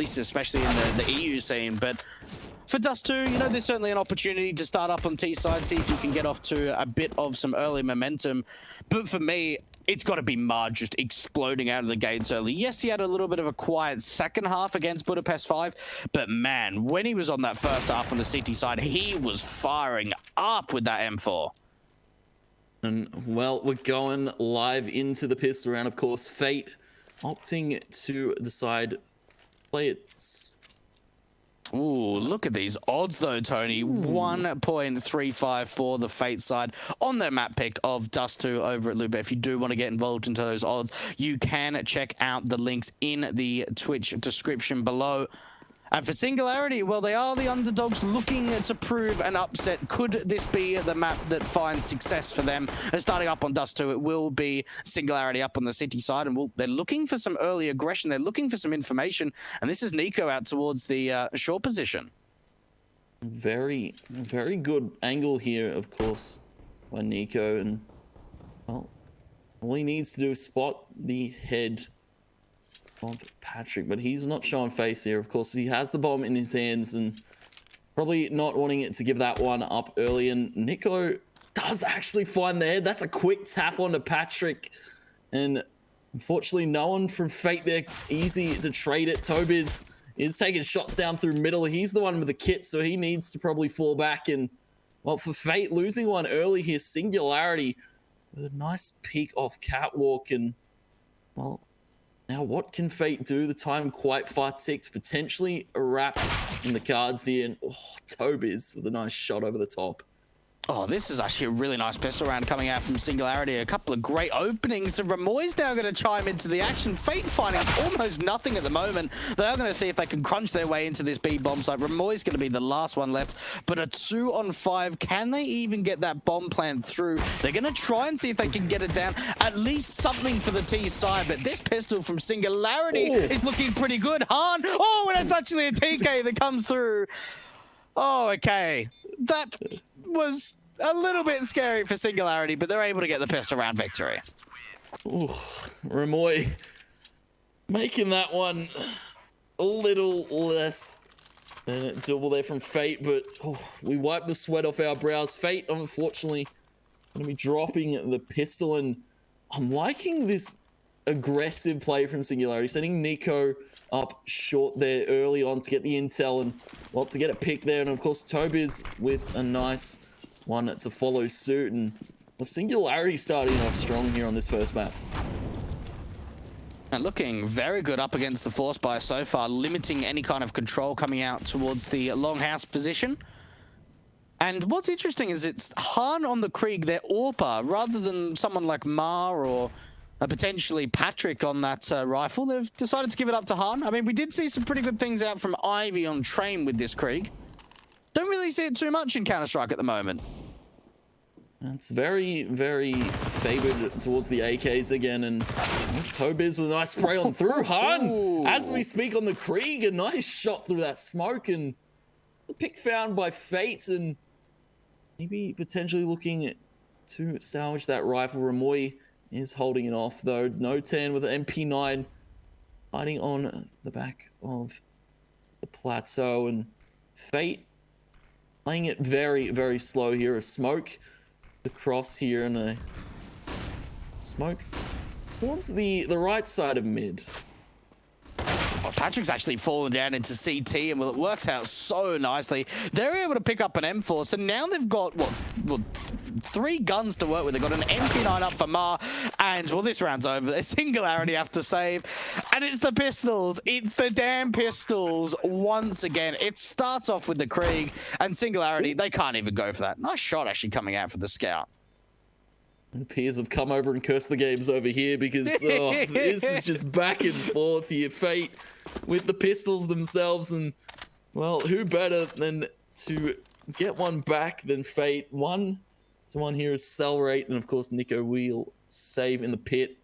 least especially in the EU scene. But for Dust 2, you know, there's certainly an opportunity to start up on T side, see if you can get off to a bit of some early momentum. But for me, it's got to be Mar just exploding out of the gates early. Yes, he had a little bit of a quiet second half against Budapest 5, but man, when he was on that first half on the City side, he was firing up with that M4. And, well, we're going live into the pistol round. Of course, Fate opting to decide play it. Ooh, look at these odds though, Tony. 1.35 for the Fate side on their map pick of Dust 2 over at Luba. If you do want to get involved into those odds, you can check out the links in the Twitch description below. And for Singularity, well, they are the underdogs looking to prove an upset. Could this be the map that finds success for them? And starting up on Dust 2, it will be Singularity up on the City side. And they're looking for some early aggression. They're looking for some information. And this is Nico out towards the short position. Very, very good angle here, of course, by Nico. And, well, all he needs to do is spot the head of Patrick, but he's not showing face here. Of course, he has the bomb in his hands and probably not wanting it to give that one up early. And Nico does actually find the head. That's a quick tap onto Patrick. And unfortunately, no one from Fate there. Easy to trade it. Tobiz is taking shots down through middle. He's the one with the kit, so he needs to probably fall back. And, well, for Fate, losing one early here, Singularity with a nice peek off Catwalk. And, well, now, what can Fate do? The time quite far ticked. Potentially a wrap in the cards here. And Tobiz with a nice shot over the top. Oh, this is actually a really nice pistol round coming out from Singularity. A couple of great openings. And Ramoy's now going to chime into the action. Fate finding almost nothing at the moment. They are going to see if they can crunch their way into this B bomb site. Ramoy's going to be the last one left. But a 2-on-5. Can they even get that bomb plant through? They're going to try and see if they can get it down. At least something for the T side. But this pistol from Singularity is looking pretty good. Han! Oh, and it's actually a TK that comes through. Oh, okay. That was a little bit scary for Singularity, but they're able to get the pistol round victory. Ooh, Ramoy making that one a little less than doable there from Fate, but we wipe the sweat off our brows. Fate, unfortunately, going to be dropping the pistol, and I'm liking this aggressive play from Singularity, setting Nico up short there early on to get the intel and, well, to get a pick there. And of course, Tobiz with a nice one to follow suit. And, well, Singularity starting off strong here on this first map. And looking very good up against the force buy so far, limiting any kind of control coming out towards the longhouse position. And what's interesting is it's Han on the Krieg, their AWPer, rather than someone like Mar or potentially Patrick on that rifle. They've decided to give it up to Han. I mean, we did see some pretty good things out from Ivy on Train with this Krieg. Don't really see it too much in Counter-Strike at the moment. It's very, very favored towards the AKs again. And Tobiz with a nice spray on through. Han, as we speak on the Krieg, a nice shot through that smoke. And the pick found by Fate, and maybe potentially looking to salvage that rifle. Ramoy is holding it off, though. No 10 with an MP9 hiding on the back of the plateau. And Fate playing it very, very slow here. A smoke across here and a smoke towards the right side of mid. Well, Patrick's actually fallen down into CT, and well, it works out so nicely. They're able to pick up an M4, so now they've got, what 3 guns to work with. They've got an MP9 up for Mar, and, well, this round's over. Their Singularity have to save, and it's the pistols. It's the damn pistols once again. It starts off with the Krieg, and Singularity, they can't even go for that. Nice shot actually coming out for the Scout. And peers have come over and cursed the games over here because this is just back and forth here. Fate with the pistols themselves, and, well, who better than to get one back than Fate? 1-1 here is cell rate, and of course Nico will save in the pit,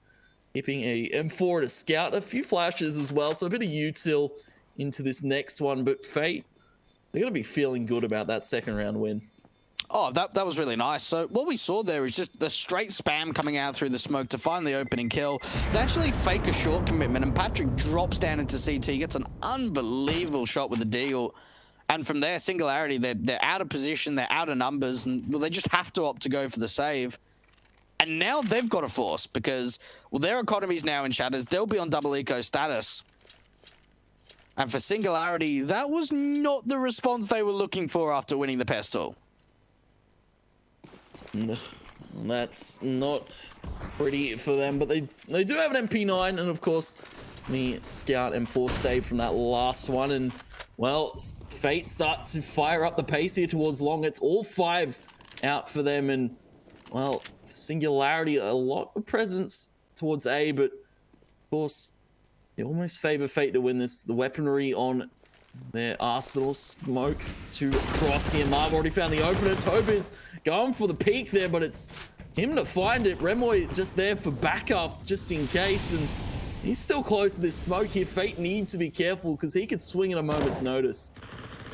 hipping a M4 to Scout, a few flashes as well, so a bit of util into this next one. But Fate, they're going to be feeling good about that second round win. Oh, that was really nice. So what we saw there is just the straight spam coming out through the smoke to find the opening kill. They actually fake a short commitment, and Patrick drops down into CT, gets an unbelievable shot with the deagle. And from there, Singularity, they're out of position, they're out of numbers, and well, they just have to opt to go for the save. And now they've got to force because, well, their economy's now in shatters. They'll be on double eco status. And for Singularity, that was not the response they were looking for after winning the Pestle. No, that's not pretty for them, but they do have an MP9, and of course the Scout M4 save from that last one. And well, Fate start to fire up the pace here towards long. It's all 5 out for them, and well, for Singularity, a lot of presence towards A, but of course they almost favor Fate to win this. The weaponry on their arsenal, smoke to cross here. Marv already found the opener. Tobiz going for the peak there, but it's him to find it. Remoy just there for backup, just in case, and he's still close to this smoke here. Fate need to be careful because he could swing at a moment's notice.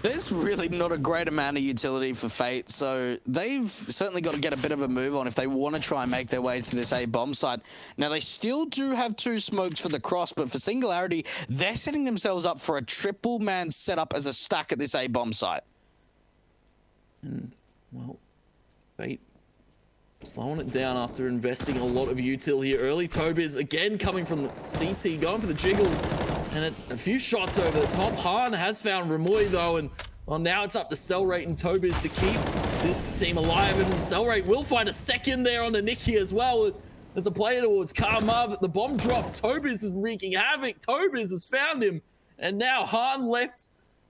There's really not a great amount of utility for Fate, so they've certainly got to get a bit of a move on if they want to try and make their way to this A bomb site. Now, they still do have 2 smokes for the cross, but for Singularity, they're setting themselves up for a triple man setup as a stack at this A bomb site. And, well, Fate slowing it down after investing a lot of util here early. Tobiz again coming from the CT, going for the jiggle. And it's a few shots over the top. Han has found Remoy though, and well, now it's up to Cellrate and Tobiz to keep this team alive. And Cellrate will find a second there on the Nick here as well. There's a player towards Karmav. The bomb drop. Tobiz is wreaking havoc. Tobiz has found him. And now Han left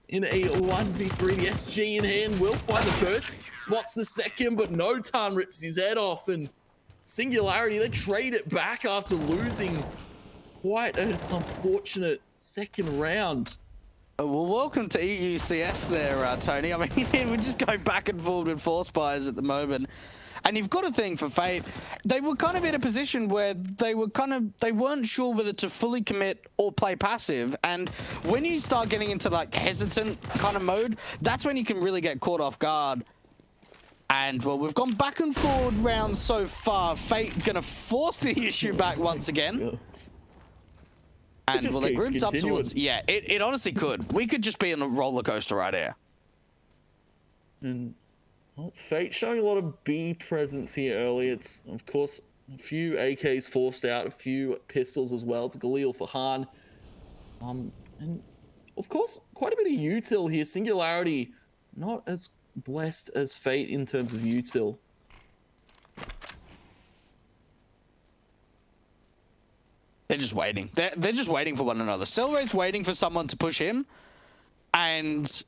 in a 1v3. The SG in hand will find the first. Spots the second, but Notan rips his head off. And Singularity, they trade it back after losing quite an unfortunate second round. Well, welcome to EUCS there, Tony. I mean, we're just going back and forth with force buyers at the moment. And you've got to think for Fate, they were kind of in a position where they weren't sure whether to fully commit or play passive. And when you start getting into like hesitant kind of mode, that's when you can really get caught off guard. And well, we've gone back and forward rounds so far. Fate gonna force the issue back once again. And well, they're grouped up towards, yeah, it honestly could. We could just be in a roller coaster right here. And well, Fate showing a lot of B presence here early. It's, of course, a few AKs forced out, a few pistols as well. It's Galil for Han. And, of course, quite a bit of util here. Singularity, not as blessed as Fate in terms of util. They're just waiting. They're just waiting for one another. Cellrate's waiting for someone to push him. And,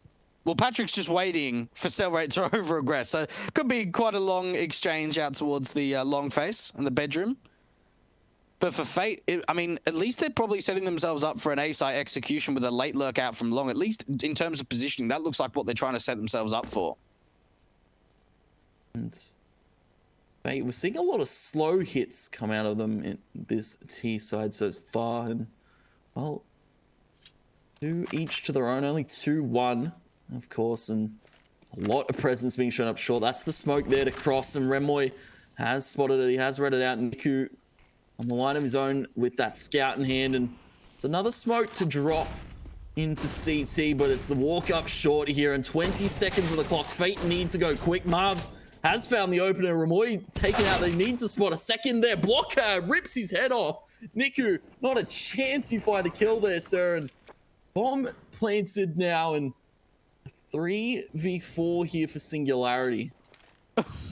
well, Patrick's just waiting for Cellrate to over-aggress. So, could be quite a long exchange out towards the long face and the bedroom. But for Fate, I mean, at least they're probably setting themselves up for an A-site execution with a late lurk out from long. At least in terms of positioning, that looks like what they're trying to set themselves up for. And Fate, we're seeing a lot of slow hits come out of them in this T side so far. And, well, 2 each to their own. Only 2-1, of course. And a lot of presence being shown up short. That's the smoke there to cross. And Remoy has spotted it. He has read it out. Niku on the line of his own with that scout in hand, and it's another smoke to drop into CT, but it's the walk up short here, and 20 seconds of the clock. Fate need to go quick. Marv has found the opener. Remoy taken out. They need to spot a second there. Blocker rips his head off. Niku, not a chance you find a kill there, sir. And bomb planted now, and 3v4 here for Singularity.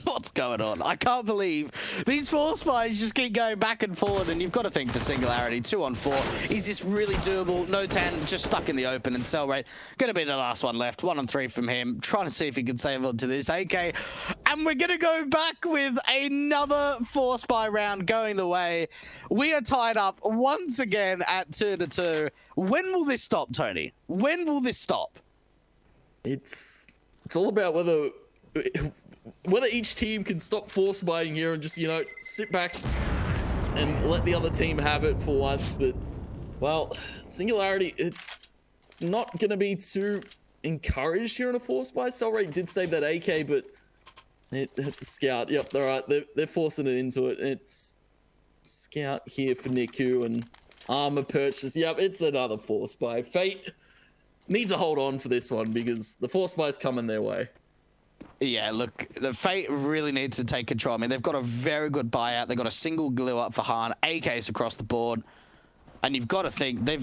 What's going on? I can't believe these force fires just keep going back and forward, and you've got to think for Singularity, 2-on-4. Is this really doable? Notan just stuck in the open, and Cellrate going to be the last one left. 1-on-3 from him, trying to see if he can save on to this AK. And we're going to go back with another force buy round going the way. We are tied up once again at 2-2. When will this stop, Tony? When will this stop? It's all about whether each team can stop force buying here and just, you know, sit back and let the other team have it for once. But, well, Singularity, it's not going to be too encouraged here in a force buy. Cellrate did save that AK, but It's a scout. Yep, they're right. They're forcing it into it. It's scout here for Niku and armor purchase. Yep, it's another force buy. Fate need to hold on for this one because the force buy is coming their way. Yeah, look, the Fate really needs to take control. I mean, they've got a very good buyout. They've got a single glue up for Han, AKs across the board. And you've got to think they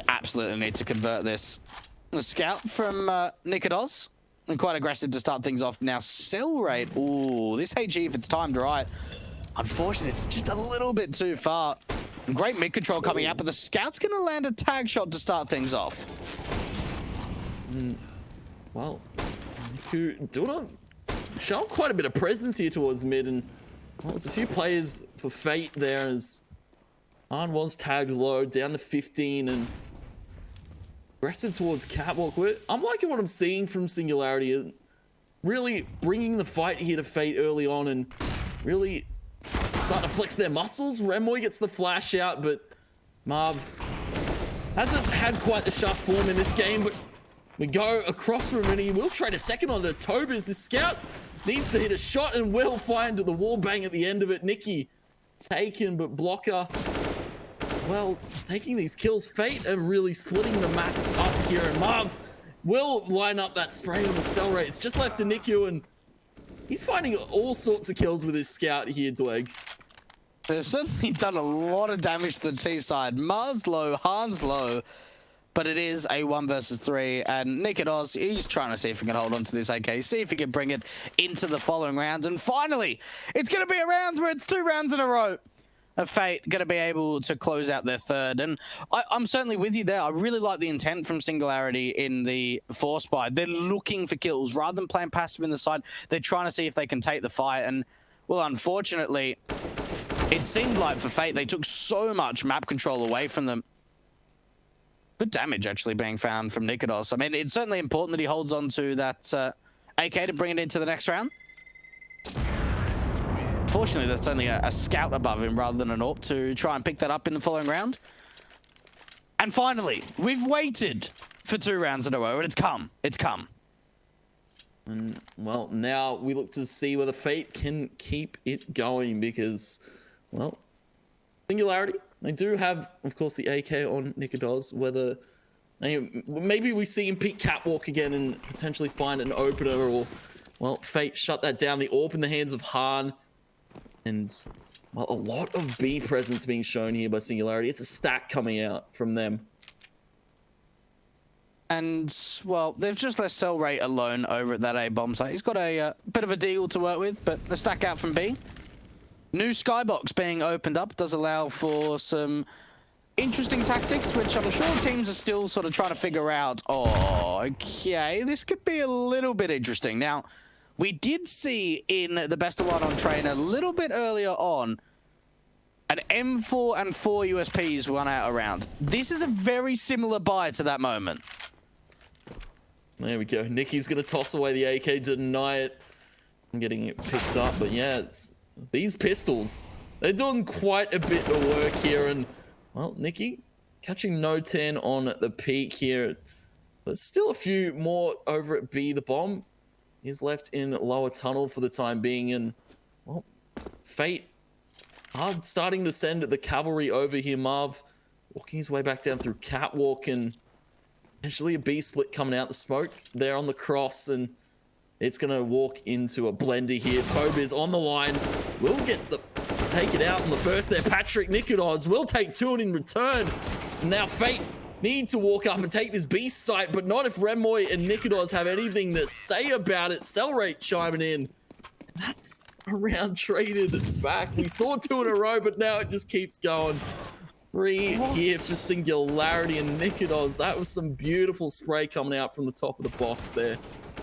absolutely need to convert this. The scout from Nikodos, and quite aggressive to start things off. Now, sell rate. Ooh, this HE, if it's timed right, unfortunately, it's just a little bit too far. Great mid control coming out, but the scout's going to land a tag shot to start things off. Well, Niku doing showing quite a bit of presence here towards mid, and well, there's a few players for Fate there as Han was tagged low, down to 15, and aggressive towards Catwalk. I'm liking what I'm seeing from Singularity, really bringing the fight here to Fate early on and really starting to flex their muscles. Remoy gets the flash out, but Marv hasn't had quite the sharp form in this game, but we go across from him and he will trade a second onto Tobis. The scout needs to hit a shot and will find the wall bang at the end of it. Nikki taken, but Blocker, well, taking these kills. Fate are really splitting the map up here, and Marv will line up that spray on the cell rate. It's just left to Niku, and he's finding all sorts of kills with his scout here, Dweg. They've certainly done a lot of damage to the T side. Mars low, Han's low, but it is a 1 versus 3, and Nikodos, he's trying to see if he can hold on to this AK, see if he can bring it into the following rounds, and finally, it's going to be a round where it's 2 rounds in a row of Fate going to be able to close out their third. And I'm certainly with you there. I really like the intent from Singularity in the force buy. They're looking for kills rather than playing passive in the side. They're trying to see if they can take the fight, and well, unfortunately, it seemed like for Fate they took so much map control away from them. Good damage actually being found from Nikodos. I mean, it's certainly important that he holds on to that AK to bring it into the next round. Fortunately, there's only a scout above him rather than an AWP to try and pick that up in the following round. And finally, we've waited for 2 rounds in a row, and it's come. It's come. And well, now we look to see whether Fate can keep it going because, well, Singularity, they do have, of course, the AK on Nikodos. Whether maybe we see him peek Catwalk again and potentially find an opener, or, well, Fate shut that down. The AWP in the hands of Han. And, well, a lot of B presence being shown here by Singularity. It's a stack coming out from them. And, well, they've just left Cell Rate alone over at that A bomb site. He's got a bit of a deal to work with, but the stack out from B. New skybox being opened up does allow for some interesting tactics, which I'm sure teams are still sort of trying to figure out. Oh, okay, this could be a little bit interesting. Now, we did see in the best of 1 on train a little bit earlier on an M4 and 4 USPs won out around. This is a very similar buy to that moment. There we go. Nicky's going to toss away the AK to deny it. I'm getting it picked up, but yeah, these pistols, they're doing quite a bit of work here. And, well, Nicky catching no 10 on the peak here. But still a few more over at B. The bomb is left in lower tunnel for the time being, and well, Fate are starting to send the cavalry over here. Marv walking his way back down through Catwalk, and actually a B split coming out the smoke there on the cross, and it's gonna walk into a blender here. Tobis on the line will take it out on the first there. Patrick Nikodos will take 2 in return, and now Fate need to walk up and take this beast site, but not if Remoy and Nikodos have anything to say about it. Cell Rate chiming in. That's a round traded back. We saw 2 in a row, but now it just keeps going. 3 here for Singularity and Nikodos. That was some beautiful spray coming out from the top of the box there.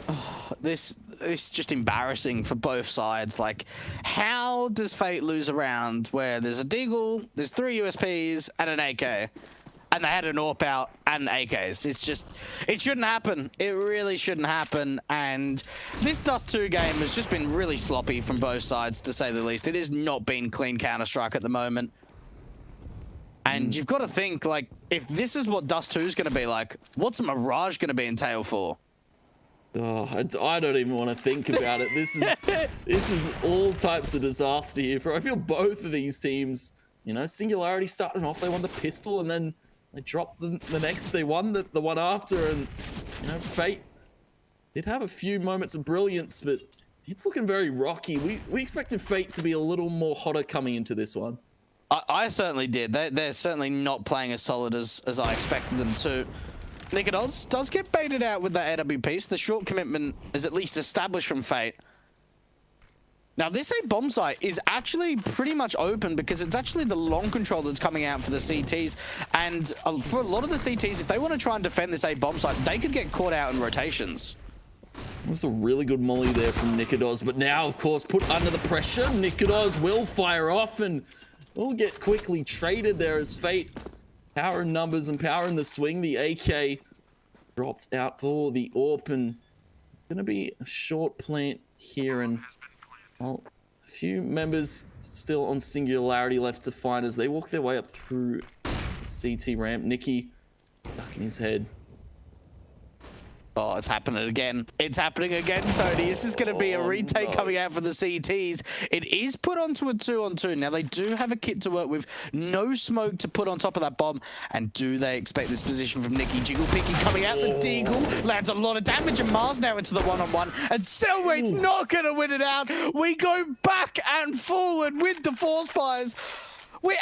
Oh, this is just embarrassing for both sides. Like, how does Fate lose a round where there's a Deagle, there's 3 USPs, and an AK? And they had an AWP out and AKs. It's just, it shouldn't happen. It really shouldn't happen. And this Dust 2 game has just been really sloppy from both sides, to say the least. It has not been clean Counter-Strike at the moment. And you've got to think, like, if this is what Dust 2 is going to be like, what's Mirage going to be in Tale 4? Oh, I don't even want to think about it. This is all types of disaster here. For I feel both of these teams, you know, Singularity starting off, they won the pistol, and then they dropped the next. They won the one after, and you know, Fate did have a few moments of brilliance, but it's looking very rocky. We expected Fate to be a little more hotter coming into this one. I certainly did. They're certainly not playing as solid as I expected them to. Nikodos does get baited out with that AW piece. The short commitment is at least established from Fate. Now, this A bomb site is actually pretty much open because it's actually the long control that's coming out for the CTs. And for a lot of the CTs, if they want to try and defend this A bomb site, they could get caught out in rotations. It was a really good molly there from Nikodos, but now, of course, put under the pressure. Nikodos will fire off and will get quickly traded there as Fate. Power in numbers and power in the swing. The AK dropped out for the AWP, and gonna be a short plant here, and well, a few members still on Singularity left to find as they walk their way up through the CT ramp. Nicky ducking his head. Oh, it's happening again. It's happening again, Tony. This is going to be a retake coming out for the CTs. It is put onto a 2-on-2. Now, they do have a kit to work with. No smoke to put on top of that bomb. And do they expect this position from Nicky? Jiggle Picky coming out. The Deagle lands a lot of damage. And Mars now into the one-on-one. And Selwait's not going to win it out. We go back and forward with the Force Fires. We're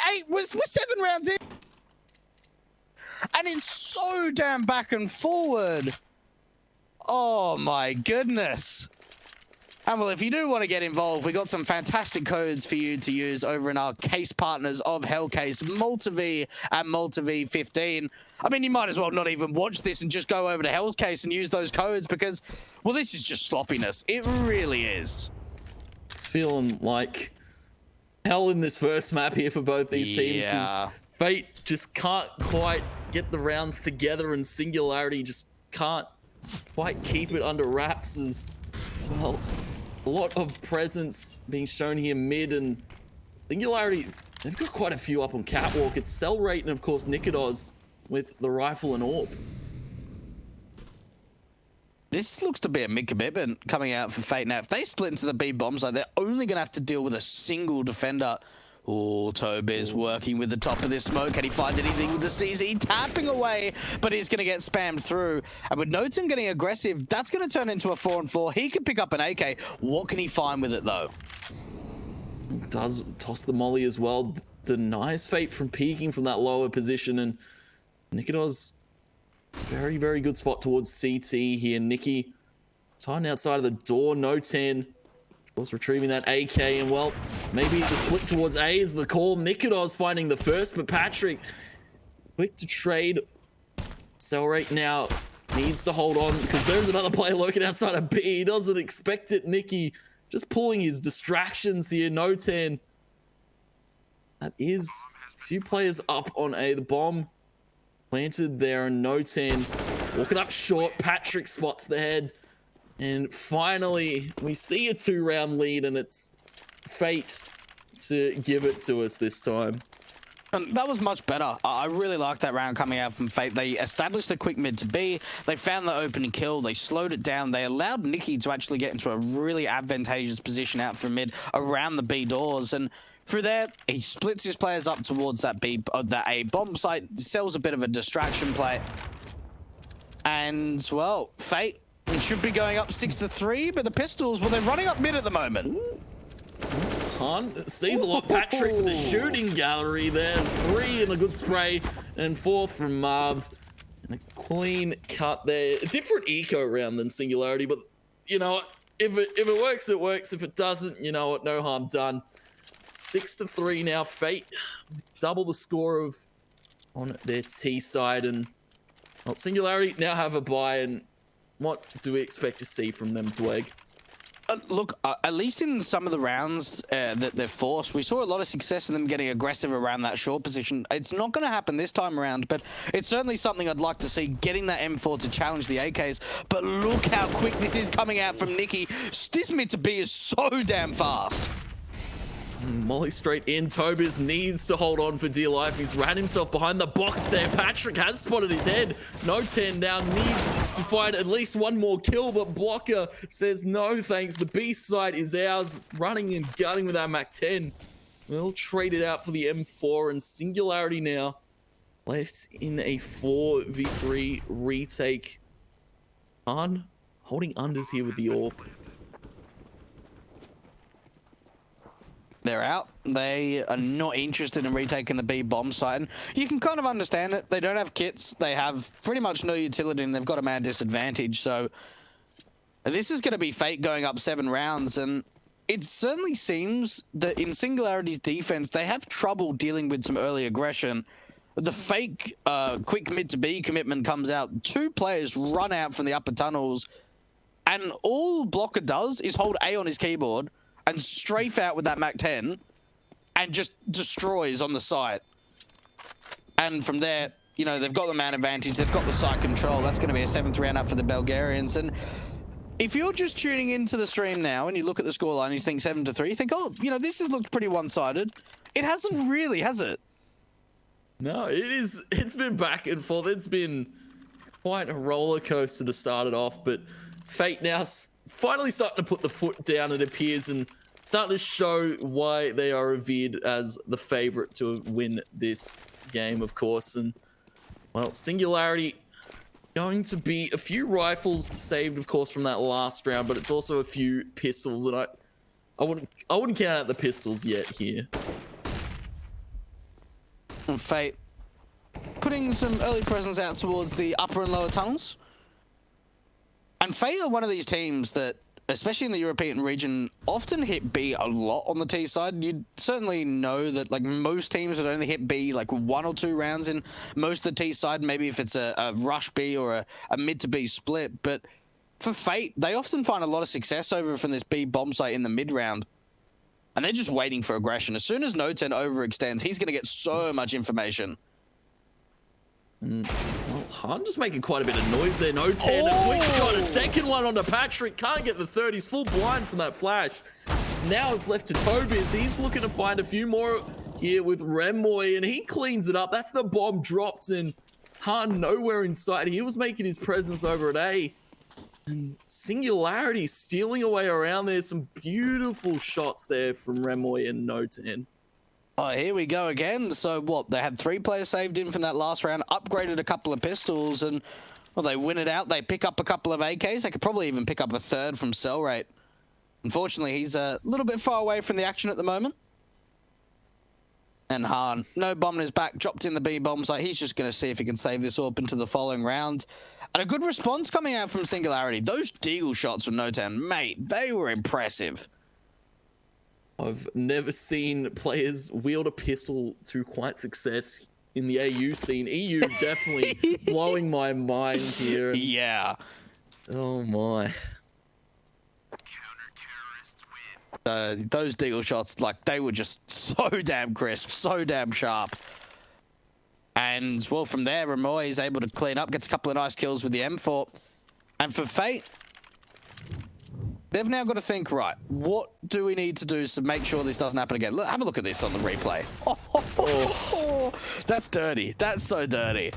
7 rounds in. And it's so damn back and forward. Oh my goodness. And well, if you do want to get involved, we got some fantastic codes for you to use over in our case partners of Hellcase, MaltaV and MaltaV15. I mean, you might as well not even watch this and just go over to Hellcase and use those codes because, well, this is just sloppiness. It really is. It's feeling like hell in this first map here for both these teams because Fate just can't quite get the rounds together, and Singularity just can't quite keep it under wraps. As well, a lot of presence being shown here mid, and Singularity, they've got quite a few up on catwalk. It's Cellrate and of course Nikodos with the rifle and AWP. This looks to be a mid commitment coming out for Fate. Now, if they split into the B bomb side, they're only going to have to deal with a single defender. Oh, Tobiz working with the top of this smoke. Can he find anything with the CZ? Tapping away, but he's going to get spammed through. And with Noten getting aggressive, that's going to turn into a 4-on-4. He can pick up an AK. What can he find with it, though? Does toss the molly as well. Denies Fate from peeking from that lower position. And Nikodos, very, very good spot towards CT here. Nicky, hiding outside of the door. Noten, of course, retrieving that AK, and well, maybe the split towards A is the call. Nikodos finding the first, but Patrick quick to trade. Cellrate now needs to hold on because there's another player lurking outside of B. He doesn't expect it. Nicky just pulling his distractions here. Noten. That is a few players up on A. The bomb planted there, and Noten walking up short. Patrick spots the head. And finally, we see a 2-round lead, and it's Fate to give it to us this time. And that was much better. I really like that round coming out from Fate. They established the quick mid to B. They found the opening kill. They slowed it down. They allowed Nicky to actually get into a really advantageous position out from mid around the B doors. And through there, he splits his players up towards that that A bomb site, sells a bit of a distraction play. And, well, Fate should be going up 6-3, but the Pistols, well, they're running up mid at the moment. Han sees a lot. Patrick with the shooting gallery there. 3 and a good spray, and 4th from Marv. And a clean cut there. A different eco round than Singularity, but you know what? If it works, it works. If it doesn't, you know what? No harm done. 6-3 now. Fate double the score of on their T side, and well, Singularity now have a bye. And what do we expect to see from them, Dweg? Look, at least in some of the rounds that they've forced, we saw a lot of success in them getting aggressive around that short position. It's not going to happen this time around, but it's certainly something I'd like to see, getting that M4 to challenge the AKs. But look how quick this is coming out from Nicky. This mid to B is so damn fast. Molly straight in. Tobias needs to hold on for dear life. He's ran himself behind the box there. Patrick has spotted his head. No 10 now. Needs to find at least one more kill, but Blocker says no thanks. The beast side is ours. Running and gunning with that Mac-10. We'll trade it out for the M4, and Singularity now left in a 4v3 retake. Han holding unders here with the AWP. They're out. They are not interested in retaking the B bomb site. And you can kind of understand it. They don't have kits. They have pretty much no utility, and they've got a man disadvantage. So this is going to be Fate going up 7 rounds. And it certainly seems that in Singularity's defense, they have trouble dealing with some early aggression. The fake quick mid to B commitment comes out. 2 players run out from the upper tunnels. And all Blocker does is hold A on his keyboard and strafe out with that Mac-10 and just destroys on the site. And from there, you know, they've got the man advantage, they've got the site control. That's going to be a 7th round up for the Bulgarians. And if you're just tuning into the stream now and you look at the scoreline and you think 7-3, you think, oh, you know, this has looked pretty one-sided. It hasn't really, has it? No, it's been back and forth. It's been quite a roller coaster to start it off, but Fate now finally starting to put the foot down, it appears, and starting to show why they are revered as the favorite to win this game, of course. And well, Singularity going to be a few rifles saved, of course, from that last round, but it's also a few pistols, and I wouldn't count out the pistols yet here. And Fate putting some early presence out towards the upper and lower tunnels. And Fate are one of these teams that, especially in the European region, often hit B a lot on the T side. You'd certainly know that, like, most teams would only hit B like 1 or 2 rounds in most of the T side, maybe if it's a rush B or a mid to B split. But for Fate, they often find a lot of success over from this B bomb site in the mid round. And they're just waiting for aggression. As soon as No10 overextends, he's going to get so much information. Well, Han just making quite a bit of noise there. No10, a quick shot, a second one onto Patrick. Can't get the third. He's full blind from that flash. Now it's left to Tobias. He's looking to find a few more here with Remoy, and he cleans it up. That's the bomb dropped, and Han nowhere in sight. He was making his presence over at A. And Singularity stealing away around there. Some beautiful shots there from Remoy and No10. Oh, here we go again. So what? They had 3 players saved in from that last round, upgraded a couple of pistols, and well, they win it out. They pick up a couple of AKs. They could probably even pick up a 3rd from Cell Rate. Unfortunately, he's a little bit far away from the action at the moment. And Han, no bomb in his back, dropped in the B bomb site. He's just going to see if he can save this up into the following round. And a good response coming out from Singularity. Those deagle shots from No10, mate, they were impressive. I've never seen players wield a pistol to quite success in the AU scene. EU definitely blowing my mind here. Yeah. Oh my. Those deagle shots, like, they were just so damn crisp, so damn sharp. And, well, from there, Remoy is able to clean up, gets a couple of nice kills with the M4. And for Fate, they've now got to think, right, what do we need to do to make sure this doesn't happen again? Look, have a look at this on the replay. Oh, that's dirty. That's so dirty.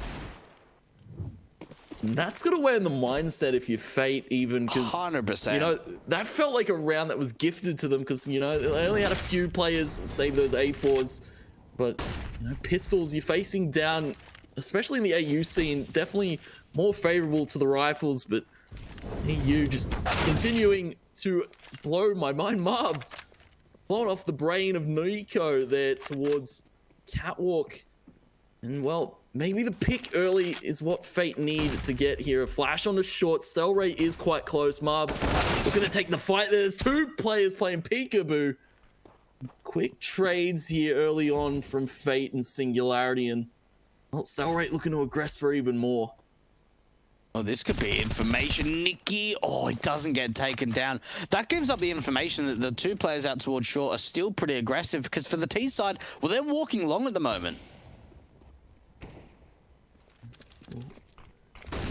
That's got to weigh in the mindset if you Fate, even, because 100%. You know, that felt like a round that was gifted to them, because, you know, they only had a few players save those A4s, but, you know, pistols, you're facing down, especially in the AU scene, definitely more favorable to the rifles, but EU just continuing to blow my mind. Marv blowing off the brain of Nico there towards Catwalk. And, well, maybe the pick early is what Fate need to get here. A flash on the short. Cell rate is quite close. Marv looking to take the fight. There's 2 players playing peekaboo. Quick trades here early on from Fate and Singularity. And, well, Cell rate looking to aggress for even more. Oh, this could be information, Nikki. Oh, he doesn't get taken down. That gives up the information that the 2 players out towards short are still pretty aggressive, because for the T side, well, they're walking long at the moment.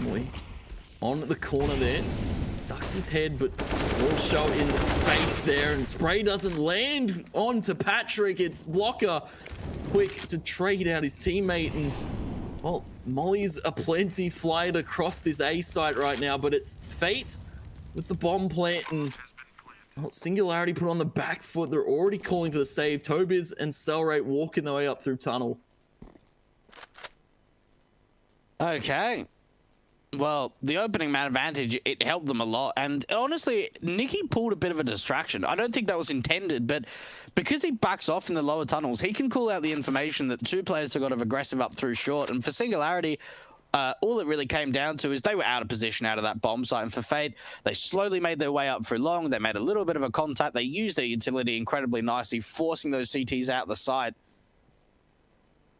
Boy, on the corner there. ducks his head, but will show in the face there, and spray doesn't land onto Patrick. It's blocker quick to trade out his teammate, and well, mollies aplenty flying across this A site right now, but it's Fate with the bomb plant, and well, Singularity put on the back foot. They're already calling for the save. Tobiz and Cellrate walking their way up through tunnel. Okay. Well, the opening man advantage, it helped them a lot. And honestly, Nicky pulled a bit of a distraction. I don't think that was intended, but because he backs off in the lower tunnels, he can call out the information that two players have got of aggressive up through short. And for Singularity, all it really came down to is they were out of position out of that bomb site. And for Fate, they slowly made their way up through long. They made a little bit of a contact. They used their utility incredibly nicely, forcing those CTs out the site.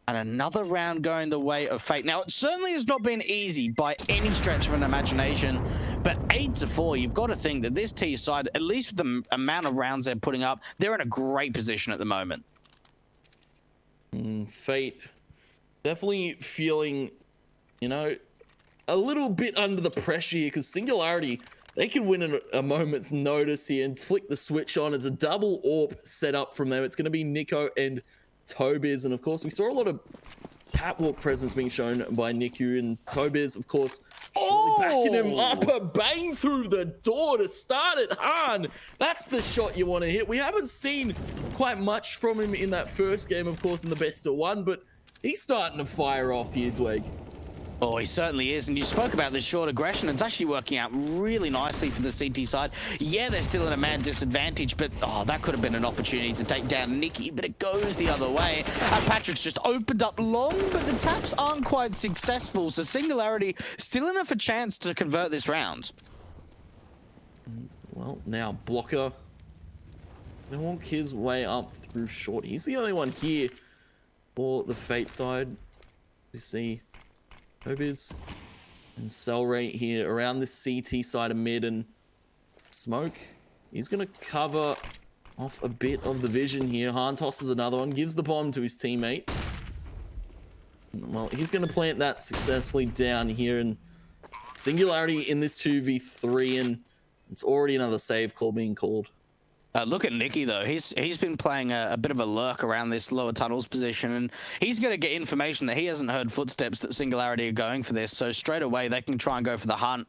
And another round going the way of Fate. Now, it certainly has not been easy by any stretch of an imagination, but 8-4, you've got to think that this T side, at least with the amount of rounds they're putting up, they're in a great position at the moment. Fate definitely feeling, you know, a little bit under the pressure here, because Singularity, they can win in a moment's notice here and flick the switch on. It's a double AWP set up from them. It's going to be Nico and Tobiz, and of course we saw a lot of catwalk presence being shown by Niku, and Tobiz, of course, backing him up a bang through the door to start it. Han, that's the shot you want to hit. We haven't seen quite much from him in that first game, of course, in the best of one, but he's starting to fire off here, Dweg. Oh, he certainly is. And you spoke about this short aggression. It's actually working out really nicely for the CT side. Yeah, they're still in a man disadvantage, but that could have been an opportunity to take down Nicky, but it goes the other way. And Patrick's just opened up long, but the taps aren't quite successful. So Singularity still enough a chance to convert this round. Well, now blocker. They walk his way up through short. He's the only one here for the Fate side. We see Tobiz and Cellrate here around this CT side of mid, and Smoke, he's going to cover off a bit of the vision here. Han tosses another one, gives the bomb to his teammate. Well, he's going to plant that successfully down here, and Singularity in this 2v3, and it's already another save call being called. Look at Nicky, though. He's been playing a bit of a lurk around this lower tunnels position, and he's going to get information that he hasn't heard footsteps that Singularity are going for this, so straight away they can try and go for the hunt.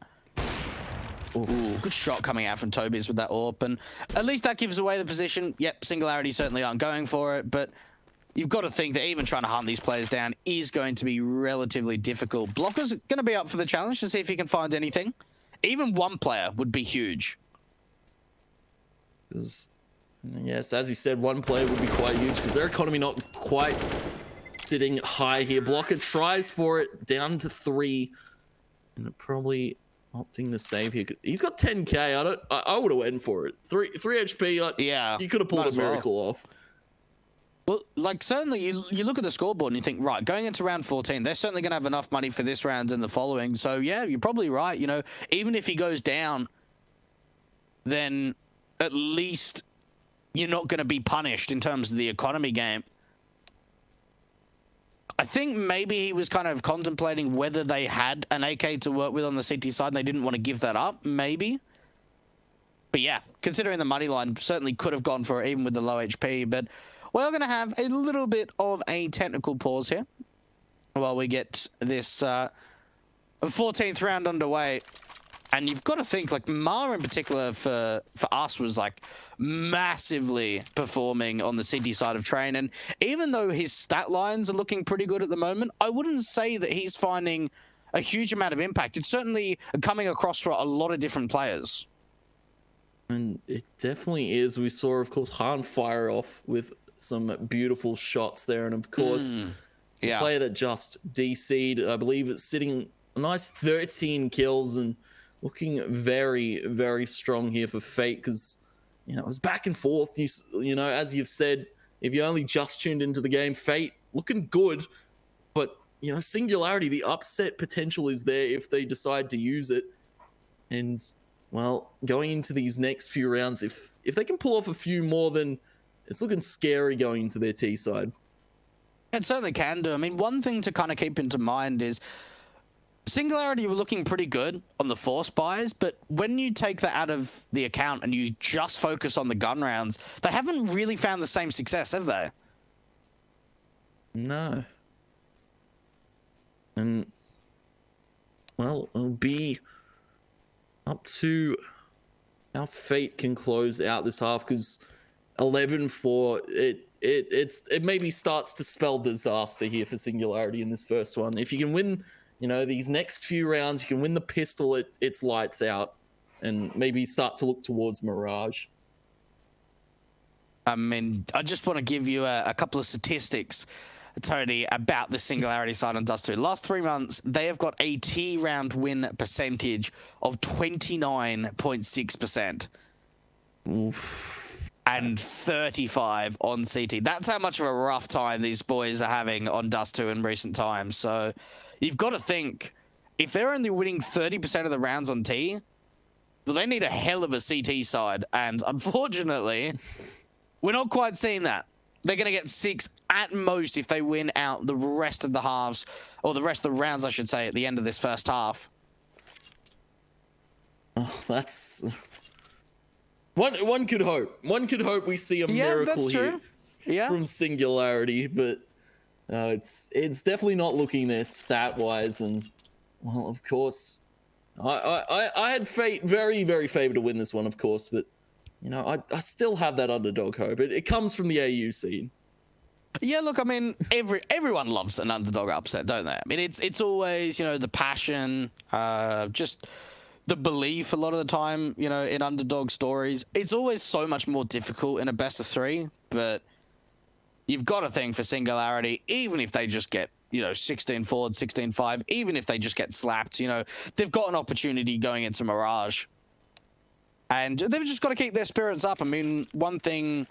Ooh, good shot coming out from Tobiz with that AWP, and at least that gives away the position. Yep, Singularity certainly aren't going for it, but you've got to think that even trying to hunt these players down is going to be relatively difficult. Blocker's going to be up for the challenge to see if he can find anything. Even one player would be huge. Because, yes, as he said, one player would be quite huge, because their economy not quite sitting high here. Blocker tries for it, down to 3, and probably opting to save here. He's got 10k. I would have went for it. 3 HP. Yeah, you could have pulled a miracle off. Well, like, certainly you look at the scoreboard and you think, right, going into round 14, they're certainly going to have enough money for this round and the following. So yeah, you're probably right. You know, even if he goes down, then at least you're not going to be punished in terms of the economy game. I think maybe he was kind of contemplating whether they had an AK to work with on the CT side and they didn't want to give that up, maybe. But yeah, considering the money line, certainly could have gone for it even with the low HP. But we're going to have a little bit of a technical pause here while we get this 14th round underway. And you've got to think, like, Ma in particular for us was, like, massively performing on the CT side of Train. And even though his stat lines are looking pretty good at the moment, I wouldn't say that he's finding a huge amount of impact. It's certainly coming across for a lot of different players. And it definitely is. We saw, of course, Han fire off with some beautiful shots there. And, of course, the player that just DC'd, I believe it's sitting a nice 13 kills and looking very, very strong here for Fate, because, you know, it was back and forth. You know, as you've said, if you only just tuned into the game, Fate looking good, but, you know, Singularity, the upset potential is there if they decide to use it. And, well, going into these next few rounds, if they can pull off a few more, then it's looking scary going into their T side. It certainly can do. I mean, one thing to kind of keep into mind is Singularity were looking pretty good on the force buys, but when you take that out of the account and you just focus on the gun rounds, they haven't really found the same success, have they? No. And, well, it'll be up to how Fate can close out this half, because 11-4, it maybe starts to spell disaster here for Singularity in this first one. If you can win, you know, these next few rounds, you can win the pistol, it's lights out, and maybe start to look towards Mirage. I mean, I just want to give you a couple of statistics, Tony, about the Singularity side on Dust 2. Last 3 months, they have got a T round win percentage of 29.6%. Oof. And 35 on CT. That's how much of a rough time these boys are having on Dust 2 in recent times. So you've got to think, if they're only winning 30% of the rounds on T, well, they need a hell of a CT side. And unfortunately, we're not quite seeing that. They're going to get 6 at most if they win out the rest of the halves, or the rest of the rounds, I should say, at the end of this first half. Oh, that's... One could hope. One could hope we see a miracle here from Singularity, but it's definitely not looking there stat-wise. And, well, of course, I had Fate very, very favored to win this one, of course, but, you know, I still have that underdog hope. It comes from the AU scene. Yeah, look, I mean, everyone loves an underdog upset, don't they? I mean, it's always, you know, the passion, just the belief a lot of the time, you know, in underdog stories. It's always so much more difficult in a best of 3, but you've got to think for Singularity, even if they just get, you know, 16 forward, 16-5, even if they just get slapped, you know, they've got an opportunity going into Mirage. And they've just got to keep their spirits up. I mean, one thing,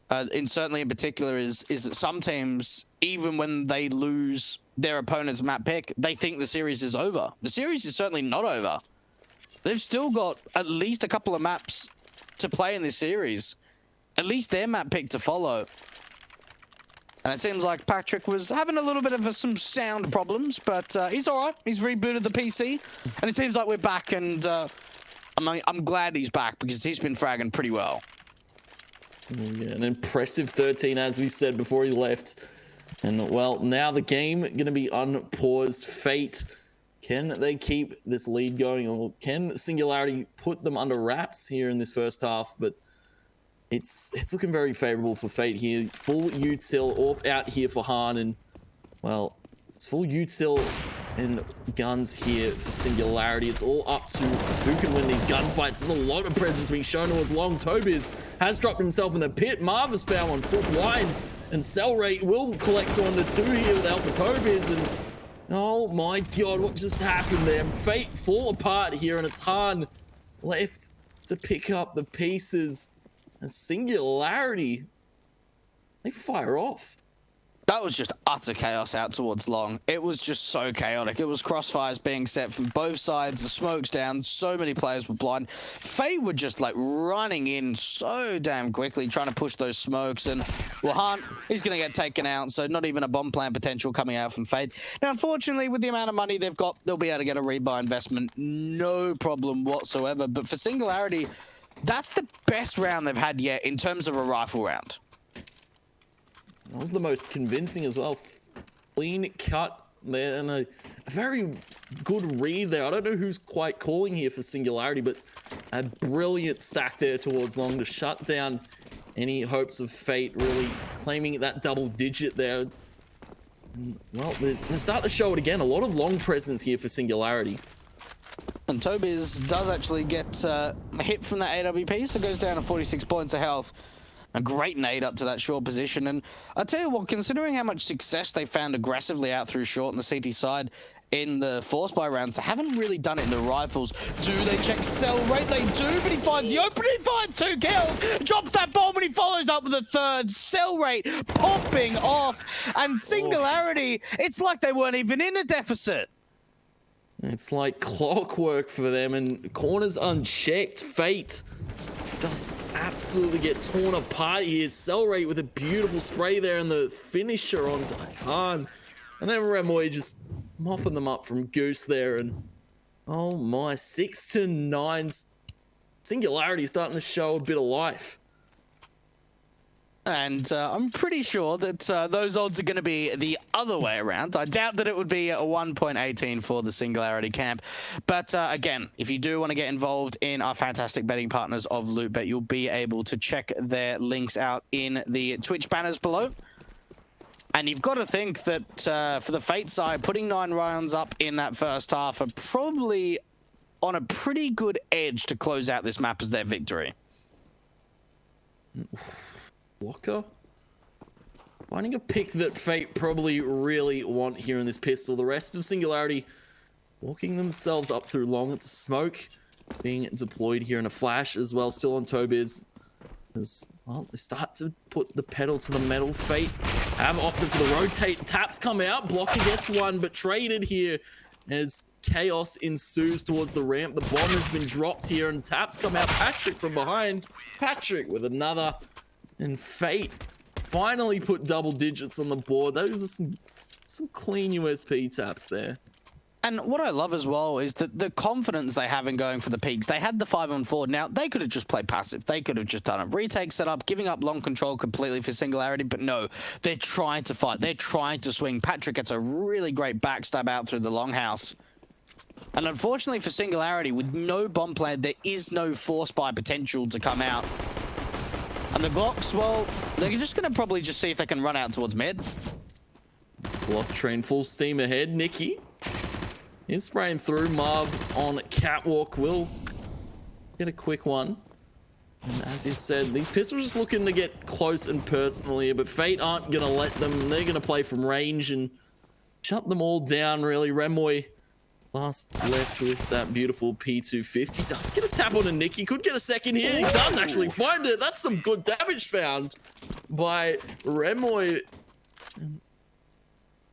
certainly in particular, is that some teams, even when they lose their opponent's map pick, they think the series is over. The series is certainly not over. They've still got at least a couple of maps to play in this series. At least their map pick to follow. And it seems like Patrick was having a little bit of some sound problems, but he's all right. He's rebooted the PC, and it seems like we're back, and I'm glad he's back, because he's been fragging pretty well. Yeah, an impressive 13, as we said before he left. And, well, now the game going to be unpaused. Fate, can they keep this lead going, or can Singularity put them under wraps here in this first half? But it's looking very favorable for Fate here. Full util out here for Han, and, well, it's full util and guns here for Singularity. It's all up to who can win these gunfights. There's a lot of presence being shown towards Long. Tobiz has dropped himself in the pit. Marv has found one foot blind, and Cell Rate will collect on the 2 here with the help of Tobiz. And oh my god, what just happened there? Fate fall apart here, and it's Han left to pick up the pieces. And Singularity, they fire off. That was just utter chaos out towards Long. It was just so chaotic. It was crossfires being set from both sides, the smoke's down, so many players were blind. Faye were just like running in so damn quickly, trying to push those smokes, and well, Han, he's going to get taken out, so not even a bomb plant potential coming out from Fade. Now, unfortunately, with the amount of money they've got, they'll be able to get a rebuy investment, no problem whatsoever. But for Singularity, that's the best round they've had yet in terms of a rifle round. That was the most convincing as well. Clean cut there, and a very good read there. I don't know who's quite calling here for Singularity, but a brilliant stack there towards Long to shut down any hopes of Fate really claiming that double digit there. And, well, they're starting to show it again. A lot of Long presence here for Singularity. And Tobiz does actually get a hit from that AWP, so goes down to 46 points of health. A great nade up to that short position. And I'll tell you what, considering how much success they found aggressively out through short on the CT side in the force buy rounds, they haven't really done it in the rifles. Do they check Cell Rate? They do, but he finds the opening, he finds 2 kills, drops that bomb, and he follows up with a 3rd. Cell Rate popping off, and Singularity, it's like they weren't even in a deficit. It's like clockwork for them, and corners unchecked. Fate just absolutely get torn apart here. Cell Rate with a beautiful spray there, and the finisher on Han. And then Remoy just mopping them up from Goose there, and oh my, 6-9. Singularity starting to show a bit of life. And I'm pretty sure that those odds are going to be the other way around. I doubt that it would be a 1.18 for the Singularity camp. But again, if you do want to get involved in our fantastic betting partners of LootBet, you'll be able to check their links out in the Twitch banners below. And you've got to think that for the Fate side, putting 9 rounds up in that first half are probably on a pretty good edge to close out this map as their victory. Walker finding a pick that Fate probably really want here in this pistol. The rest of Singularity walking themselves up through long. It's a smoke being deployed here in a flash as well. Still on Tobiz. As well, they start to put the pedal to the metal. Fate have opted for the rotate. Taps come out. Blocker gets one, but traded here as chaos ensues towards the ramp. The bomb has been dropped here, and Taps come out. Patrick from behind. Patrick with another. And Fate finally put double digits on the board. Those are some clean USP taps there. And what I love as well is that the confidence they have in going for the peaks. They had the 5-on-4. Now, they could have just played passive. They could have just done a retake setup, giving up long control completely for Singularity. But no, they're trying to fight. They're trying to swing. Patrick gets a really great backstab out through the longhouse. And unfortunately for Singularity, with no bomb plan, there is no force buy potential to come out. And the Glocks, well, they're just going to probably just see if they can run out towards mid. Block train full steam ahead. Nikki is spraying through. Marv on catwalk will get a quick one. And as you said, these pistols are just looking to get close and personal here, but Fate aren't going to let them. They're going to play from range and shut them all down, really. Remoy last left with that beautiful P250. Does get a tap on a Nikki. Could get a second here. He does actually find it. That's some good damage found by Remoy.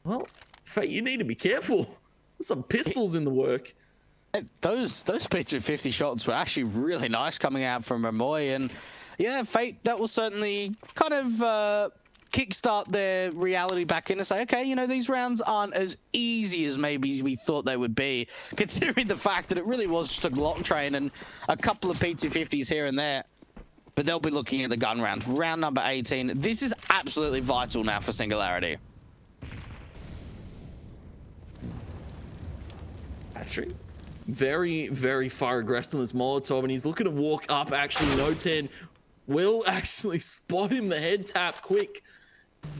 Well, Fate, you need to be careful. There's some pistols in the work. Those P250 shots were actually really nice coming out from Remoy. And yeah, Fate, that will certainly kind of kickstart their reality back in and say, okay, you know, these rounds aren't as easy as maybe we thought they would be, considering the fact that it really was just a Glock train and a couple of P250s here and there. But they'll be looking at the gun round. Round number 18. This is absolutely vital now for Singularity. Patrick, very, very far aggressive on this Molotov, and he's looking to walk up. Actually, No 10 will actually spot him. The head tap quick.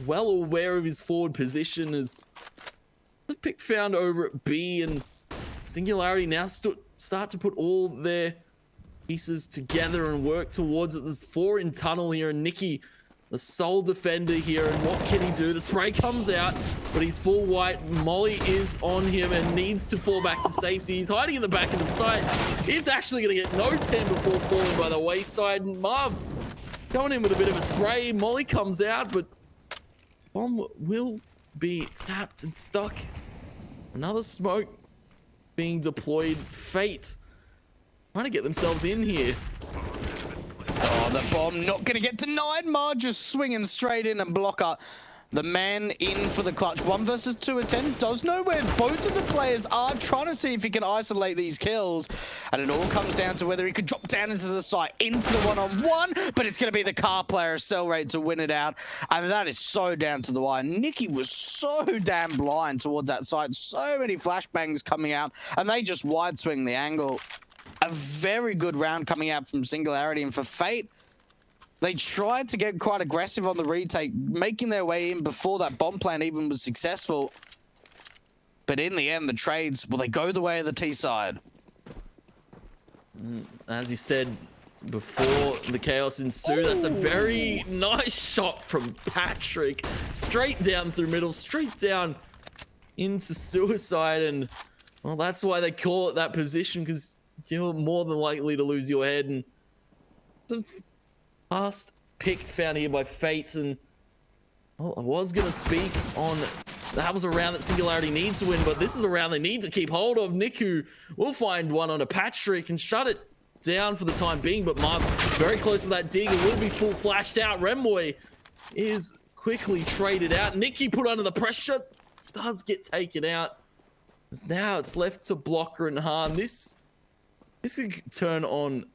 Well aware of his forward position as the pick found over at B, and Singularity now start to put all their pieces together and work towards it. There's 4 in tunnel here, and Nikki, the sole defender here, and what can he do? The spray comes out, but he's full white. Molly is on him and needs to fall back to safety. He's hiding in the back of the site. He's actually going to get No 10 before falling by the wayside. And Marv going in with a bit of a spray. Molly comes out, but bomb will be tapped and stuck. Another smoke being deployed. Fate trying to get themselves in here. Oh, the bomb not going to get denied. Mar just swinging straight in, and Blocker, the man in for the clutch. 1 versus 2 at 10 does know where both of the players are, trying to see if he can isolate these kills. And it all comes down to whether he could drop down into the site, into the one-on-one, but it's going to be the car player, Cell Rate, to win it out. And that is so down to the wire. Nikki was so damn blind towards that site. So many flashbangs coming out, and they just wide swing the angle. A very good round coming out from Singularity, and for Fate, they tried to get quite aggressive on the retake, making their way in before that bomb plan even was successful. But in the end, the trades, well, they go the way of the T side. As you said before the chaos ensued, that's a very nice shot from Patrick. Straight down through middle, straight down into suicide. And, well, that's why they call it that position, because you're more than likely to lose your head. And it's a fast pick found here by Fate. And, well, I was going to speak on that was a round that Singularity needs to win, but this is a round they need to keep hold of. Niku will find one on a Patrick and shut it down for the time being, but Marv very close with that dig. It will be full flashed out. Remoy is quickly traded out. Nikki put under the pressure, does get taken out. As now it's left to Blocker and Han. This could turn on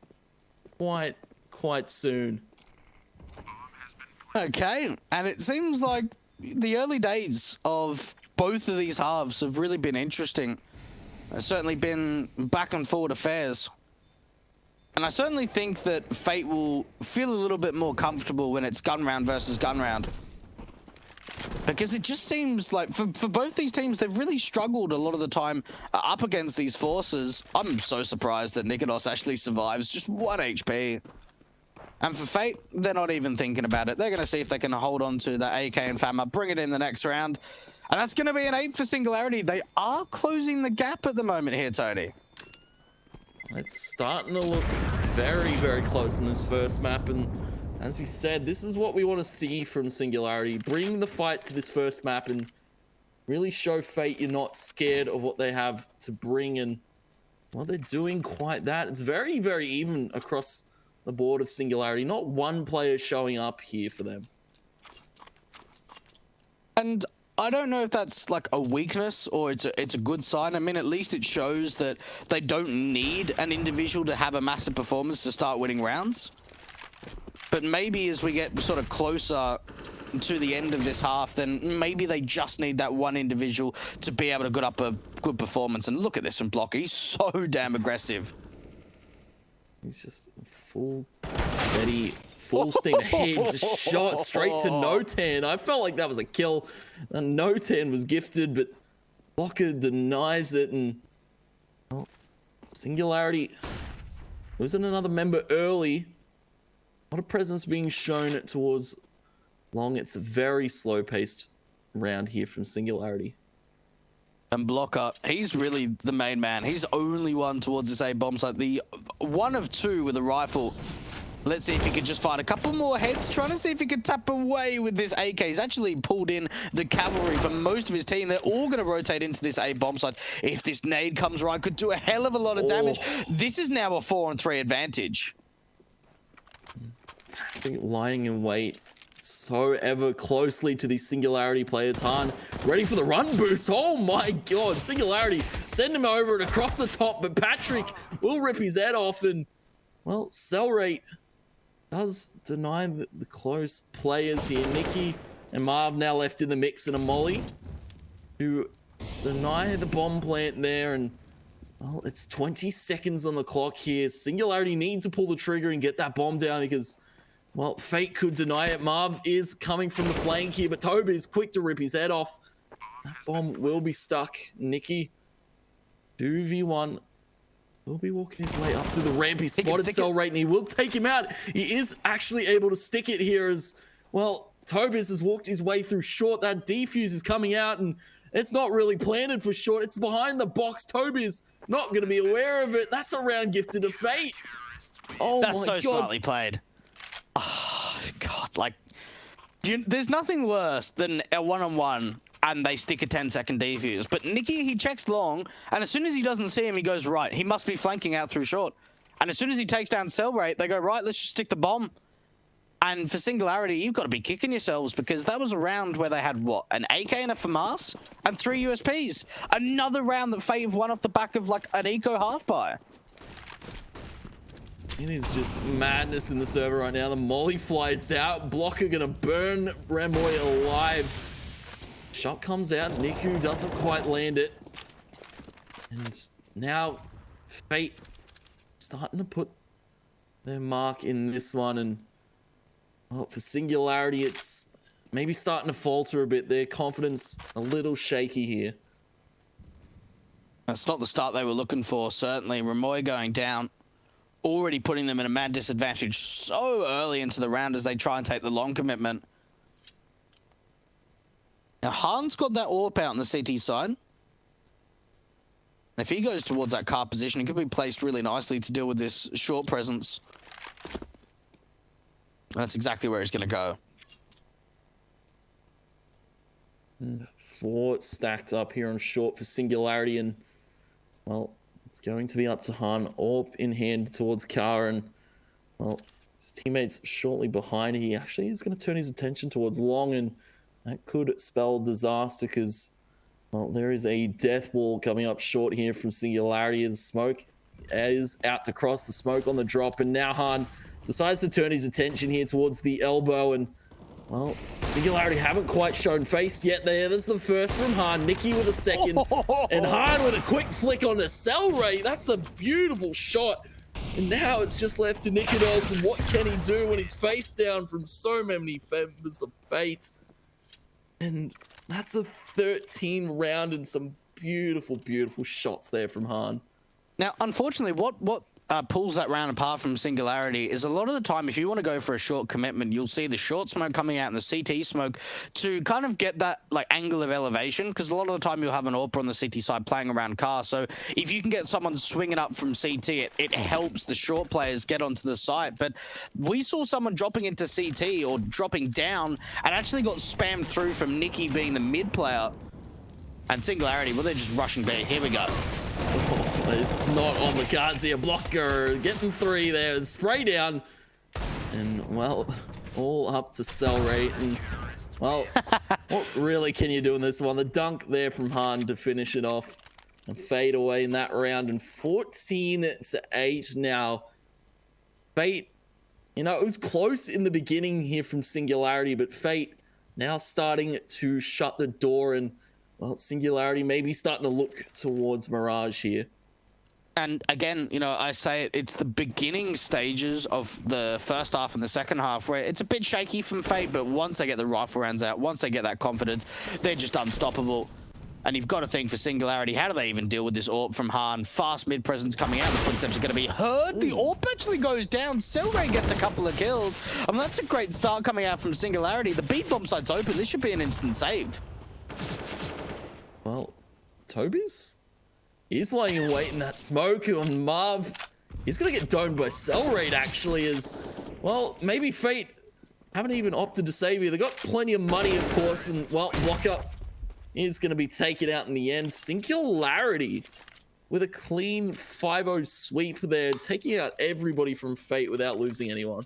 quite soon. Okay, and it seems like the early days of both of these halves have really been interesting. It's certainly been back and forward affairs. And I certainly think that Fate will feel a little bit more comfortable when it's gun round versus gun round. Because it just seems like for both these teams, they've really struggled a lot of the time up against these forces. I'm so surprised that Nikonos actually survives just 1 HP. And for Fate, they're not even thinking about it. They're going to see if they can hold on to that AK and Fama, bring it in the next round. And that's going to be an 8 for Singularity. They are closing the gap at the moment here, Tony. It's starting to look very, very close in this first map. And as you said, this is what we want to see from Singularity. Bring the fight to this first map and really show Fate you're not scared of what they have to bring. And, well, they're doing quite that. It's very, very even across the board of Singularity. Not one player showing up here for them. And I don't know if that's like a weakness or it's a good sign. I mean, at least it shows that they don't need an individual to have a massive performance to start winning rounds. But maybe as we get sort of closer to the end of this half, then maybe they just need that one individual to be able to put up a good performance. And look at this from Blocker. He's so damn aggressive. He's just full, steady, full steam ahead, just shot straight to No10. I felt like that was a kill. And No10 was gifted, but Blocker denies it. And, well, Singularity losing another member early. A lot of presence being shown towards Long. It's a very slow-paced round here from Singularity. And Blocker, he's really the main man. He's the only one towards this A bomb site. The one of two with a rifle. Let's see if he could just find a couple more heads, trying to see if he could tap away with this AK. He's actually pulled in the cavalry for most of his team. They're all going to rotate into this A bomb site. If this nade comes right, could do a hell of a lot of damage. This is now a 4-on-3 advantage. I think lying in wait so ever closely to these Singularity players. Han ready for the run boost. Oh my god, Singularity send him over and across the top, but Patrick will rip his head off. And, well, Cell Rate does deny the close players here. Nikki and Marv now left in the mix, and a Molly who deny the bomb plant there. And, well, it's 20 seconds on the clock here. Singularity need to pull the trigger and get that bomb down because, well, Fate could deny it. Marv is coming from the flank here, but Toby is quick to rip his head off. That bomb will be stuck. Nikki, 2v1, will be walking his way up through the ramp. He spotted Cell Rate and he will take him out. He is actually able to stick it here as, well, Tobias has walked his way through short. That defuse is coming out and it's not really planted for short. It's behind the box. Tobias not going to be aware of it. That's a round gifted to Fate. Oh, that's my so God. Smartly played. Oh, God, like, there's nothing worse than a one-on-one and they stick a 10-second defuse. But Nikki, he checks long, and as soon as he doesn't see him, he goes right. He must be flanking out through short. And as soon as he takes down Cell Rate, they go, right, let's just stick the bomb. And for Singularity, you've got to be kicking yourselves because that was a round where they had, what, an AK and a FAMAS and 3 USPs. Another round that Fate won off the back of, like, an eco half-buy. It is just madness in the server right now. The Molly flies out. Blocker gonna burn Ramboy alive. Shot comes out. Niku doesn't quite land it. And now Fate starting to put their mark in this one. And, well, for Singularity, it's maybe starting to falter a bit. Their confidence a little shaky here. That's not the start they were looking for, certainly. Ramoy going down, already putting them in a mad disadvantage so early into the round as they try and take the long commitment. Now, Han's got that AWP out on the CT side. If he goes towards that car position, he could be placed really nicely to deal with this short presence. That's exactly where he's going to go. 4 stacked up here on short for Singularity, and, well, it's going to be up to Han. AWP in hand towards car, and, well, his teammates shortly behind. He actually is going to turn his attention towards long, and that could spell disaster because, Well, there is a death wall coming up short here from Singularity. The smoke is out to cross the smoke on the drop, and now Han decides to turn his attention here towards the elbow, and well, Singularity haven't quite shown face yet there. That's the first from Han. Nikki with a second, and Han with a quick flick on a cell rate. That's a beautiful shot. And now it's just left to Nikodos, and what can he do when he's face down from so many members of Fate? And that's a 13 round and some beautiful, beautiful shots there from Han. Now, unfortunately, what pulls that round apart from Singularity is a lot of the time, if you want to go for a short commitment, you'll see the short smoke coming out and the CT smoke to kind of get that like angle of elevation, because a lot of the time you'll have an AWP on the CT side playing around car. So if you can get someone swinging up from CT, it helps the short players get onto the site. But we saw someone dropping into CT or dropping down and actually got spammed through from Nikki being the mid player. And Singularity, well, they're just rushing B. Here we go. Oh, it's not on the cards here. Blocker getting 3 there. Spray down. And, well, all up to cell rate. And, well, what really can you do in this one? The dunk there from Han to finish it off. And fade away in that round. And 14-8 now. Fate, you know, it was close in the beginning here from Singularity. But Fate now starting to shut the door, and well, Singularity maybe starting to look towards Mirage here. And again, you know, I say it's the beginning stages of the first half and the second half where it's a bit shaky from Fate, but once they get the rifle rounds out, once they get that confidence, they're just unstoppable. And you've got to think for Singularity, how do they even deal with this AWP from Han? Fast mid presence coming out, the footsteps are going to be heard. The AWP actually goes down. Cellray gets a couple of kills. I mean, that's a great start coming out from Singularity. The beat bomb site's open. This should be an instant save. Well, Tobias is lying in wait in that smoke on Marv. He's going to get domed by cell rate, actually, as, well, maybe Fate haven't even opted to save you. They've got plenty of money, of course, and, well, Blocker is going to be taken out in the end. Singularity with a clean 5-0 sweep there, taking out everybody from Fate without losing anyone.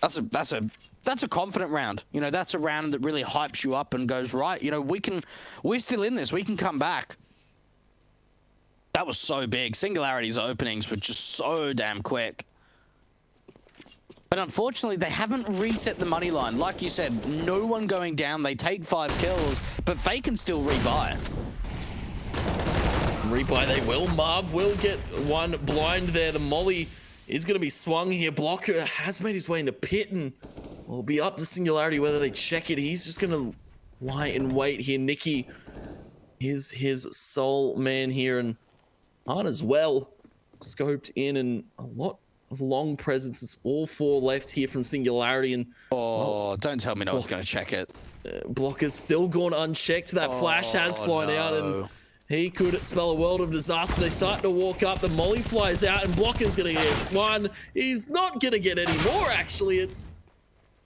That's a confident round. You know, that's a round that really hypes you up and goes, right, you know, we're still in this. We can come back. That was so big. Singularity's openings were just so damn quick. But unfortunately, they haven't reset the money line. Like you said, no one going down. They take 5 kills, but Fate can still rebuy. Rebuy they will. Marv will get one blind there. The molly is going to be swung here. Blocker has made his way into pit, and will be up to Singularity whether they check it. He's just going to lie in wait here. Nikki is his sole man here, and Han as well. Scoped in, and a lot of long presence. It's all 4 left here from Singularity, and oh, don't tell me no one's going to check it. Blocker's still gone unchecked. That flash has flown out, and he could spell a world of disaster. They start to walk up. The molly flies out, and Blocker's going to get one. He's not going to get any more, actually. It's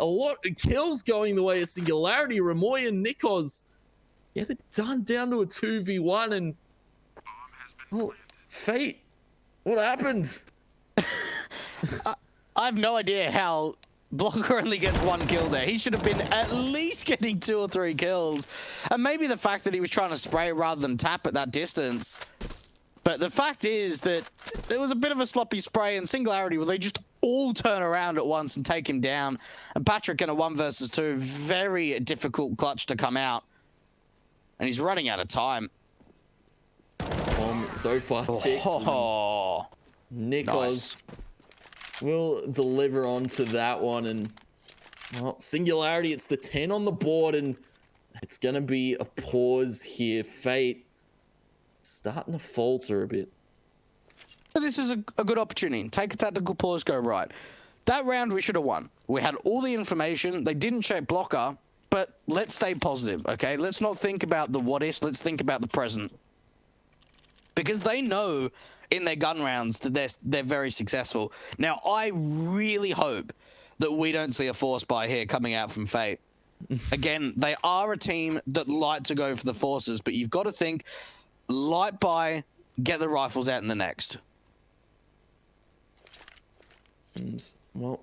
a lot of kills going the way of Singularity. Ramoy and Nikos get it done down to a 2v1, and oh, Fate, what happened? I have no idea how Blocker only gets 1 kill there. He should have been at least getting 2 or 3 kills. And maybe the fact that he was trying to spray rather than tap at that distance. But the fact is that there was a bit of a sloppy spray, and Singularity, well, they just all turn around at once and take him down. And Patrick in a 1 versus 2, very difficult clutch to come out. And he's running out of time. So far ticked. Oh, Nikos nice. will deliver onto that one, and well, Singularity, it's the 10 on the board, and it's gonna be a pause here. Fate starting to falter a bit. So this is a good opportunity. Take a tactical pause, go right. That round we should have won. We had all the information. They didn't check Blocker, but let's stay positive, okay? Let's not think about the what ifs. Let's think about the present. Because they know in their gun rounds that they're very successful. Now, I really hope that we don't see a force buy here coming out from Fate. Again, they are a team that like to go for the forces, but you've got to think light buy, get the rifles out in the next. And, well,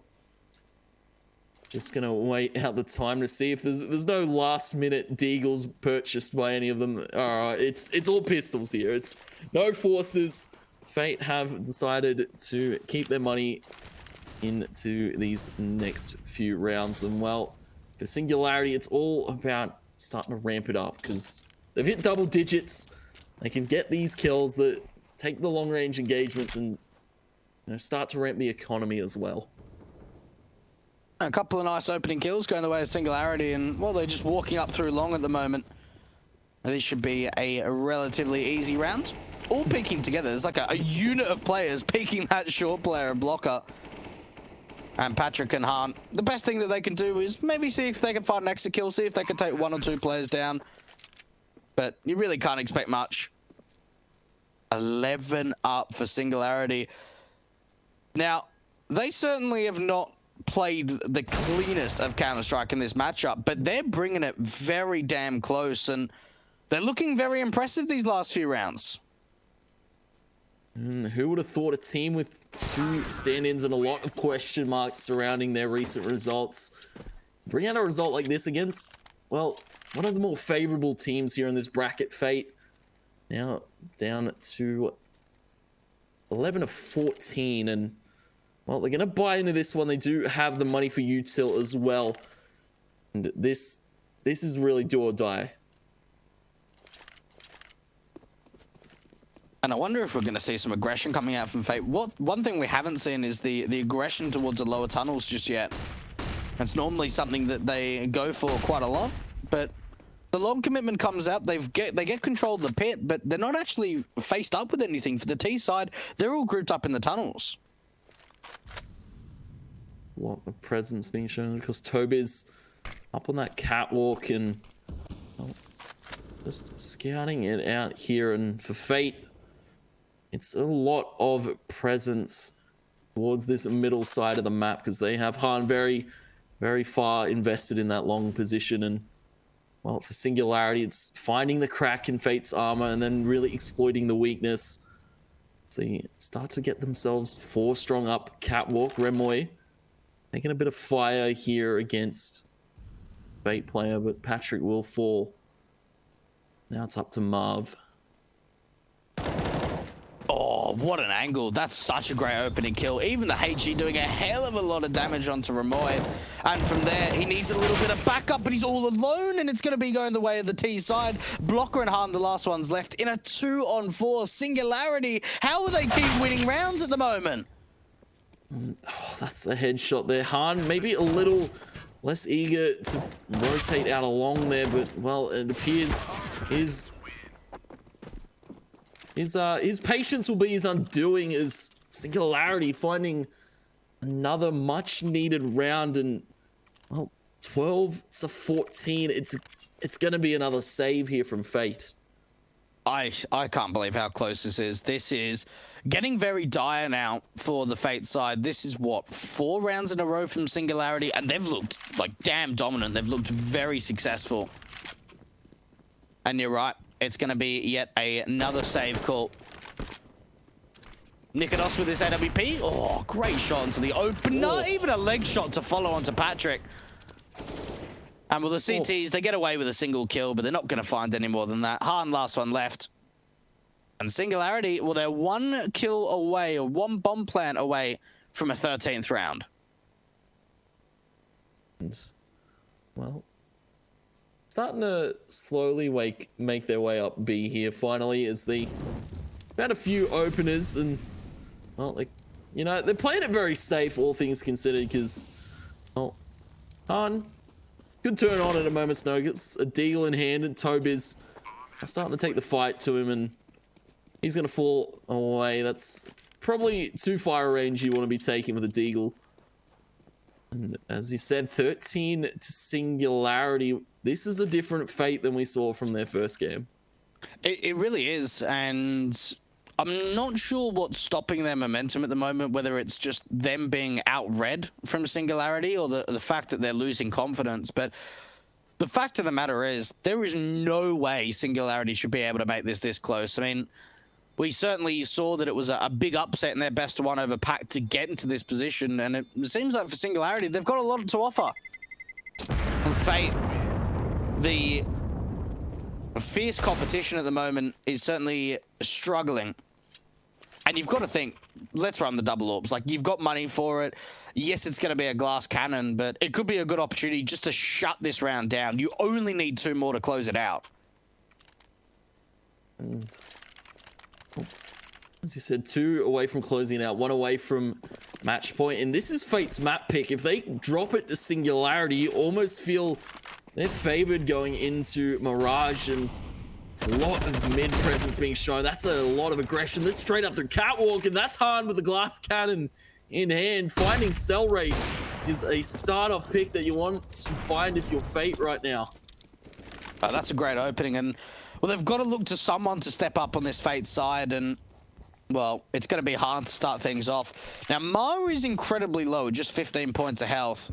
Just gonna wait out the time to see if there's no last minute deagles purchased by any of them. It's all pistols here. It's no forces. Fate have decided to keep their money into these next few rounds, and well, for Singularity, it's all about starting to ramp it up because they've hit double digits. They can get these kills that take the long range engagements and start to ramp the economy as well. A couple of nice opening kills going the way of Singularity, and well, they're just walking up through long at the moment. This should be a relatively easy round. All peeking together. There's like a unit of players peeking that short player and blocker. And Patrick and Hahn, the best thing that they can do is maybe see if they can find an extra kill, see if they can take 1 or 2 players down. But you really can't expect much. 11 up for Singularity. Now, they certainly have not played the cleanest of Counter-Strike in this matchup, but they're bringing it very damn close, and they're looking very impressive these last few rounds. Who would have thought a team with 2 stand-ins and a lot of question marks surrounding their recent results bring out a result like this against, well, one of the more favorable teams here in this bracket, Fate. Now down to 11 of 14, and well, they're going to buy into this one. They do have the money for util as well. And this is really do or die. And I wonder if we're going to see some aggression coming out from Fate. One thing we haven't seen is the aggression towards the lower tunnels just yet. It's normally something that they go for quite a lot, but the long commitment comes out. They get control of the pit, but they're not actually faced up with anything for the T side. They're all grouped up in the tunnels. What a presence being shown, because Toby's up on that catwalk and just scouting it out here. And for Fate, it's a lot of presence towards this middle side of the map because they have Han very, very far invested in that long position. And well, for Singularity, it's finding the crack in Fate's armor and then really exploiting the weakness. So you start to get themselves 4 strong up. Catwalk, Remoy taking a bit of fire here against Fate player, but Patrick will fall. Now it's up to Marv. Oh, what an angle. That's such a great opening kill. Even the HE doing a hell of a lot of damage onto Remoy. And from there, he needs a little bit of backup, but he's all alone, and it's going to be going the way of the T side. Blocker and Hahn, the last ones left, in a 2-on-4. Singularity, how will they keep winning rounds at the moment? Oh, that's a headshot there. Hahn maybe a little less eager to rotate out along there, but well, it appears his patience will be his undoing as Singularity finding another much needed round. And well, 12 to 14, it's gonna be another save here from Fate. I can't believe how close this is. This is getting very dire now for the Fate side. This is what, 4 rounds in a row from Singularity, and they've looked like damn dominant. They've looked very successful. And you're right, it's going to be yet another save call. Nikodos with his AWP. Oh, great shot into the opener. Oh. Even a leg shot to follow onto Patrick. And with the CTs, they get away with a single kill, but they're not going to find any more than that. Hahn, last one left. And Singularity, well, they're 1 kill away, or 1 bomb plant away from a 13th round. Well, starting to slowly make their way up B here finally as they found a few openers. And well, like, you know, they're playing it very safe, all things considered, because well, Han could turn on at a moment's notice. A deal in hand, and Toby's starting to take the fight to him, and he's going to fall away. That's probably too far a range you want to be taking with a deagle. And as you said, 13 to Singularity. This is a different Fate than we saw from their first game. It really is, and I'm not sure what's stopping their momentum at the moment, whether it's just them being outread from Singularity or the fact that they're losing confidence. But the fact of the matter is, there is no way Singularity should be able to make this close. I mean, we certainly saw that it was a big upset in their best of one over pack to get into this position, and it seems like for Singularity, they've got a lot to offer. And Fate, the fierce competition at the moment is certainly struggling. And you've got to think, let's run the double orbs. Like, you've got money for it. Yes, it's going to be a glass cannon, but it could be a good opportunity just to shut this round down. You only need 2 more to close it out. As you said, 2 away from closing it out, 1 away from match point. And this is Fate's map pick. If they drop it to Singularity, you almost feel they're favored going into Mirage, and a lot of mid presence being shown. That's a lot of aggression. This straight up through Catwalk, and that's hard with the glass cannon in hand. Finding cell rate is a start-off pick that you want to find if you're Fate right now. That's a great opening, and well, they've got to look to someone to step up on this Fate side, and well, it's going to be hard to start things off. Now, Ma is incredibly low, just 15 points of health.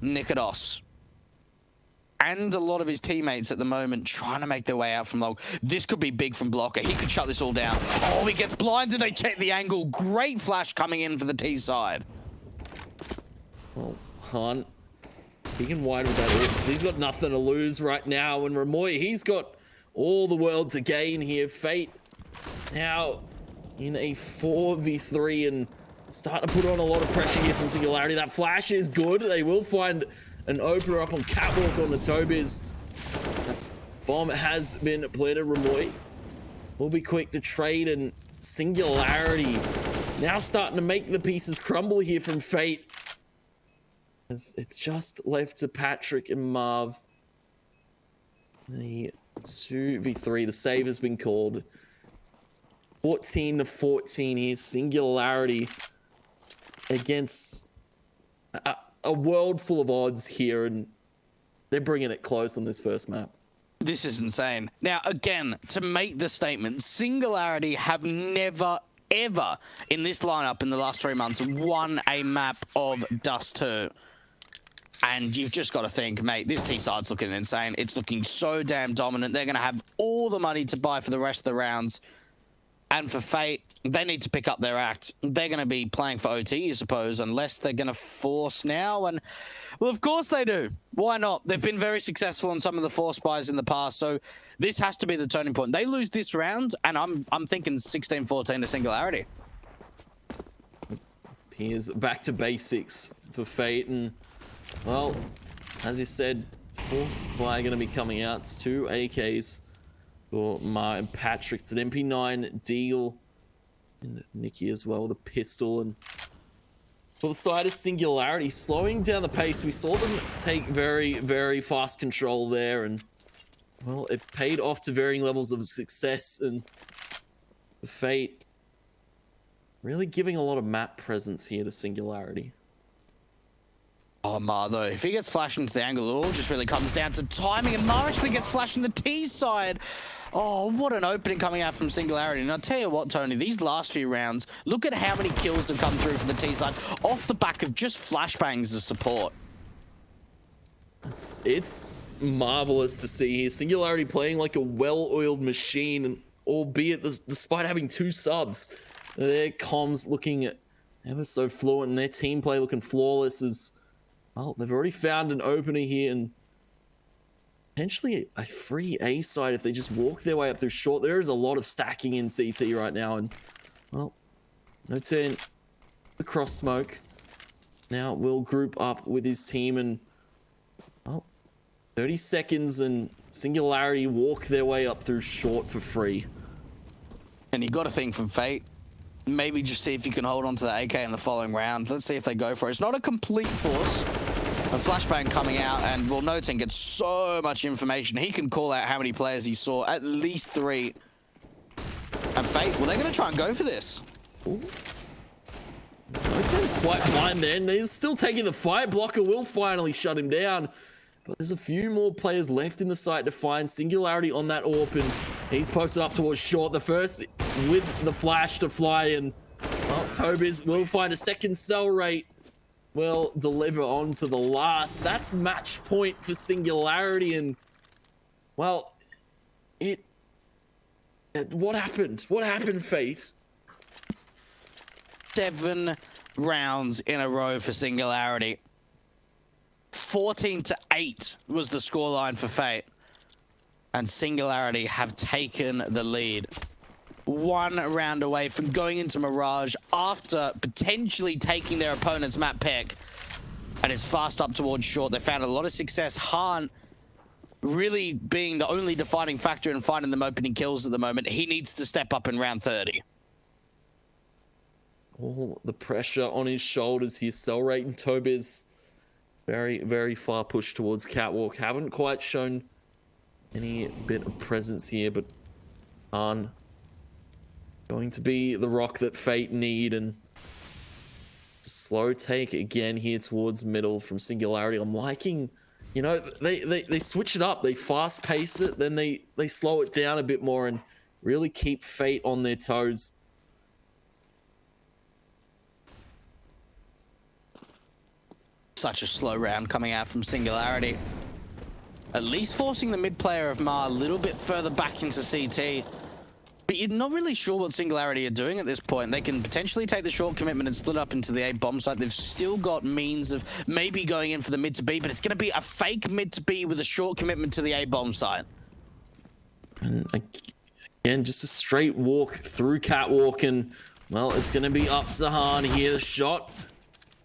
Nikodos and a lot of his teammates at the moment trying to make their way out from low. This could be big from Blocker. He could shut this all down. Oh, he gets blinded. They check the angle. Great flash coming in for the T side. Well, Han, he can wide with that ult because he's got nothing to lose right now. And Ramoy, he's got all the world to gain here. Fate now in a 4v3 and starting to put on a lot of pressure here from Singularity. That flash is good. They will find an opener up on Catwalk on the Tobiz. That's bomb has been planted. Ramoy will be quick to trade, and Singularity now starting to make the pieces crumble here from Fate. As it's just left to Patrick and Marv. The 2v3, the save has been called. 14-14 here. Singularity against a world full of odds here, and they're bringing it close on this first map. This is insane. Now, again, to make the statement, Singularity have never, ever in this lineup in the last 3 months won a map of Dust 2. And you've just got to think, mate, this T-side's looking insane. It's looking so damn dominant. They're going to have all the money to buy for the rest of the rounds. And for Fate, they need to pick up their act. They're going to be playing for OT, I suppose, unless they're going to force now. And, well, of course they do. Why not? They've been very successful on some of the force buys in the past, so this has to be the turning point. They lose this round, and I'm thinking 16-14 to Singularity. Here's back to basics for Fate, and, well, as you said, force buy going to be coming out. It's 2 AKs. For Ma and Patrick. It's an MP9 Deagle. And Nikki as well with a pistol. And for the side of Singularity, slowing down the pace. We saw them take very, very fast control there. And, well, it paid off to varying levels of success. And the Fate really giving a lot of map presence here to Singularity. Oh, Ma, though, if he gets flashed into the angle, it all just really comes down to timing. And Ma actually gets flashed in the T side. Oh, what an opening coming out from Singularity. And I'll tell you what, Tony, these last few rounds, look at how many kills have come through for the T side off the back of just flashbangs as support. It's marvelous to see here. Singularity playing like a well-oiled machine, and albeit despite having 2 subs, their comms looking ever so fluent and their team play looking flawless. As well, they've already found an opener here, and potentially a free A side if they just walk their way up through short. There is a lot of stacking in CT right now, and, well, no turn across smoke. Now we'll group up with his team, and, well, 30 seconds and Singularity walk their way up through short for free. And you got to think from Fate, maybe just see if you can hold on to the AK in the following round. Let's see if they go for it. It's not a complete force. A flashbang coming out, and well, Noten gets so much information. He can call out how many players he saw, at least 3. And Fate, well, they're going to try and go for this. Noten quite blind there, and he's still taking the fight. Blocker will finally shut him down. But there's a few more players left in the site to find. Singularity on that AWP, and he's posted up towards short. The first with the flash to fly, and, well, Tobiz will find a second cell rate. Will deliver on to the last. That's match point for Singularity, and, well, it What happened? What happened, Fate? 7 rounds in a row for Singularity. 14-8 was the scoreline for Fate. And Singularity have taken the lead. 1 round away from going into Mirage after potentially taking their opponent's map pick. And it's fast up towards short. They found a lot of success. Han really being the only defining factor in finding them opening kills at the moment. He needs to step up in round 30. All the pressure on his shoulders here. Cell rate and Tobiz very, very far pushed towards Catwalk. Haven't quite shown any bit of presence here, but Han going to be the rock that Fate need, and slow take again here towards middle from Singularity. I'm liking, you know, they switch it up. They fast pace it, then they slow it down a bit more and really keep Fate on their toes. Such a slow round coming out from Singularity. At least forcing the mid player of Ma a little bit further back into CT. But you're not really sure what Singularity are doing at this point. They can potentially take the short commitment and split up into the A bomb site. They've still got means of maybe going in for the mid to B, but it's going to be a fake mid to B with a short commitment to the A bomb site. And again, just a straight walk through Catwalk, and well, it's going to be up to Han here. The shot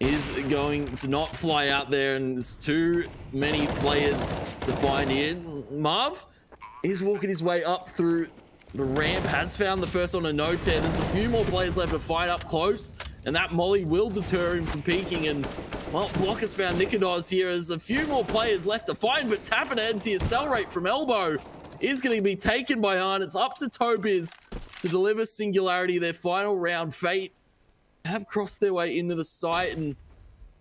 is going to not fly out there, and there's too many players to find here. Marv is walking his way up through the ramp, has found the first on a no tear. There's a few more players left to fight up close, and that molly will deter him from peeking. And well, Block has found Nikodos here. There's a few more players left to find, but tapping ends here. Cell rate from elbow is going to be taken by Han. It's up to Tobiz to deliver Singularity their final round. Fate have crossed their way into the site, and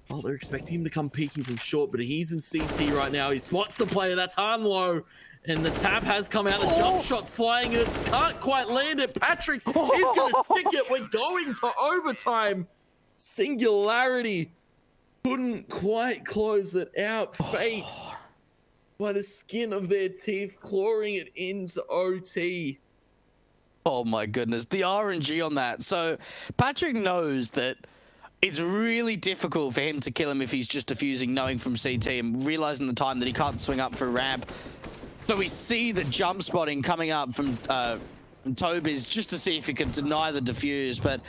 well, they're expecting him to come peeking from short, but he's in CT right now. He spots the player. That's Han low. And the tap has come out. The jump shot's flying. It can't quite land it. Patrick is going to stick it. We're going to overtime. Singularity couldn't quite close it out. Fate, by the skin of their teeth, clawing it into OT. Oh my goodness. The RNG on that. So Patrick knows that it's really difficult for him to kill him if he's just defusing, knowing from CT and realizing the time that he can't swing up for a ramp. So we see the jump spotting coming up from Tobiz just to see if he can deny the defuse, but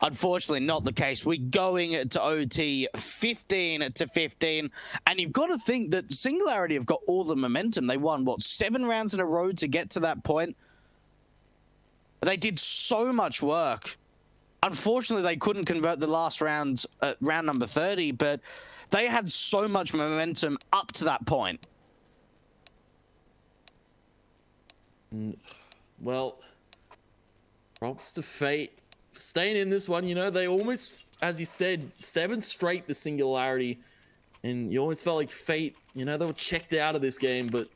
unfortunately not the case. We're going to OT 15-15, and you've got to think that Singularity have got all the momentum. They won, what, 7 rounds in a row to get to that point? They did so much work. Unfortunately, they couldn't convert the last round, round number 30, but they had so much momentum up to that point. Well, props to Fate for staying in this one. You know, they almost, as you said, 7 straight to Singularity, and you always felt like Fate, you know, they were checked out of this game, but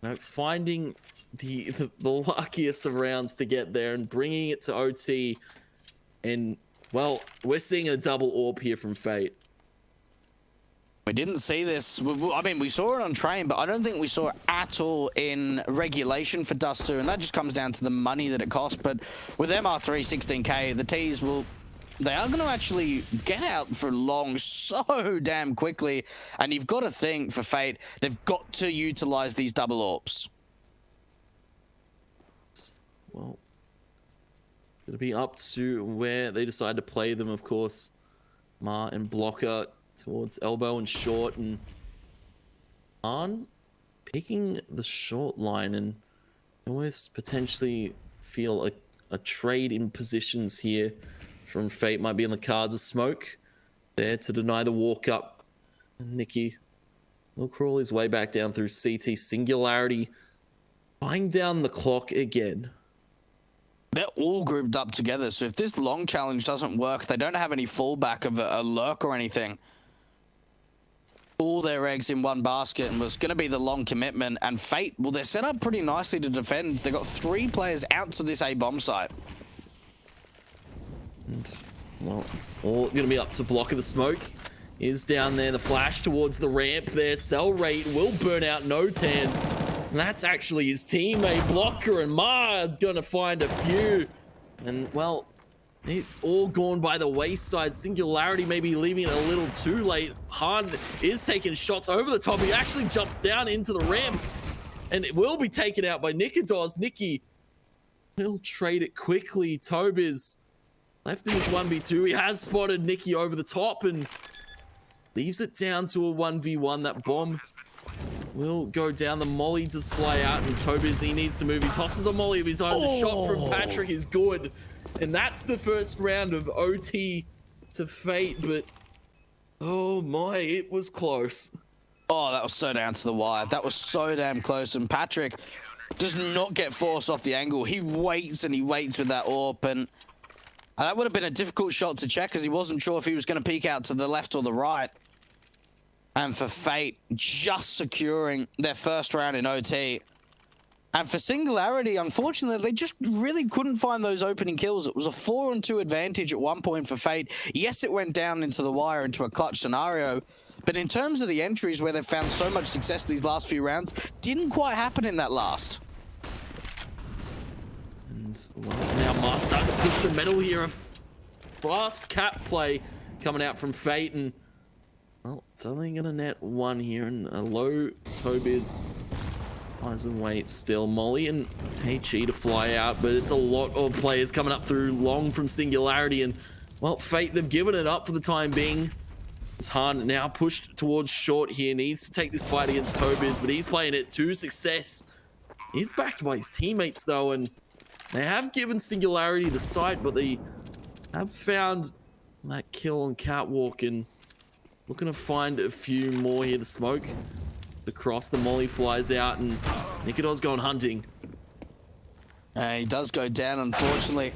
you know, finding the luckiest of rounds to get there and bringing it to OT, and well, we're seeing a double AWP here from Fate. We didn't see this. I mean, we saw it on train, but I don't think we saw it at all in regulation for Dust 2, and that just comes down to the money that it costs. But with MR3 16k, the T's they are going to actually get out for long so damn quickly, and you've got to think for Fate, they've got to utilize these double AWPs. Well, it'll be up to where they decide to play them, of course. Ma and Blocker towards elbow and short, and Han picking the short line, and always potentially feel a trade in positions here from Fate might be in the cards. A smoke there to deny the walk up. Nicky will crawl his way back down through CT. Singularity buying down the clock again. They're all grouped up together, so if this long challenge doesn't work, they don't have any fallback of a lurk or anything. All their eggs in one basket, and was going to be the long commitment. And Fate, well, they're set up pretty nicely to defend. They've got 3 players out to this A bomb site. And, well, it's all going to be up to Blocker. The smoke is down there. The flash towards the ramp there. Cell rate will burn out No Tan. And that's actually his teammate. Blocker and Ma are gonna find a few. And well, it's all gone by the wayside. Singularity maybe leaving it a little too late. Han is taking shots over the top. He actually jumps down into the ramp. And it will be taken out by Nikodos. Nikki will trade it quickly. Tobiz left in this 1v2. He has spotted Nikki over the top and leaves it down to a 1v1. That bomb will go down. The molly does fly out, and Tobiz, he needs to move. He tosses a molly of his own. The shot from Patrick is good. And that's the first round of OT to Fate, but oh my, it was close. Oh, that was so down to the wire. That was so damn close. And Patrick does not get forced off the angle. He waits and he waits with that AWP. And that would have been a difficult shot to check because he wasn't sure if he was going to peek out to the left or the right. And for Fate, just securing their first round in OT. And for Singularity, unfortunately, they just really couldn't find those opening kills. It was a 4-on-2 advantage at one point for Fate. Yes, it went down into the wire into a clutch scenario. But in terms of the entries where they've found so much success these last few rounds, didn't quite happen in that last. And well, now Mars starting to push the metal here. A fast cap play coming out from Fate. And well, it's only going to net one here. And a low Tobiz lies and waits still. Molly and HE to fly out. But it's a lot of players coming up through long from Singularity. And well, Fate, they've given it up for the time being. Han now pushed towards short here, needs to take this fight against Tobiz, but he's playing it to success. He's backed by his teammates though, and they have given Singularity the sight, but they have found that kill on Catwalk and looking to find a few more here. The smoke, the cross, the molly flies out, and Nikodos going hunting. He does go down, unfortunately.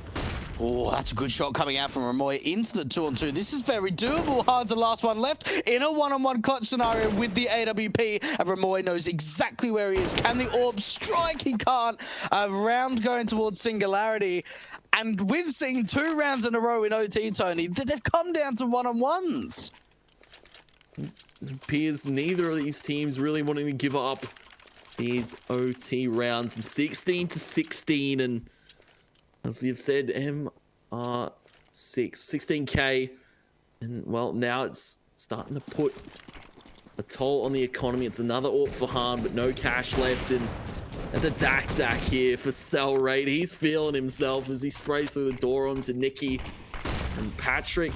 Oh, that's a good shot coming out from Ramoy into the 2-on-2. This is very doable. Han's the last one left in a 1-on-1 clutch scenario with the AWP. And Ramoy knows exactly where he is. Can the orb strike? He can't. A round going towards Singularity. And we've seen 2 rounds in a row in OT, Tony. They've come down to 1-on-1s. It appears neither of these teams really wanting to give up these OT rounds. And 16-16, and as you've said, MR6, 16k, and well, now it's starting to put a toll on the economy. It's another AWP for Han, but no cash left, and there's a dak here for Cell Rate. He's feeling himself as he sprays through the door onto Nikki and Patrick.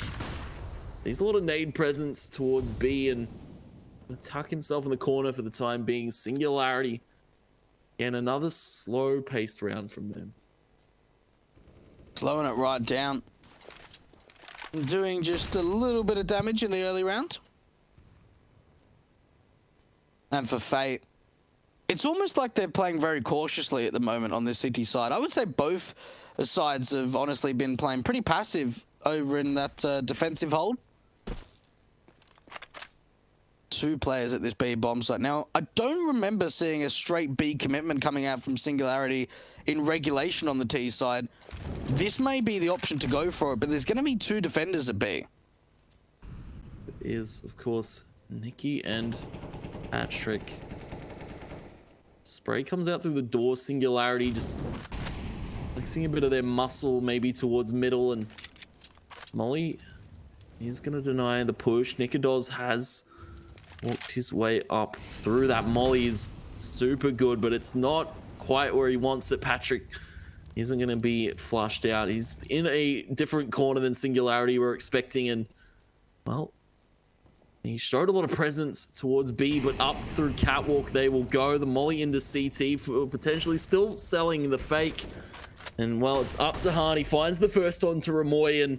There's a lot of nade presence towards B, and tuck himself in the corner for the time being. Singularity, and another slow-paced round from them. Slowing it right down. Doing just a little bit of damage in the early round. And for Fate, it's almost like they're playing very cautiously at the moment on this CT side. I would say both sides have honestly been playing pretty passive over in that defensive hold. 2 players at this B bomb site. Now, I don't remember seeing a straight B commitment coming out from Singularity in regulation on the T side. This may be the option to go for it, but there's going to be 2 defenders at B. It is, of course, Nikki and Patrick. Spray comes out through the door. Singularity just flexing a bit of their muscle maybe towards middle, and Molly is going to deny the push. Nikodos has walked his way up through that. Molly is super good, but it's not quite where he wants it. Patrick isn't going to be flushed out. He's in a different corner than Singularity we're expecting, and well, he showed a lot of presence towards B, but up through Catwalk they will go. The molly into CT for potentially still selling the fake, and well, it's up to Han. He finds the first on to Ramoy, and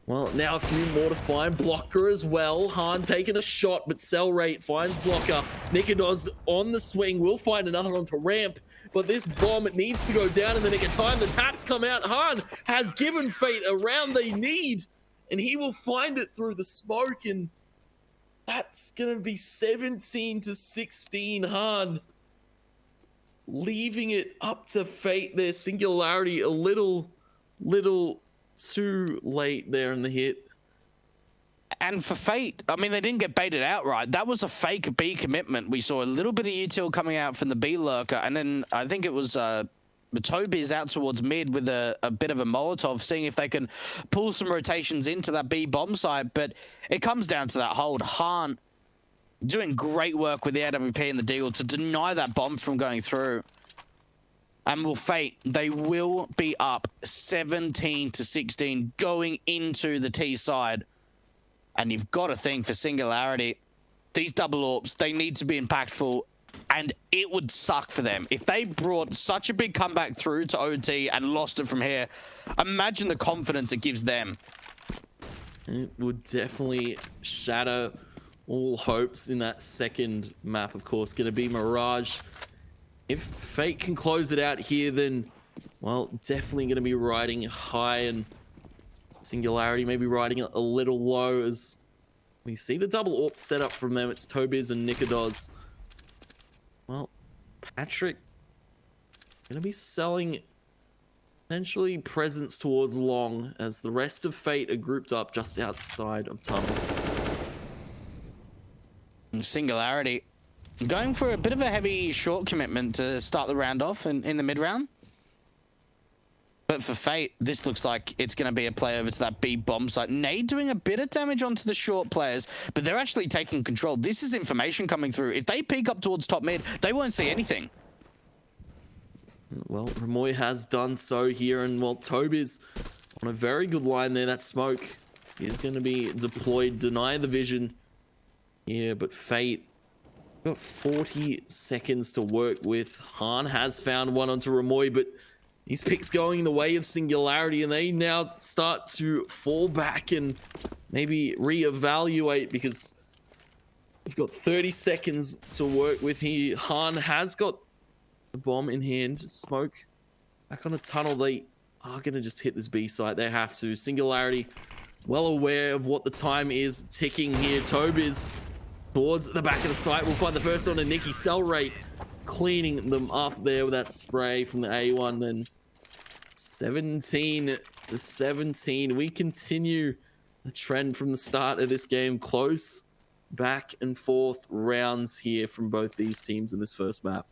well, now a few more to find. Blocker as well. Han taking a shot, but Cell Rate finds Blocker. Nikodos on the swing. Will find another onto ramp, but this bomb, it needs to go down in the nick of time. The taps come out. Han has given Fate a round they need, and he will find it through the smoke, and that's going to be 17-16. Han leaving it up to Fate there. Singularity a little too late there in the hit. And for Fate, I mean, they didn't get baited outright. That was a fake B commitment. We saw a little bit of util coming out from the B lurker, and then I think it was Toby's out towards mid with a bit of a Molotov, seeing if they can pull some rotations into that B bomb site. But it comes down to that hold. Hahn doing great work with the AWP and the Deagle to deny that bomb from going through. And will Fate, they will be up 17-16 going into the T side. And you've got to think for Singularity, these double orbs, they need to be impactful, and it would suck for them. If they brought such a big comeback through to OT and lost it from here, imagine the confidence it gives them. It would definitely shatter all hopes in that second map, of course, going to be Mirage. If Fate can close it out here, then, well, definitely going to be riding high, and Singularity maybe riding a little low as we see the double AWP set up from them. It's Tobiz and Nikodos. Well, Patrick going to be selling potentially presence towards long as the rest of Fate are grouped up just outside of tunnel. And Singularity going for a bit of a heavy short commitment to start the round off in the mid round. But for Fate, this looks like it's going to be a play over to that B bomb site. Nade doing a bit of damage onto the short players, but they're actually taking control. This is information coming through. If they peek up towards top mid, they won't see anything. Well, Ramoy has done so here, and well, Tobiz on a very good line there. That smoke is going to be deployed, deny the vision here, but Fate got 40 seconds to work with. Hahn has found one onto Ramoy, but these picks going in the way of Singularity, and they now start to fall back and maybe reevaluate because they've got 30 seconds to work with here. Hahn has got the bomb in hand. Smoke back on a tunnel. They are going to just hit this B site. They have to. Singularity well aware of what the time is ticking here. Tobiz towards the back of the site. We'll find the first on a Nikki. Cell rate cleaning them up there with that spray from the A1. And 17-17. We continue the trend from the start of this game. Close back and forth rounds here from both these teams in this first map.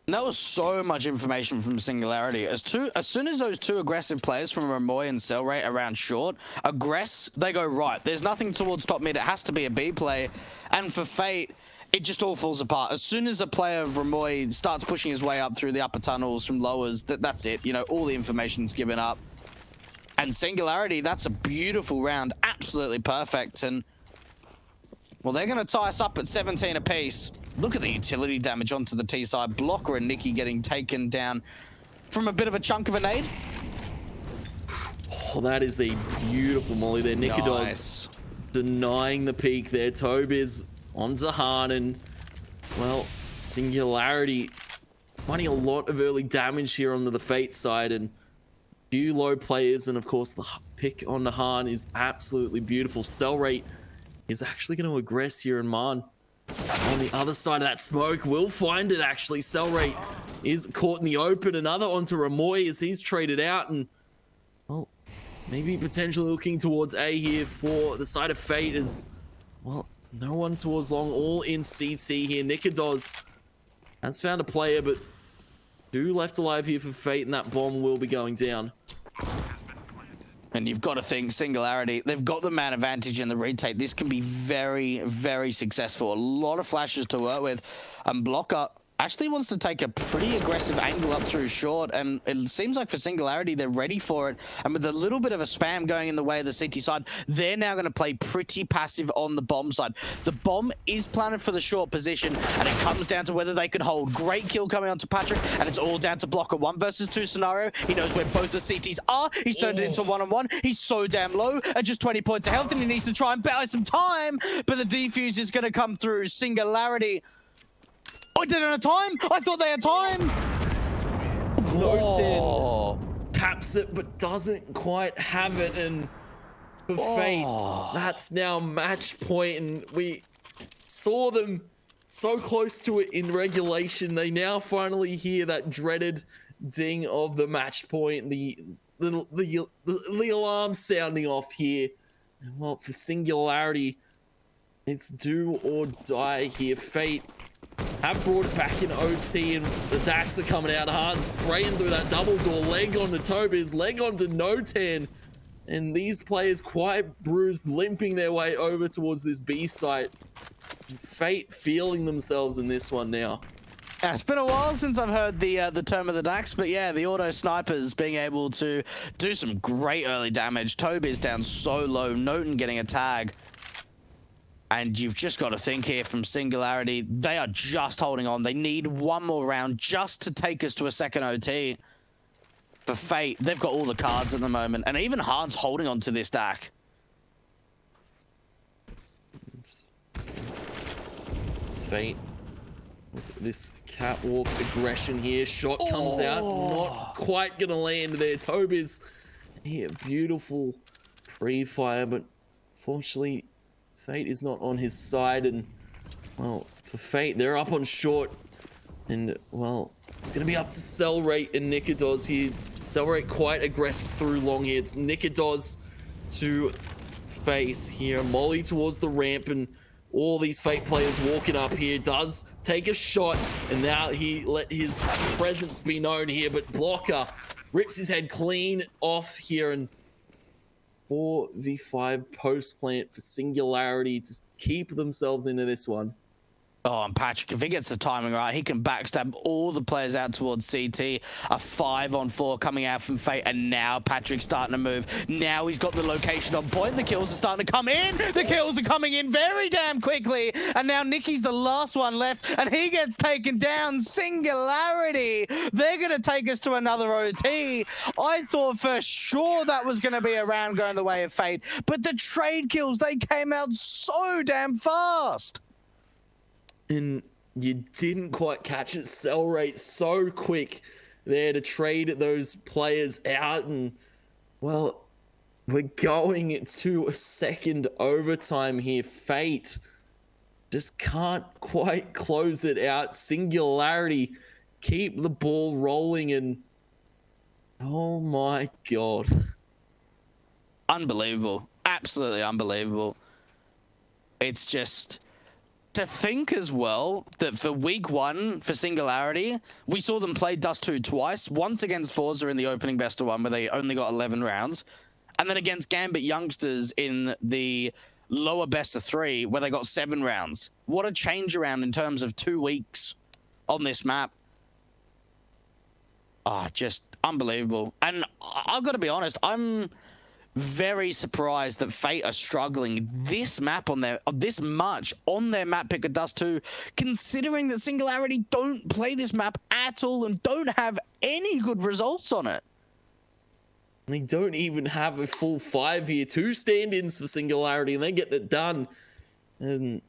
And that was so much information from Singularity. As soon as those two aggressive players from Ramoy and Cellrate around short aggress, they go right. There's nothing towards top mid. It has to be a B play. And for Fate, it just all falls apart. As soon as a player of Ramoy starts pushing his way up through the upper tunnels from lowers, that's it. You know, all the information's given up. And Singularity, that's a beautiful round. Absolutely perfect. And, well, they're going to tie us up at 17 apiece. Look at the utility damage onto the T side. Blocker and Nikki getting taken down from a bit of a chunk of a nade. Oh, that is a beautiful molly there. Nikodos Nice. denying the peak there. Tobiz on Zahan, and well, Singularity finding a lot of early damage here onto the Fate side, and few low players, and of course the pick on Nahan is absolutely beautiful. Cell rate is actually going to aggress here, and Man on the other side of that smoke will find it. Actually, Cell rate is caught in the open. Another onto Ramoy as he's traded out, and well, maybe potentially looking towards A here for the side of Fate as well. No one towards long, all in CT here. Nikodos has found a player, but two left alive here for Fate, and that bomb will be going down. And you've got to think Singularity, they've got the man advantage in the retake. This can be very, very successful. A lot of flashes to work with. And Blocker actually wants to take a pretty aggressive angle up through short, and it seems like for Singularity, they're ready for it. And with a little bit of a spam going in the way of the CT side, they're now going to play pretty passive on the bomb side. The bomb is planted for the short position, and it comes down to whether they can hold. Great kill coming onto Patrick, and it's all down to Blocker. 1 versus 2 scenario. He knows where both the CTs are. He's turned it into 1-on-1. He's so damn low at just 20 points of health, and he needs to try and buy some time, but the defuse is going to come through. Singularity. Oh, did it on a time? I thought they had time. No 10 taps it, but doesn't quite have it. And for Fate, that's now match point. And we saw them so close to it in regulation. They now finally hear that dreaded ding of the match point. The alarm sounding off here Well, for Singularity, it's do or die here. Fate have brought it back in OT, and the Dax are coming out hard, spraying through that double door. Leg onto Tobiz, leg onto No10, and these players quite bruised, limping their way over towards this B site. Fate feeling themselves in this one now. Yeah, it's been a while since I've heard the term of the Dax, but yeah, the auto snipers being able to do some great early damage. Toby's down so low, Noten getting a tag. And you've just got to think here from Singularity, they are just holding on. They need one more round just to take us to a second OT. For Fate, they've got all the cards at the moment, and even Han's holding on to this stack. It's Fate with this catwalk aggression here. Shot comes out, not quite gonna land there. Tobiz here, beautiful pre-fire, but fortunately Fate is not on his side. And well, for Fate, they're up on short, and well, it's gonna be up to Cellrate and Nikadoz here. Cellrate quite aggressive through long here. It's Nikadoz to face here. Molly towards the ramp, and all these Fate players walking up here. Does take a shot, and now he let his presence be known here, but Blocker rips his head clean off here, and 4v5 post plant for Singularity to keep themselves into this one. Oh, and Patrick, if he gets the timing right, he can backstab all the players out towards CT. A 5-on-4 coming out from Fate, and now Patrick's starting to move. Now he's got the location on point. The kills are starting to come in. The kills are coming in very damn quickly. And now Nicky's the last one left, and he gets taken down. Singularity, they're going to take us to another OT. I thought for sure that was going to be a round going the way of Fate, but the trade kills, they came out so damn fast. And you didn't quite catch it. Cellrate so quick there to trade those players out. And well, we're going to a second overtime here. Fate just can't quite close it out. Singularity keep the ball rolling, and oh my god, unbelievable, absolutely unbelievable. It's just to think as well that for week one for Singularity, we saw them play Dust 2 twice, once against Forza in the opening best of one where they only got 11 rounds, and then against Gambit Youngsters in the lower best of 3 where they got 7 rounds. What a change around in terms of 2 weeks on this map. Just unbelievable. And I've got to be honest, I'm very surprised that Fate are struggling this much on their map pick of Dust 2, considering that Singularity don't play this map at all and don't have any good results on it. They don't even have a full 5 here. 2 stand-ins for Singularity, and they're getting it done. And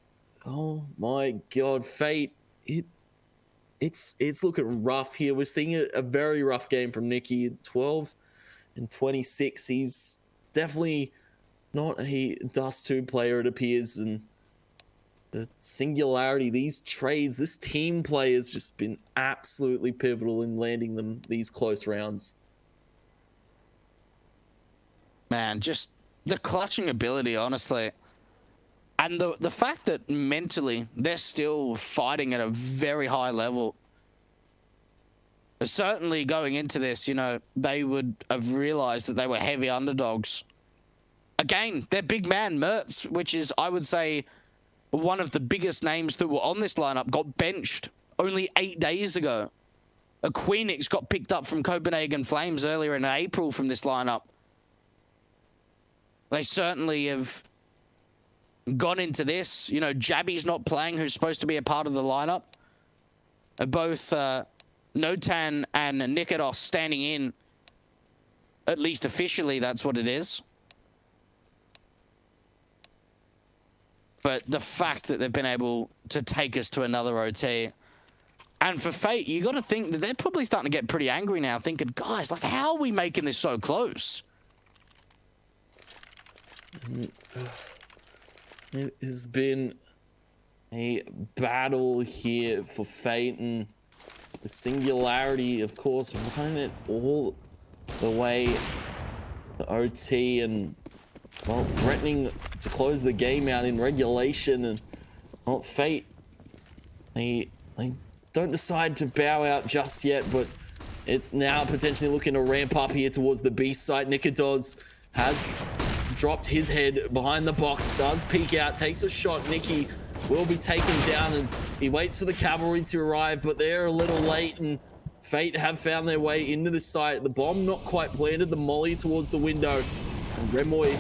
oh my god, Fate, it's looking rough here. We're seeing a very rough game from Nicky. 12 and 26. He's definitely not a Dust 2 player, it appears. And the Singularity, these trades, this team play has just been absolutely pivotal in landing them these close rounds. Man, just the clutching ability, honestly. And the fact that mentally they're still fighting at a very high level. Certainly going into this, you know, they would have realized that they were heavy underdogs. Again, their big man, Mertz, which is, I would say, one of the biggest names that were on this lineup, got benched only 8 days ago. A Queenix got picked up from Copenhagen Flames earlier in April from this lineup. They certainly have gone into this. You know, Jabby's not playing, who's supposed to be a part of the lineup. Both Notan and Nikados standing in, at least officially, that's what it is. But the fact that they've been able to take us to another OT. And for Fate, you got to think that they're probably starting to get pretty angry now, thinking, guys, like, how are we making this so close? It has been a battle here for Fate, and the Singularity, of course, running it all the way to OT. And well, threatening to close the game out in regulation. And well, Fate, they don't decide to bow out just yet, but it's now potentially looking to ramp up here towards the B site. Nikodos has dropped his head behind the box, does peek out, takes a shot. Nikki will be taken down as he waits for the cavalry to arrive, but they're a little late, and Fate have found their way into the site. The bomb not quite planted, the molly towards the window. And Remoy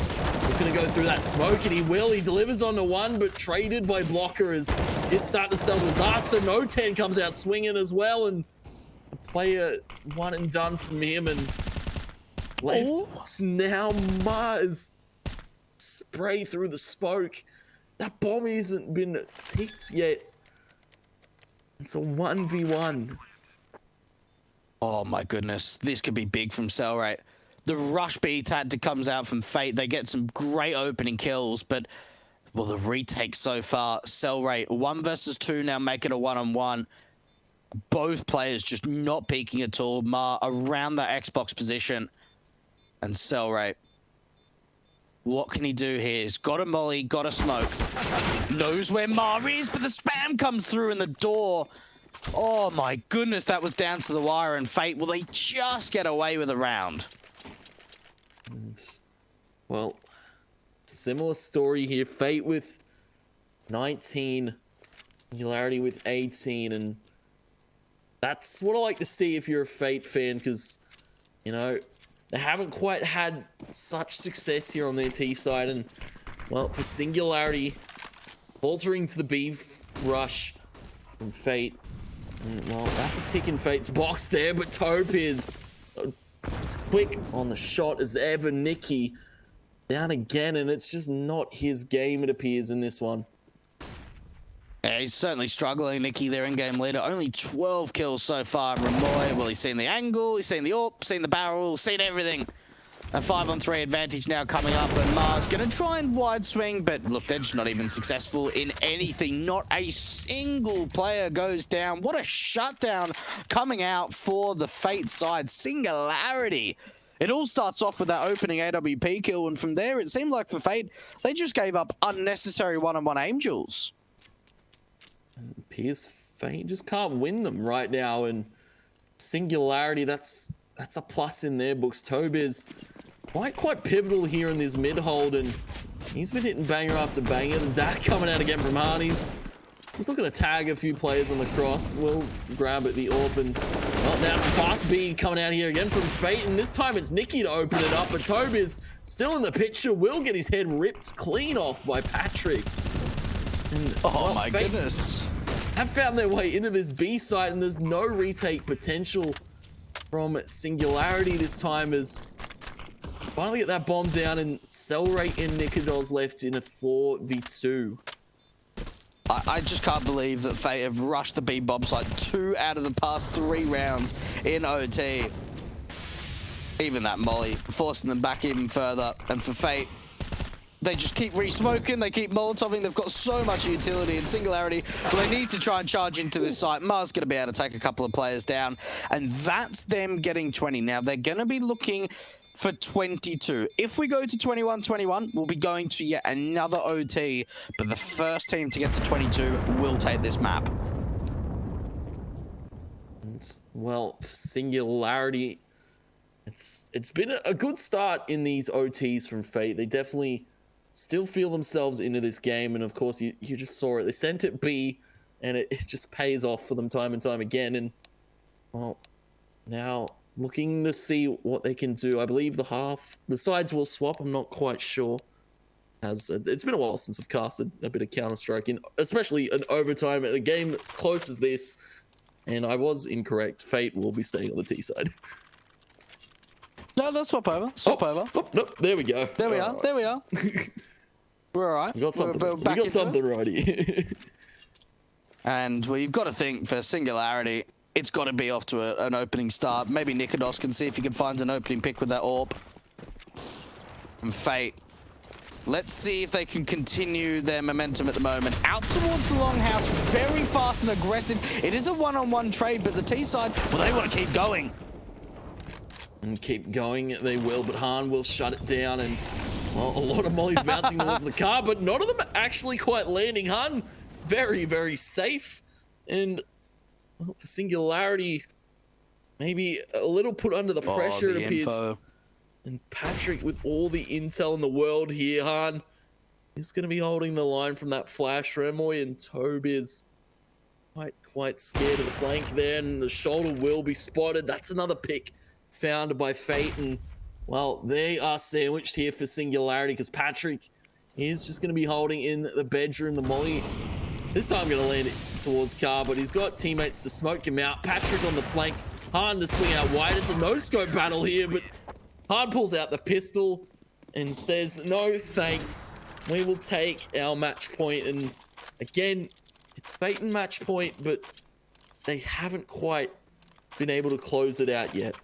looking to go through that smoke, and he will. He delivers onto one, but traded by Blocker as it's starting to spell disaster. No 10 comes out swinging as well, and a player one and done from him. And left now Mars spray through the smoke. That bomb hasn't been ticked yet. It's a 1v1. Oh my goodness, this could be big from Cellrate. The rush B tactic comes out from Fate. They get some great opening kills, but well, the retake so far, Cellrate 1 versus 2 now make it a 1-on-1. Both players just not peeking at all. Mar around that Xbox position, and Cellrate, what can he do here? He's got a molly, got a smoke, knows where Mar is, but the spam comes through in the door. Oh my goodness, that was down to the wire, and Fate, will they just get away with a round? And, well, similar story here. Fate with 19, Singularity with 18, and that's what I like to see if you're a Fate fan, because, you know, they haven't quite had such success here on their T side. And, well, for Singularity, faltering to the B rush from Fate. And, well, that's a tick in Fate's box there, but Tope is quick on the shot as ever. Nicky down again, and it's just not his game, it appears, in this one. Yeah, he's certainly struggling. Nicky, their in-game leader, only 12 kills so far. Remoy, well, he's seen the angle, he's seen the AWP, seen the barrel, seen everything. A 5-on-3 advantage now coming up, and Mars gonna try and wide swing, but look, they're just not even successful in anything. Not a single player goes down. What a shutdown coming out for the Fate side. Singularity. It all starts off with that opening AWP kill, and from there, it seemed like for Fate, they just gave up unnecessary one-on-one angels. Appears Fate just can't win them right now, and Singularity, that's a plus in their books. Tobe is quite pivotal here in this mid hold, and he's been hitting banger after banger. The Dak coming out again from Harney's. He's looking to tag a few players on the cross. Will grab at the AWP, and well, now it's a fast B coming out here again from Fate, and this time it's Nicky to open it up, but Tobe is still in the picture. Will get his head ripped clean off by Patrick. And, oh my goodness. Have found their way into this B site, and there's no retake potential from Singularity this time, as finally get that bomb down, and Cellrate and Nikodos left in a 4v2. I just can't believe that Fate have rushed the B bomb site 2 out of the past 3 rounds in OT. Even that molly, forcing them back even further. And for Fate, they just keep re-smoking, they keep molotoving, they've got so much utility in Singularity. Well, they need to try and charge into this site. Mars going to be able to take a couple of players down, and that's them getting 20. Now, they're going to be looking for 22. If we go to 21-21, we'll be going to yet another OT, but the first team to get to 22 will take this map. Well, Singularity, it's been a good start in these OTs from Fate. They definitely still feel themselves into this game, and of course you just saw it. They sent it B, and it just pays off for them time and time again. And well, now looking to see what they can do. I believe the sides will swap. I'm not quite sure, as it's been a while since I've casted a bit of Counter-Strike, in especially an overtime at a game close as this, and I was incorrect. Fate will be staying on the T side. No, let's swap over. Swap over. Oh, nope, there we go. There we are. Right. There we are. We're all right. We got something. We're back we got something right here. And well, you've got to think for Singularity, it's got to be off to an opening start. Maybe Nikodos can see if he can find an opening pick with that AWP. And Fate, let's see if they can continue their momentum at the moment. Out towards the longhouse, very fast and aggressive. It is a one-on-one trade, but the T side, well, they want to keep going. And keep going, they will, but Han will shut it down, and Well, a lot of mollies bouncing towards the car, but none of them are actually quite landing. Han, very, very safe. And well, for Singularity, maybe a little put under the pressure, it appears. Info. And Patrick, with all the intel in the world here, Han is going to be holding the line from that flash. Remoy and Toby is quite scared of the flank there, and the shoulder will be spotted. That's another pick found by Fate, and well, they are sandwiched here for Singularity because Patrick is just going to be holding in the bedroom. The molly this time going to land it towards Car, but he's got teammates to smoke him out. Patrick on the flank, Han to swing out wide. It's a no-scope battle here, but Han pulls out the pistol and says, no thanks, we will take our match point. And again, it's Fate and match point, but they haven't quite been able to close it out yet.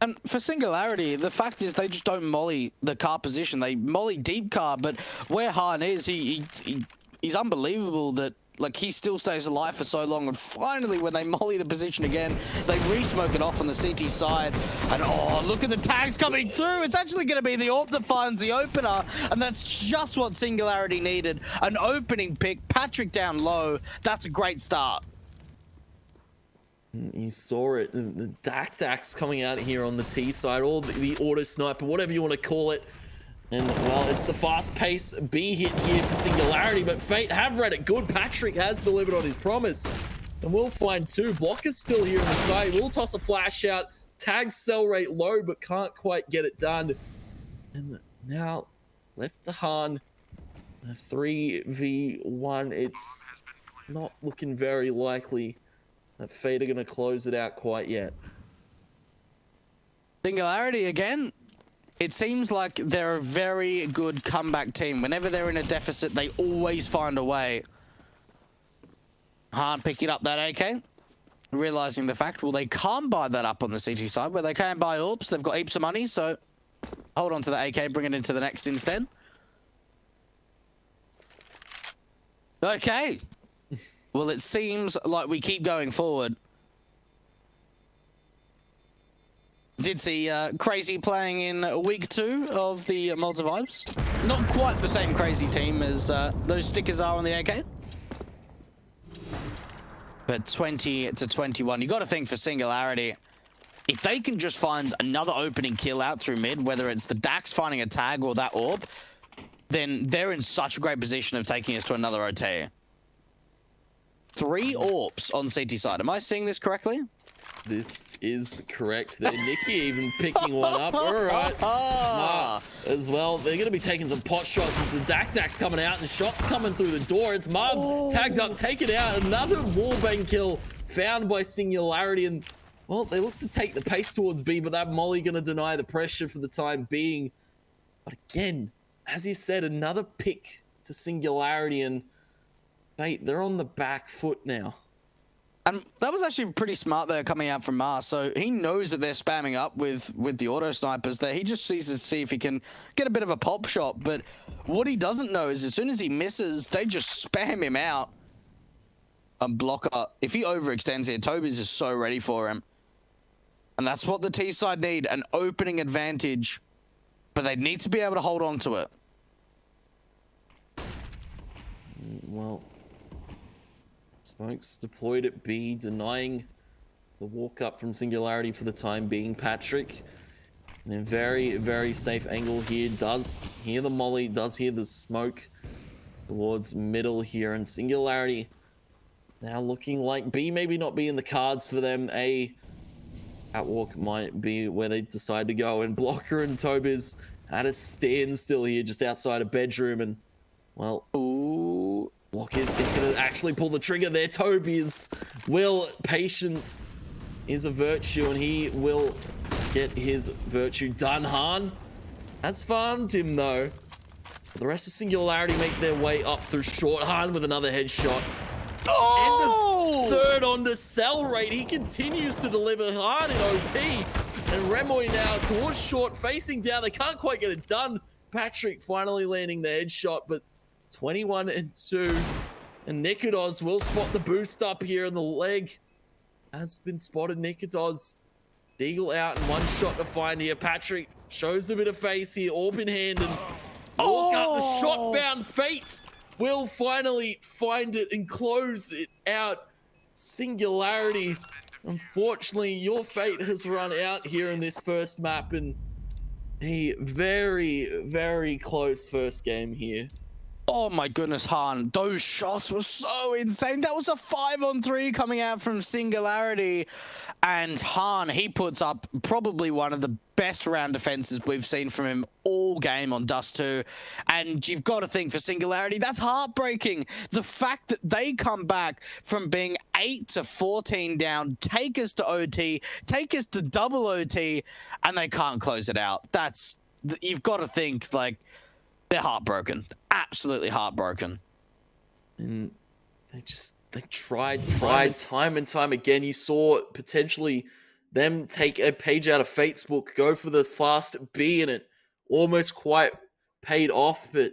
And for Singularity, the fact is they just don't molly the car position. They molly deep car, but where Han is, he's unbelievable that like he still stays alive for so long. And finally, when they molly the position again, they re-smoke it off on the CT side. And oh, look at the tags coming through. It's actually going to be the AWP that finds the opener. And that's just what Singularity needed. An opening pick, Patrick down low. That's a great start. You saw it, the Dax coming out here on the T side, or the auto sniper, whatever you want to call it. And well, it's the fast pace B hit here for Singularity, but Fate have read it good. Patrick has delivered on his promise, and we'll find two. Blocker's still here on the side. We'll toss a flash out. Tag cell rate low, but can't quite get it done. And now left to Han. A 3v1. It's not looking very likely that Fate are going to close it out quite yet. Singularity again. It seems like they're a very good comeback team. Whenever they're in a deficit, they always find a way. Han picking up that AK. Realizing the fact, well, they can't buy that up on the CT side, where they can buy AWPs. They've got heaps of money, so hold on to the AK, bring it into the next instead. Okay. Well, it seems like we keep going forward. Did see Crazy playing in week 2 of the Malta Vibes. Not quite the same Crazy team as those stickers are on the AK. But 20-21. You got to think for Singularity, if they can just find another opening kill out through mid, whether it's the Dax finding a tag or that AWP, then they're in such a great position of taking us to another OT. 3 AWPs on CT side. Am I seeing this correctly? This is correct there. Nikki even picking one up. All right. Smart as well. They're going to be taking some pot shots as the Dax coming out and shots coming through the door. It's Marv tagged up, taken out. Another wallbang kill found by Singularity. And, well, they look to take the pace towards B, but that molly going to deny the pressure for the time being. But again, as you said, another pick to Singularity. And, mate, they're on the back foot now. And that was actually pretty smart there coming out from Mars. So he knows that they're spamming up with the auto snipers there. He just needs to see if he can get a bit of a pop shot. But what he doesn't know is as soon as he misses, they just spam him out. And Blocker, if he overextends here, Toby's just so ready for him. And that's what the T side need, an opening advantage. But they need to be able to hold on to it. Well, Smokes deployed at B, denying the walk up from Singularity for the time being. Patrick in a very, very safe angle here. Does hear the molly, does hear the smoke towards middle here. And Singularity now looking like B maybe not be in the cards for them. A catwalk might be where they decide to go. And Blocker and Tobiz at a standstill here just outside a bedroom. And, well, ooh. Block is going to actually pull the trigger there. Toby's patience is a virtue, and he will get his virtue done. Han has farmed him, though. The rest of Singularity make their way up through short. Han with another headshot. Oh! And the third on the cell rate. He continues to deliver hard in OT. And Remoy now towards short, facing down. They can't quite get it done. Patrick finally landing the headshot, but 21-2, and Nikodos will spot the boost up here in the leg. Has been spotted. Nikodos, Deagle out and one shot to find here. Patrick shows a bit of face here, AWP in hand, and walk out. The Oh! shot found. Fate will finally find it and close it out. Singularity. Unfortunately, your fate has run out here in this first map, and a very, very close first game here. Oh my goodness, Han, those shots were so insane. That was a 5-on-3 coming out from Singularity. And Han, he puts up probably one of the best round defenses we've seen from him all game on Dust 2. And you've got to think, for Singularity, that's heartbreaking. The fact that they come back from being 8 to 14 down, take us to OT, take us to double OT, and they can't close it out. You've got to think, like, they're heartbroken. Absolutely heartbroken. And they tried time and time again. You saw potentially them take a page out of Fate's book, go for the fast B, and it almost quite paid off, but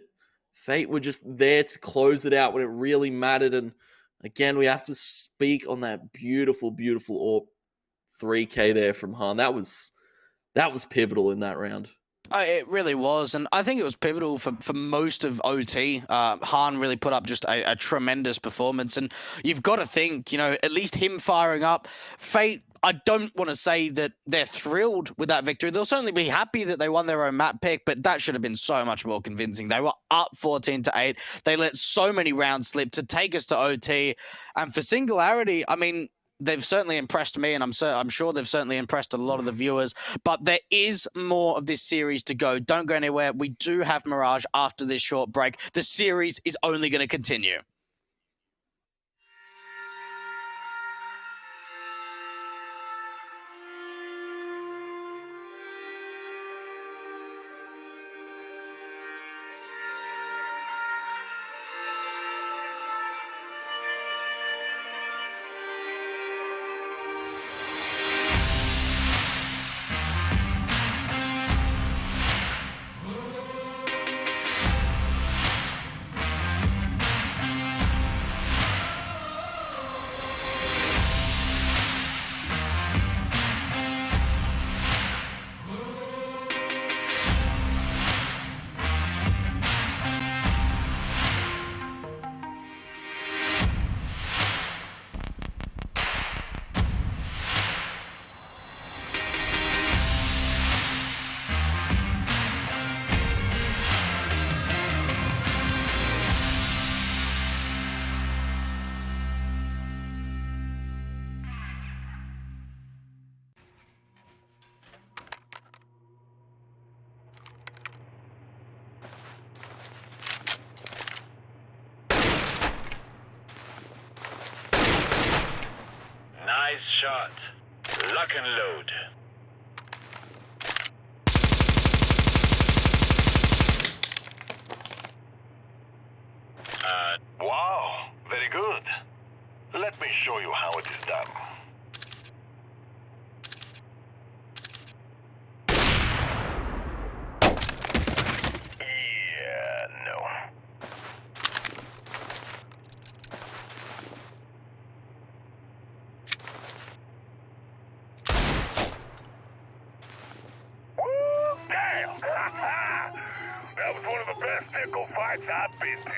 Fate were just there to close it out when it really mattered. And again, we have to speak on that beautiful, beautiful AWP 3K there from Han. That was pivotal in that round. It really was, and I think it was pivotal for most of OT. Han really put up just a tremendous performance, and you've got to think, at least him firing up. Fate, I don't want to say that they're thrilled with that victory. They'll certainly be happy that they won their own map pick, but that should have been so much more convincing. They were up 14-8. They let so many rounds slip to take us to OT, and for Singularity, I mean, they've certainly impressed me, and I'm sure they've certainly impressed a lot of the viewers, but there is more of this series to go. Don't go anywhere. We do have Mirage after this short break. The series is only going to continue. Nice shot. Lock and load. Wow, very good. Let me show you how it is done. Yeah, no. Damn! That was one of the best pickle fights I've been to.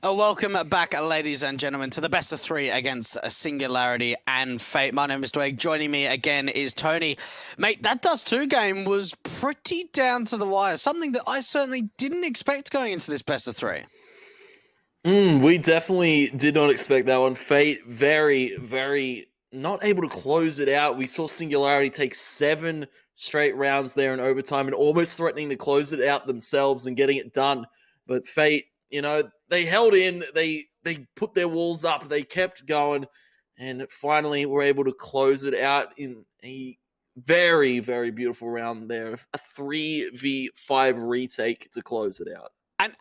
Welcome back, ladies and gentlemen, to the best of three against Singularity and Fate. My name is Dwayne. Joining me again is Tony. Mate, that Dust 2 game was pretty down to the wire. Something that I certainly didn't expect going into this best of three. We definitely did not expect that one. Fate, very, very not able to close it out. We saw Singularity take 7 straight rounds there in overtime and almost threatening to close it out themselves and getting it done. But Fate, they held in, they put their walls up, they kept going, and finally were able to close it out in a very, very beautiful round there. A 3v5 retake to close it out.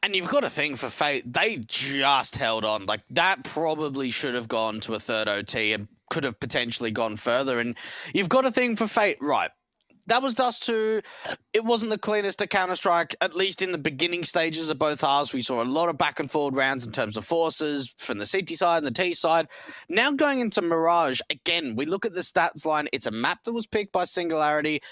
And you've got to think for Fate, they just held on. Like, that probably should have gone to a third OT and could have potentially gone further. And you've got to think for Fate, right, that was Dust 2. It wasn't the cleanest of Counter-Strike, at least in the beginning stages of both halves. We saw a lot of back and forward rounds in terms of forces from the CT side and the T side. Now going into Mirage, again, we look at the stats line. It's a map that was picked by Singularity.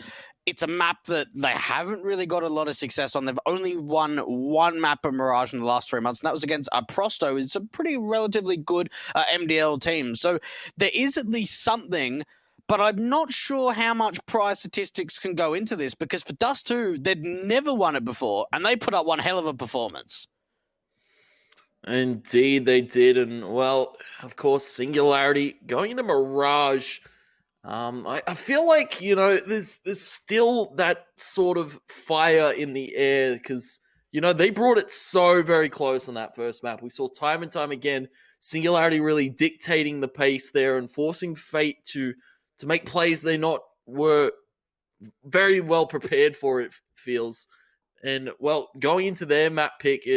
It's a map that they haven't really got a lot of success on. They've only won one map of Mirage in the last 3 months, and that was against Prosto. It's a pretty relatively good MDL team. So there is at least something, but I'm not sure how much prior statistics can go into this, because for Dust 2, they'd never won it before, and they put up one hell of a performance. Indeed, they did. And, well, of course, Singularity going into Mirage. I feel like, there's still that sort of fire in the air because, they brought it so very close on that first map. We saw time and time again, Singularity really dictating the pace there and forcing Fate to make plays they were very well prepared for, it feels. And, well, going into their map pick,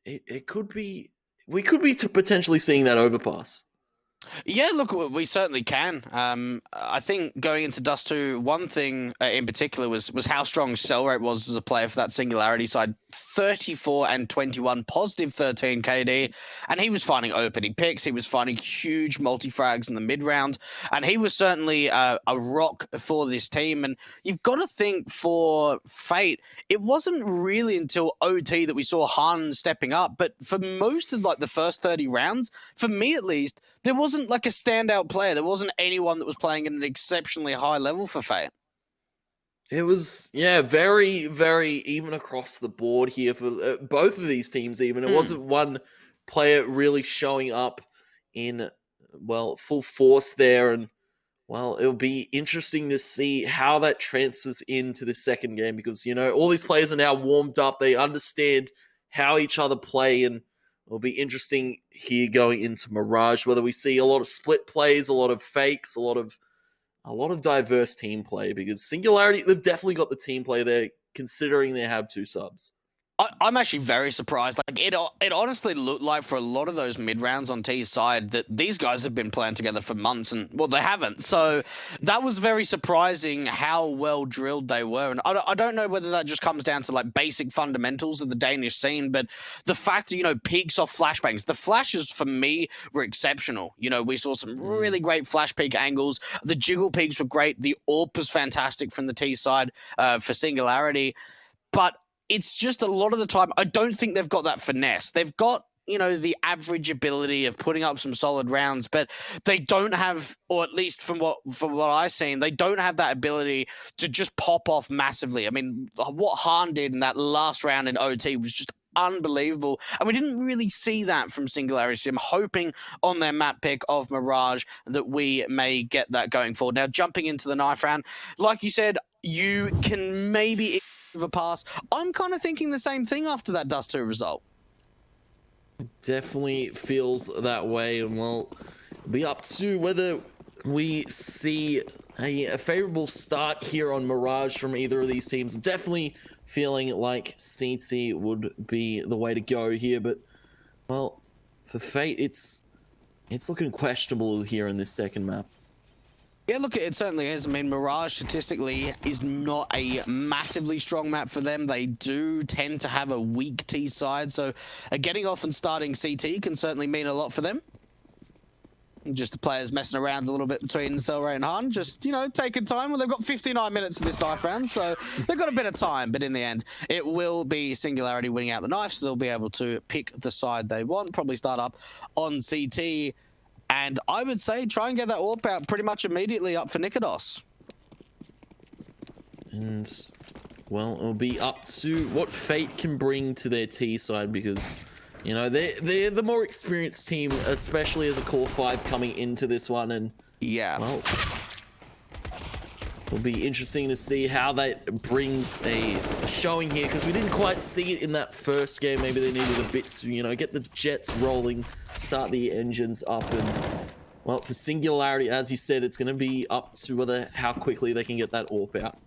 it could be, we could be potentially seeing that overpass. Yeah, look, we certainly can. I think going into Dust 2, one thing in particular was how strong Cell Rate was as a player for that Singularity side. 34 and 21, positive 13 KD, and he was finding opening picks. He was finding huge multi-frags in the mid-round, and he was certainly a rock for this team. And you've got to think for Fate, it wasn't really until OT that we saw Han stepping up, but for most of the first 30 rounds, for me at least, there wasn't like a standout player. There wasn't anyone that was playing at an exceptionally high level for Fate. It was, very, very even across the board here for both of these teams even. It wasn't one player really showing up in, full force there. And, it'll be interesting to see how that transfers into the second game because, all these players are now warmed up. They understand how each other play, and it'll be interesting here going into Mirage, whether we see a lot of split plays, a lot of fakes, a lot of diverse team play, because Singularity, they've definitely got the team play there, considering they have 2 subs. I'm actually very surprised. Like it honestly looked like for a lot of those mid rounds on T's side that these guys have been playing together for months, and they haven't. So that was very surprising how well drilled they were. And I don't know whether that just comes down to like basic fundamentals of the Danish scene, but the fact peaks off flashbangs. The flashes for me were exceptional. We saw some really great flash peak angles. The jiggle peaks were great. The AWP was fantastic from the T side for Singularity, but it's just a lot of the time, I don't think they've got that finesse. They've got, the average ability of putting up some solid rounds, but they don't have, or at least from what I've seen, they don't have that ability to just pop off massively. I mean, what Han did in that last round in OT was just unbelievable, and we didn't really see that from Singularity. So I'm hoping on their map pick of Mirage that we may get that going forward. Now, jumping into the knife round, like you said, you can maybe of a pass. I'm kind of thinking the same thing after that Dust 2 result. Definitely feels that way, and it'll be up to whether we see a favorable start here on Mirage from either of these teams. I'm definitely feeling like CT would be the way to go here, but for Fate, it's looking questionable here in this second map. Yeah, look, it certainly is. I mean, Mirage statistically is not a massively strong map for them. They do tend to have a weak T side, so getting off and starting CT can certainly mean a lot for them. Just the players messing around a little bit between Selray and Han, just, you know, taking time. Well, they've got 59 minutes of this knife round, so they've got a bit of time. But in the end, it will be Singularity winning out the knife, so they'll be able to pick the side they want, probably start up on CT. And I would say try and get that AWP out pretty much immediately up for Nikodos. And, well, it'll be up to what Fate can bring to their T side, because, you know, they're the more experienced team, especially as a core 5 coming into this one. And, yeah, well, it'll be interesting to see how that brings a showing here, because we didn't quite see it in that first game. Maybe they needed a bit to, you know, get the jets rolling, start the engines up. And, well, for Singularity, as you said, it's going to be up to how quickly they can get that AWP out.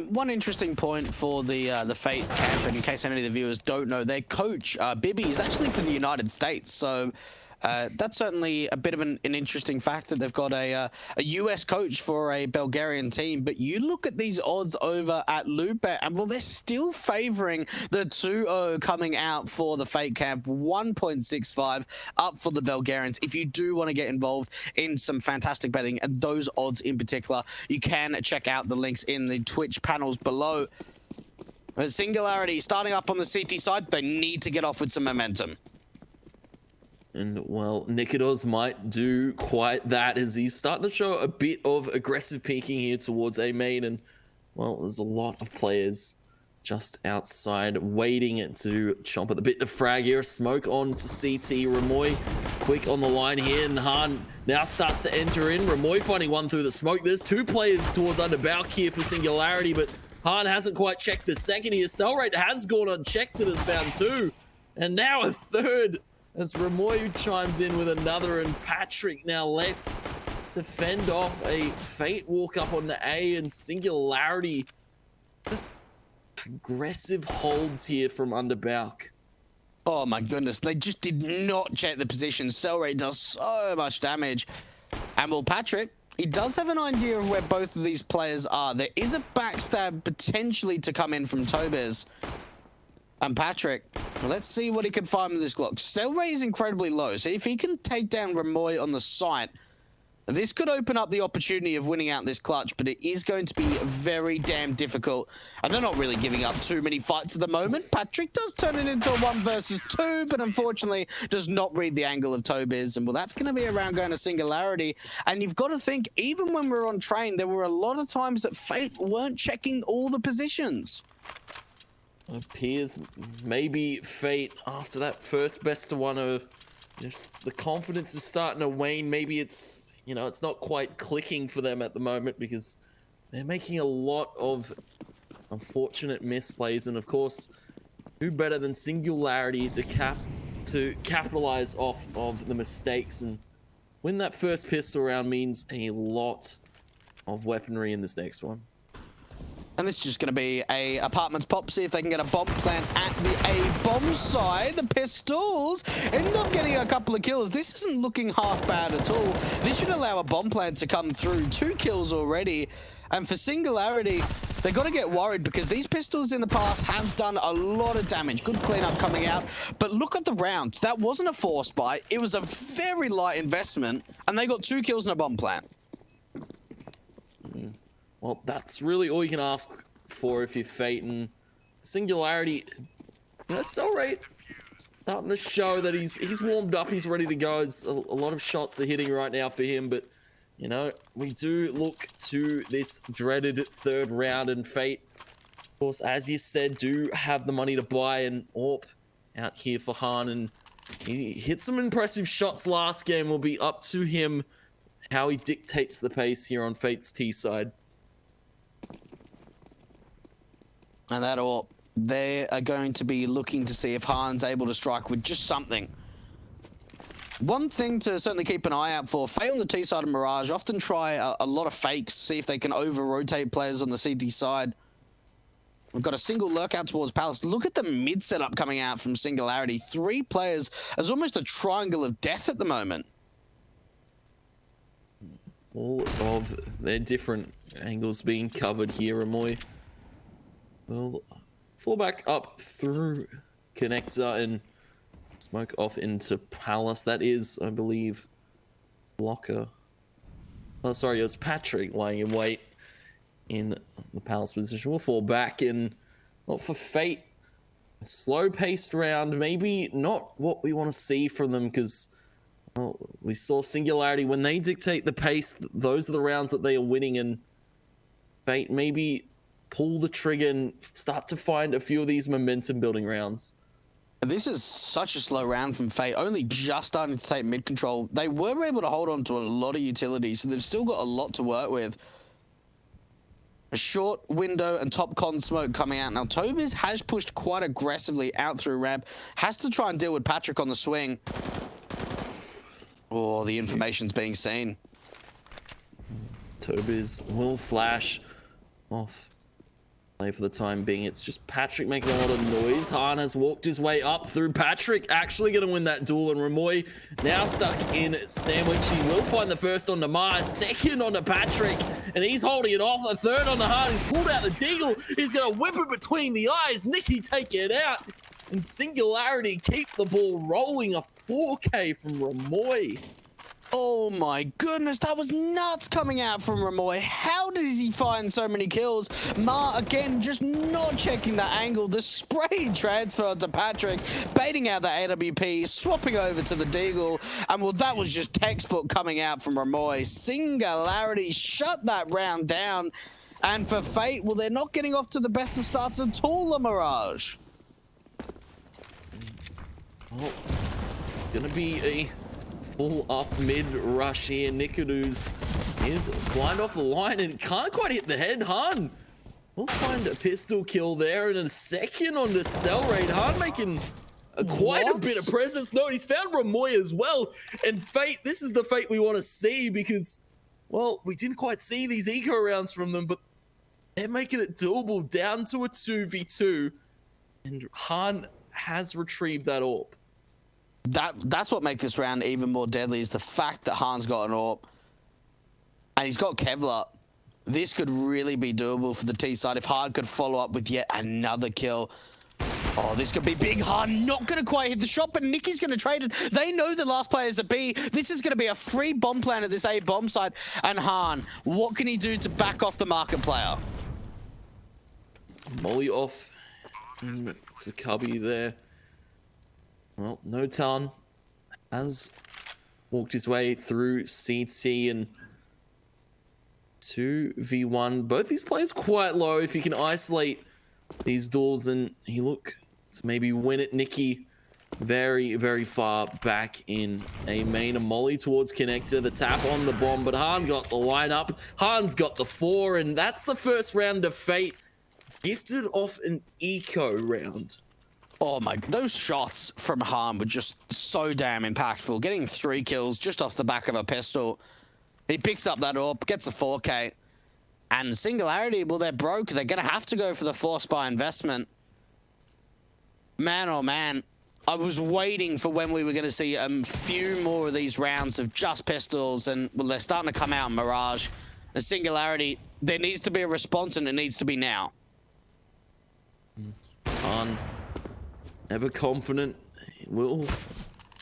One interesting point for the Fate camp, and in case any of the viewers don't know, their coach, Bibby, is actually from the United States. So that's certainly a bit of an interesting fact that they've got a US coach for a Bulgarian team. But you look at these odds over at Loopbet, and well, they're still favoring the 2-0 coming out for the Fate camp, 1.65 up for the Bulgarians. If you do want to get involved in some fantastic betting, and those odds in particular, you can check out the links in the Twitch panels below. Singularity starting up on the CT side, they need to get off with some momentum. And, well, Nikodos might do quite that, as he's starting to show a bit of aggressive peeking here towards A main. And, well, there's a lot of players just outside waiting to chomp at the bit. The frag here, smoke on to CT. Ramoy quick on the line here, and Han now starts to enter in. Ramoy finding one through the smoke. There's 2 players towards Underbalk here for Singularity, but Han hasn't quite checked the second here. Cellrate has gone unchecked and has found 2. And now a third, as Ramoy chimes in with another, and Patrick now left to fend off a Fate walk up on the A. And Singularity, just aggressive holds here from Underbalk. Oh my goodness, they just did not check the position. Cellrate does so much damage. And well, Patrick, he does have an idea of where both of these players are. There is a backstab potentially to come in from Tobes. And Patrick, well, let's see what he can find with this Glock. Cellray is incredibly low, so if he can take down Ramoy on the site, this could open up the opportunity of winning out this clutch, but it is going to be very damn difficult. And they're not really giving up too many fights at the moment. Patrick does turn it into a 1 versus 2, but unfortunately does not read the angle of Tobes. And well, that's going to be around going to Singularity. And you've got to think, even when we were on train, there were a lot of times that Fate weren't checking all the positions. Appears maybe Fate, after that first best of one, just the confidence is starting to wane. Maybe it's, you know, it's not quite clicking for them at the moment, because they're making a lot of unfortunate misplays. And of course, who better than Singularity to capitalize off of the mistakes and win that first pistol round means a lot of weaponry in this next one. And this is just going to be a apartments pop, see if they can get a bomb plant at the A bomb side. The pistols end up getting a couple of kills. This isn't looking half bad at all. This should allow a bomb plant to come through. 2 kills already. And for Singularity, they got to get worried, because these pistols in the past have done a lot of damage. Good cleanup coming out. But look at the round. That wasn't a forced buy. It was a very light investment. And they got 2 kills and a bomb plant. Well, that's really all you can ask for if you're Fate. And Singularity, you know, Cellrate starting to show that he's warmed up, he's ready to go. It's a lot of shots are hitting right now for him, but you know, we do look to this dreaded 3rd round, and Fate, of course, as you said, do have the money to buy an AWP out here for Han, and he hit some impressive shots last game. Will be up to him how he dictates the pace here on Fate's T side. And that all, they are going to be looking to see if Han's able to strike with just something. One thing to certainly keep an eye out for, Fate on the T side of Mirage often try a lot of fakes, see if they can over-rotate players on the CT side. We've got a single lurk out towards Palace. Look at the mid setup coming out from Singularity. 3 players as almost a triangle of death at the moment. All of their different angles being covered here, Ramoy. Well, fall back up through Connector and smoke off into Palace. That is, I believe, blocker. Oh, sorry, it was Patrick lying in wait in the palace position. We'll fall back and not for Fate. A slow-paced round, maybe not what we want to see from them because well, we saw Singularity when they dictate the pace. Those are the rounds that they are winning, and Fate maybe pull the trigger and start to find a few of these momentum-building rounds. This is such a slow round from Fate, only just starting to take mid-control. They were able to hold on to a lot of utilities, so they've still got a lot to work with. A short window and top con smoke coming out. Now, Tobis has pushed quite aggressively out through ramp. Has to try and deal with Patrick on the swing. Oh, the information's being seen. Tobis will flash off. Play for the time being. It's just Patrick making a lot of noise. Han has walked his way up through Patrick. Actually going to win that duel. And Ramoy now stuck in sandwich. He will find the first on Namar. Second on to Patrick. And he's holding it off. A third on the Han. He's pulled out the deagle. He's going to whip it between the eyes. Nicky take it out. And Singularity keep the ball rolling. A 4K from Ramoy. Oh my goodness, that was nuts coming out from Ramoy. How did he find so many kills? Ma, again, just not checking that angle. The spray transfer to Patrick, baiting out the AWP, swapping over to the Deagle. And well, that was just textbook coming out from Ramoy. Singularity shut that round down. And for Fate, well, they're not getting off to the best of starts at all, the Mirage. Oh, gonna be a full up mid rush here. Nikodu's is blind off the line and can't quite hit the head. Han will find a pistol kill there and a second on the cell raid. Han making quite a bit of presence. No, he's found Ramoy as well. And Fate, this is the Fate we want to see because, well, we didn't quite see these eco rounds from them, but they're making it doable down to a 2v2. And Han has retrieved that AWP. That's what makes this round even more deadly is the fact that Han's got an AWP. And he's got Kevlar. This could really be doable for the T side if Han could follow up with yet another kill. Oh, this could be big. Han not going to quite hit the shot, but Nicky's going to trade it. They know the last player's a B. This is going to be a free bomb plan at this A bomb side. And Han, what can he do to back off the market player? Molly off to Cubby there. Well, No Town has walked his way through CT and 2v1. Both these players quite low. If you can isolate these duels and he look to maybe win it. Nicky very, very far back in a main. A molly towards connector. The tap on the bomb, but Han got the lineup. Han's got the 4, and that's the first round of Fate. Gifted off an eco round. Oh my, those shots from Han were just so damn impactful. Getting 3 kills just off the back of a pistol. He picks up that AWP, gets a 4K. And Singularity, well, they're broke. They're going to have to go for the force buy investment. Man, oh man. I was waiting for when we were going to see a few more of these rounds of just pistols. And, well, they're starting to come out in Mirage. The Singularity, there needs to be a response, and it needs to be now. Han, ever confident, will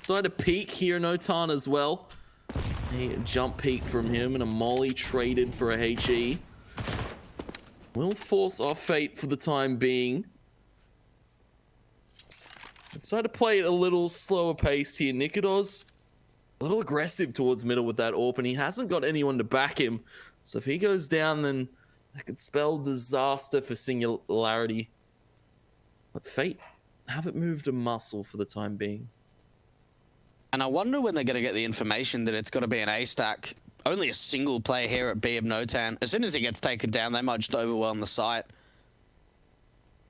decide to peek here. Notan as well. A jump peek from him and a molly traded for a HE. Will force off Fate for the time being. Decide to play it a little slower pace here. Nikodos a little aggressive towards middle with that AWP, and he hasn't got anyone to back him. So if he goes down, then that could spell disaster for Singularity. But Fate haven't moved a muscle for the time being. And I wonder when they're going to get the information that it's got to be an A stack. Only a single player here at B of Notan. As soon as he gets taken down, they might just overwhelm the site.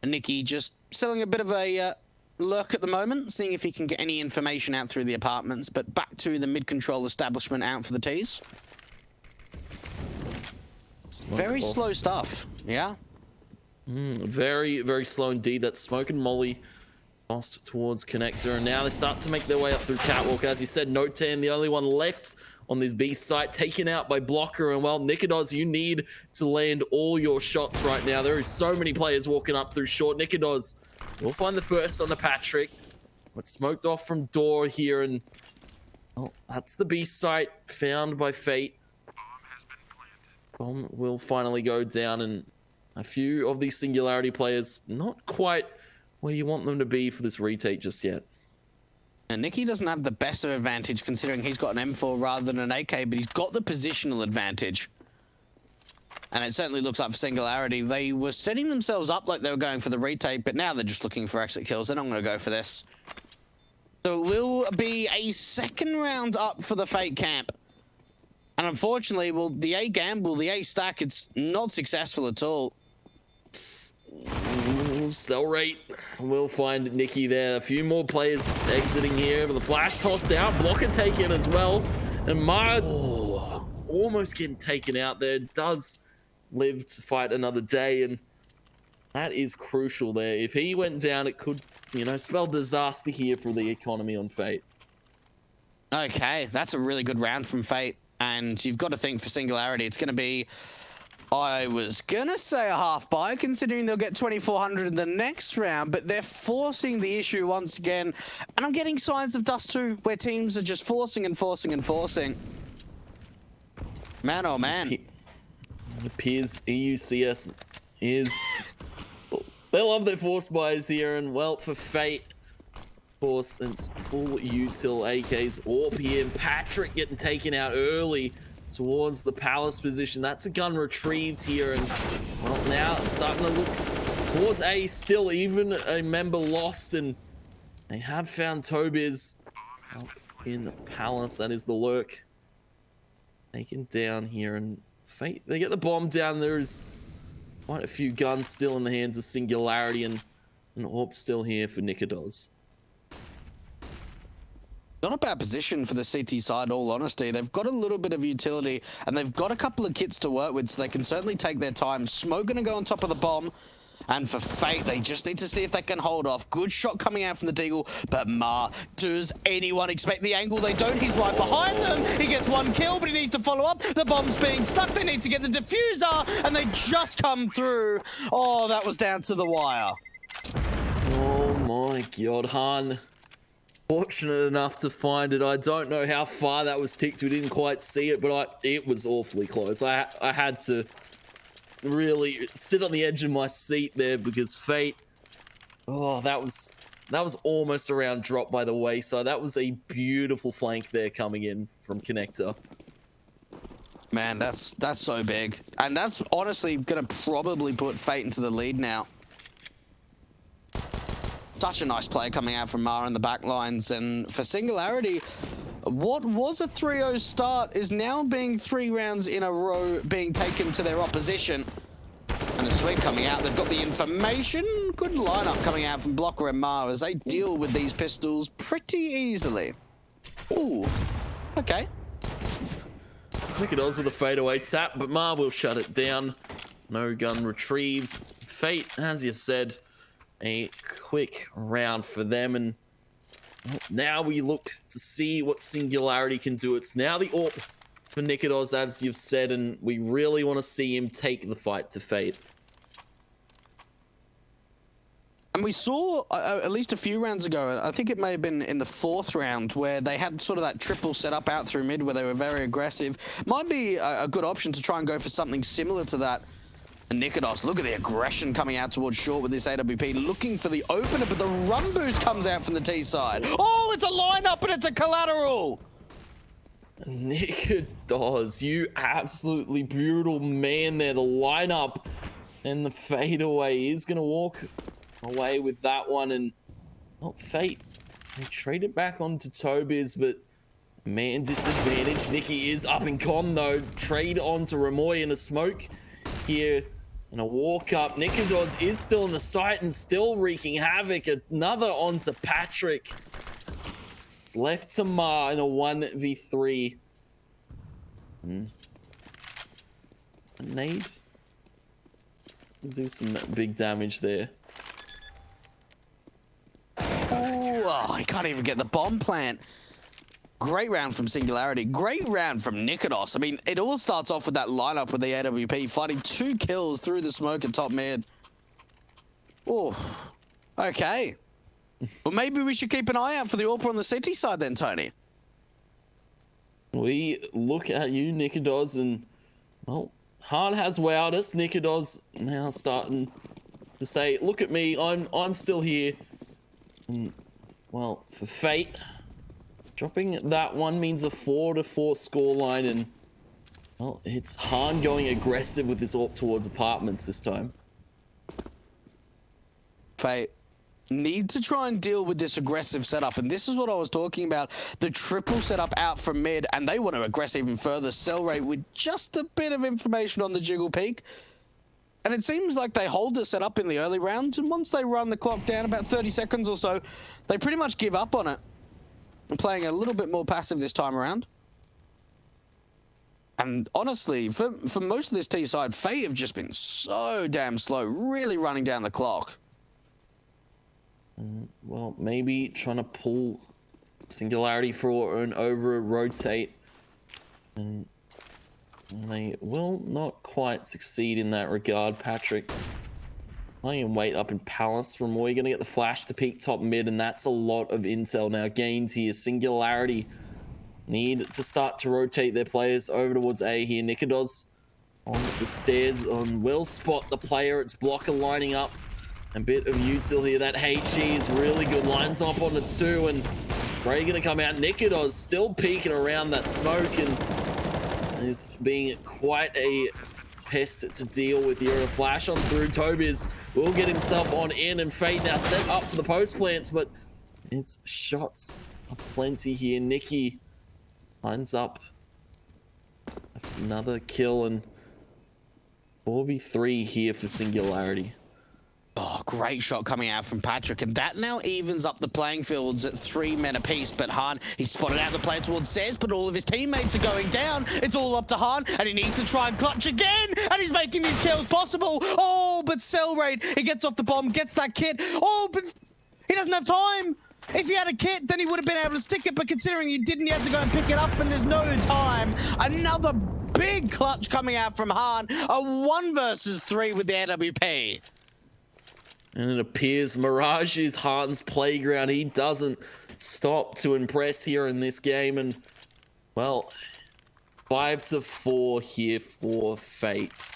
And Nicky just selling a bit of a lurk at the moment, seeing if he can get any information out through the apartments. But back to the mid-control establishment out for the T's. Very slow stuff, yeah? Very, very slow indeed. That Smoke and Molly lost towards connector, and now they start to make their way up through catwalk. As you said, Notan, the only one left on this B site, taken out by Blocker. And well, Nikodos, you need to land all your shots right now. There is so many players walking up through short. Nikodos will find the first on the Patrick, but smoked off from door here, and Oh, that's the B site found by Fate. Bomb will finally go down, and a few of these Singularity players not quite where you want them to be for this retake just yet. And Nicky doesn't have the best of advantage considering he's got an M4 rather than an AK, but he's got the positional advantage. And it certainly looks like for Singularity, they were setting themselves up like they were going for the retake, but now they're just looking for exit kills. They're not going to go for this. So it will be a second round up for the Fate camp. And unfortunately, well, the A gamble, the A stack, it's not successful at all. Cell rate will find Nicky there. A few more players exiting here, but the flash tossed out, blocker taken as well. And Mara almost getting taken out there. Does live to fight another day, and that is crucial there. If he went down, it could, you know, spell disaster here for the economy on Fate. Okay, that's a really good round from Fate. And you've got to think for Singularity, it's going to be, I was going to say a half buy, considering they'll get 2,400 in the next round, but they're forcing the issue once again. And I'm getting signs of dust too, where teams are just forcing and forcing and forcing. Man, oh man. It appears EUCS is... They love their force buys here, and well, for Fate, of course, it's full util AKs AWP here. Patrick getting taken out early towards the palace position. That's a gun retrieves here, and well, now it's starting to look towards A still, even a member lost, and they have found Tobiz in the palace. That is the lurk. Taken down here, and Fate, they get the bomb down. There's quite a few guns still in the hands of Singularity, and an AWP still here for Nikodos. Not a bad position for the CT side, all honesty. They've got a little bit of utility, and they've got a couple of kits to work with, so they can certainly take their time. Smoke going to go on top of the bomb, and for Fate, they just need to see if they can hold off. Good shot coming out from the Deagle, but Ma, does anyone expect the angle? They don't. He's right behind them. He gets one kill, but he needs to follow up. The bomb's being stuck. They need to get the diffuser, and they just come through. Oh, that was down to the wire. Oh my god, Han. Fortunate enough to find it. I don't know how far that was ticked. We didn't quite see it, but it was awfully close. I had to really sit on the edge of my seat there, because Fate, oh, that was almost around drop by the wayside. That was a beautiful flank there coming in from Connector. Man, that's so big. And that's honestly going to probably put Fate into the lead now. Such a nice play coming out from Mara in the back lines. And for Singularity, what was a 3-0 start is now being 3 rounds in a row being taken to their opposition. And a sweep coming out. They've got the information. Good lineup coming out from Blocker and Mara as they deal with these pistols pretty easily. Ooh, okay. Nikodos with a fadeaway tap, but Mar will shut it down. No gun retrieved. Fate, as you've said, a quick round for them, and now we look to see what Singularity can do. It's now the AWP for Nikodos, as you've said, and we really want to see him take the fight to Fate. And we saw at least a few rounds ago, I think it may have been in the 4th round, where they had sort of that triple set up out through mid where they were very aggressive. Might be a good option to try and go for something similar to that. And Nikodos, look at the aggression coming out towards short with this AWP, looking for the opener, but the run boost comes out from the T side. Oh, it's a lineup and it's a collateral. Nikodos, you absolutely brutal man there. The lineup and the fadeaway is going to walk away with that one. And well, Fate, they trade it back onto Tobiz, but man disadvantage. Nicky is up in con though. Trade onto Ramoy in a smoke here. And a walk up. Nikodos is still in the site and still wreaking havoc. Another onto Patrick. It's left to Ma in a 1v3. A nade. Do some big damage there. Oh, he can't even get the bomb plant. Great round from Singularity. Great round from Nikodos. I mean, it all starts off with that lineup with the AWP, fighting 2 kills through the smoke at top mid. Oh, okay. Well, maybe we should keep an eye out for the AWP on the CT side then, Tony. We look at you, Nikodos, and well, Hahn has wowed us. Nikodos now starting to say, "Look at me, I'm still here." And, well, for Fate, dropping that one means a 4-4 scoreline, and well, it's Hahn going aggressive with this AWP towards apartments this time. Fate need to try and deal with this aggressive setup, and this is what I was talking about, the triple setup out from mid, and they want to aggress even further. Cell rate with just a bit of information on the jiggle peak, and it seems like they hold the setup in the early rounds, and once they run the clock down about 30 seconds or so, they pretty much give up on it and playing a little bit more passive this time around. And honestly, for most of this T side, Fate have just been so damn slow, really running down the clock. Well, maybe trying to pull Singularity for an over rotate, and they will not quite succeed in that regard. Patrick lying in wait up in Palace. Ramoy gonna get the flash to peak top mid, and that's a lot of intel now gains here. Singularity need to start to rotate their players over towards A here. Nikodos on the stairs will spot the player. It's blocker lining up. A bit of util here. That HE is really good. Lines up on the 2, and spray gonna come out. Nikodos still peeking around that smoke and is being quite a pest to deal with here. A flash on through. Tobias will get himself on in, and Fate now set up for the post plants, but it's shots aplenty here. Nikki lines up another kill, and 4v3 here for Singularity. Oh, great shot coming out from Patrick, and that now evens up the playing fields at 3 men apiece. But Hahn, he spotted out the player towards stairs, but all of his teammates are going down. It's all up to Hahn, and he needs to try and clutch again, and he's making these kills possible. Oh, but cell rate, he gets off the bomb, gets that kit. Oh, but he doesn't have time. If he had a kit, then he would have been able to stick it, but considering he didn't, he had to go and pick it up, and there's no time. Another big clutch coming out from Hahn. A 1 versus 3 with the AWP. And it appears Mirage is Hahn's playground. He doesn't stop to impress here in this game. And, well, 5-4 here for Fate.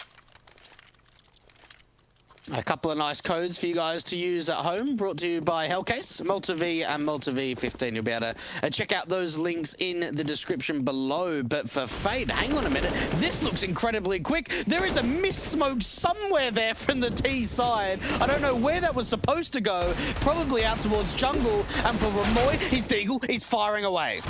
A couple of nice codes for you guys to use at home, brought to you by Hellcase, Malta V and Malta V15. You'll be able to check out those links in the description below. But for Fate, hang on a minute, this looks incredibly quick. There is a miss smoke somewhere there from the T side. I don't know where that was supposed to go, probably out towards jungle. And for Ramoy, he's Deagle, he's firing away.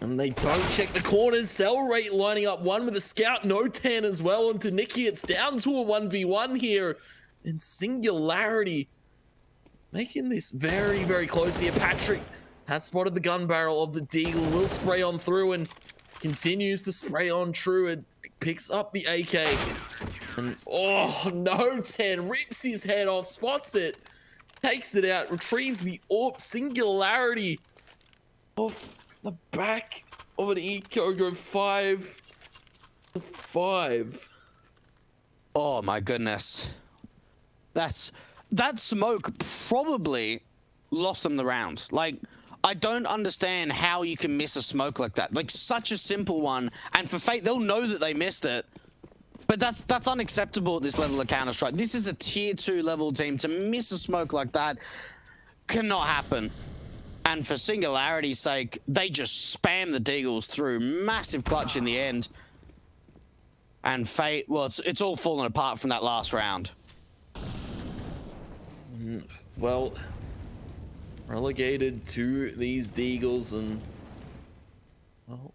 And they don't check the corners. Cell rate lining up one with a scout, no tan as well. And to Nikki, it's down to a 1v1 here. And Singularity making this very, very close here. Patrick has spotted the gun barrel of the Deagle, will spray on through and continues to spray on true. It picks up the AK. And oh, no tan, rips his head off, spots it, takes it out, retrieves the AWP. Singularity off the back of an eco go 5-5. Oh my goodness. That smoke probably lost them the round. Like, I don't understand how you can miss a smoke like that. Like, such a simple one. And for Fate, they'll know that they missed it. But that's unacceptable at this level of Counter-Strike. This is a tier 2 level team. To miss a smoke like that cannot happen. And for Singularity's sake, they just spam the Deagles through. Massive clutch in the end. And Fate, well, it's all fallen apart from that last round. Well, relegated to these Deagles, and well,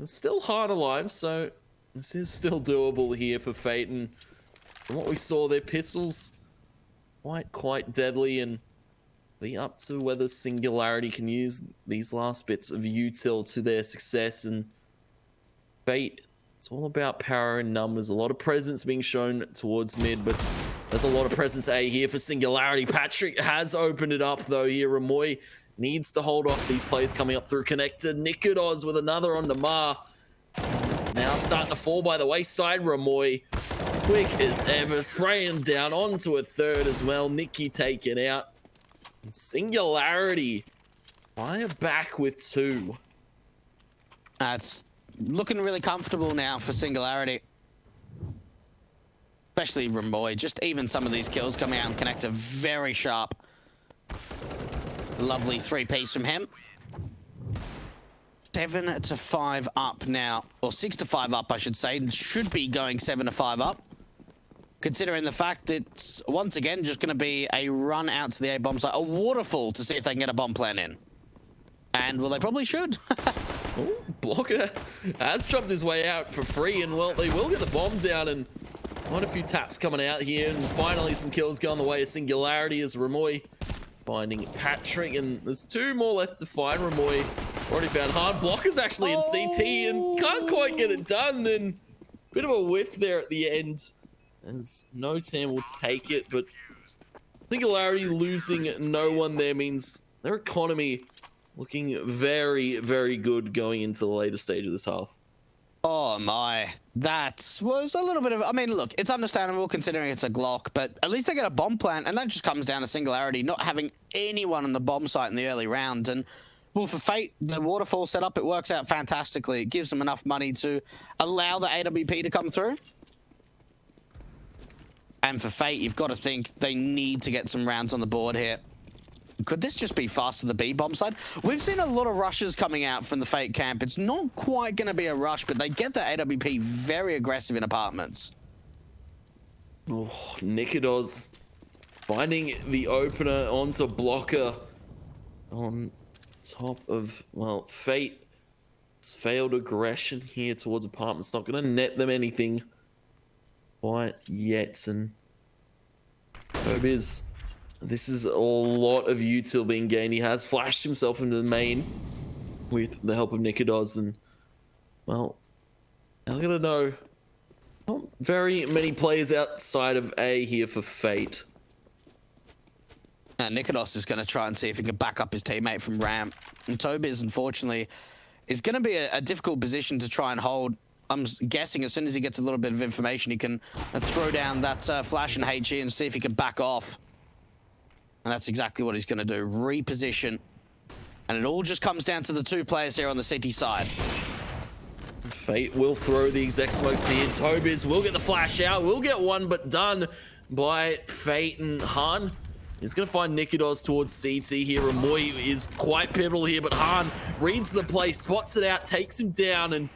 it's still hard alive, so this is still doable here for Fate. And from what we saw, their pistols quite deadly, and be up to whether Singularity can use these last bits of util to their success. And Fate, it's all about power and numbers. A lot of presence being shown towards mid, but there's a lot of presence A here for Singularity. Patrick has opened it up though here. Ramoy needs to hold off these plays coming up through connector. Nikodos with another on Namar. Now starting to fall by the wayside. Ramoy, quick as ever, spraying down onto a third as well. Nikki taken out. And Singularity fire back with 2. It's looking really comfortable now for Singularity. Especially Ramboy. Just even some of these kills coming out and connector very sharp. Lovely 3-piece from him. 7 to 5 up now. Or 6 to 5 up, I should say. Should be going 7 to 5 up. Considering the fact that it's once again just going to be a run out to the A bomb site. A waterfall to see if they can get a bomb plan in. And, well, they probably should. Ooh, Blocker has jumped his way out for free, and well, they will get the bomb down, and quite a few taps coming out here, and finally some kills going the way of Singularity as Ramoy finding Patrick, and there's 2 more left to find. Ramoy already found hard. Blocker's actually in CT and can't quite get it done, and bit of a whiff there at the end, as no team will take it, but Singularity losing no one there means their economy looking very, very good going into the later stage of this half. Oh my, that was a little bit of, I mean, look, it's understandable considering it's a Glock, but at least they get a bomb plant, and that just comes down to Singularity not having anyone on the bomb site in the early round. And well, for Fate, the waterfall setup, it works out fantastically. It gives them enough money to allow the AWP to come through. And for Fate, you've got to think they need to get some rounds on the board here. Could this just be fast to the B bomb side? We've seen a lot of rushes coming out from the Fate camp. It's not quite going to be a rush, but they get the AWP very aggressive in apartments. Oh, Nikodos finding the opener onto Blocker on top of, well, Fate. It's failed aggression here towards apartments. Not going to net them anything quite yet. And Tobiz, this is a lot of util being gained. He has flashed himself into the main with the help of Nikodos, and well, I'm gonna know not very many players outside of A here for Fate. And Nikodos is going to try and see if he can back up his teammate from ramp. And Tobiz, unfortunately, is going to be a difficult position to try and hold. I'm guessing as soon as he gets a little bit of information, he can throw down that flash and HE and see if he can back off. And that's exactly what he's going to do. Reposition. And it all just comes down to the 2 players here on the city side. Fate will throw the exec smokes here. Tobiz will get the flash out. Will get one, but done by Fate. And Han is going to find Nikodos towards CT here. Ramoy is quite pivotal here, but Han reads the play, spots it out, takes him down, and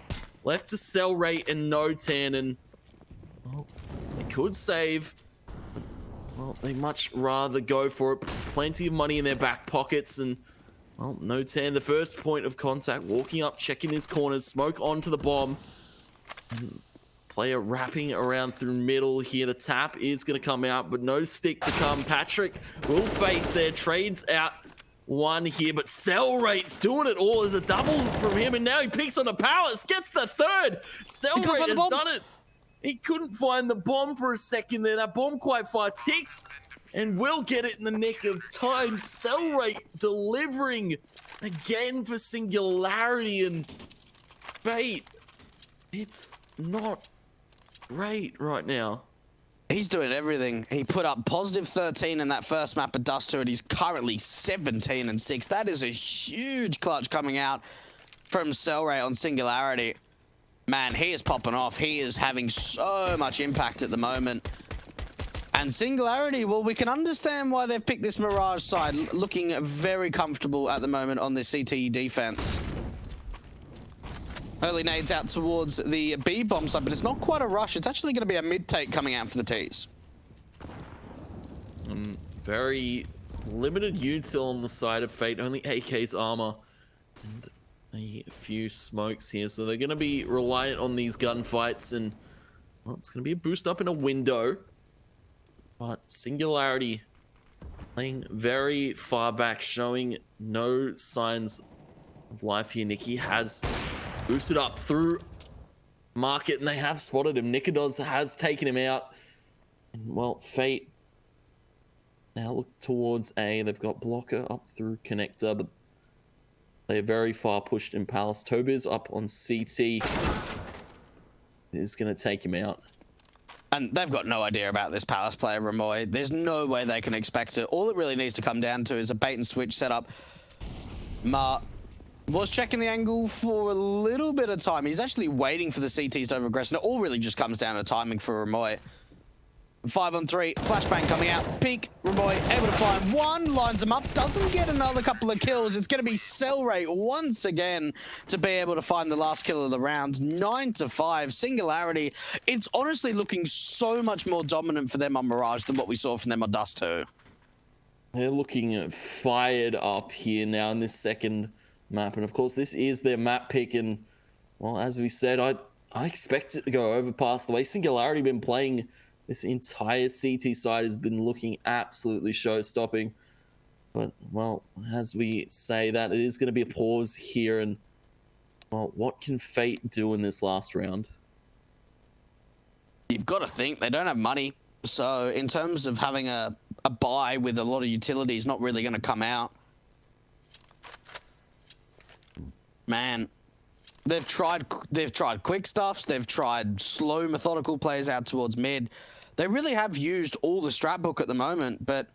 left to sell rate and no tan. And well, they could save. Well, they much rather go for it. Plenty of money in their back pockets, and well, no tan. The first point of contact, walking up, checking his corners, smoke onto the bomb. Player wrapping around through middle here. The tap is going to come out, but no stick to come. Patrick will face there, trades out one here, but sell rate's doing it all. There's a double from him, and now he picks on the palace, gets the third. Sell rate has done it. He couldn't find the bomb for a second there. That bomb quite far ticks and will get it in the nick of time. Sell rate delivering again for Singularity, and Fate, it's not great right now. He's doing everything. He put up positive 13 in that first map of Dust 2, and he's currently 17 and 6. That is a huge clutch coming out from Cellray on Singularity. Man, he is popping off. He is having so much impact at the moment. And Singularity, well, we can understand why they've picked this Mirage side, looking very comfortable at the moment on this CTE defense. Early nades out towards the B bomb side, but it's not quite a rush. It's actually going to be a mid-take coming out for the T's. Very limited util on the side of Fate. Only AK's armor and a few smokes here. So they're going to be reliant on these gunfights, and well, it's going to be a boost up in a window. But Singularity playing very far back, showing no signs of life here. Nikki has boosted up through market, and they have spotted him. Nikodos has taken him out. And well, Fate now look towards A. They've got Blocker up through Connector, but they're very far pushed in Palace. Tobiz up on CT is going to take him out. And they've got no idea about this Palace player, Ramoy. There's no way they can expect it. All it really needs to come down to is a bait and switch setup. Was checking the angle for a little bit of time. He's actually waiting for the CTs to overaggress, and it all really just comes down to timing for Ramoy. 5 on 3, flashbang coming out, peek, Ramoy able to find one, lines him up, doesn't get another couple of kills. It's going to be Cell Rate once again to be able to find the last kill of the round. 9-5, Singularity. It's honestly looking so much more dominant for them on Mirage than what we saw from them on Dust 2. They're looking fired up here now in this second map, and of course this is their map pick, and well, as we said, I expect it to go over past the way Singularity been playing. This entire CT side has been looking absolutely show-stopping. But, well, as we say that, it is going to be a pause here. And, well, what can Fate do in this last round? You've got to think they don't have money. So, in terms of having a buy with a lot of utilities, not really going to come out. Man, they've tried quick stuffs. They've tried slow, methodical plays out towards mid. They really have used all the strat book at the moment, but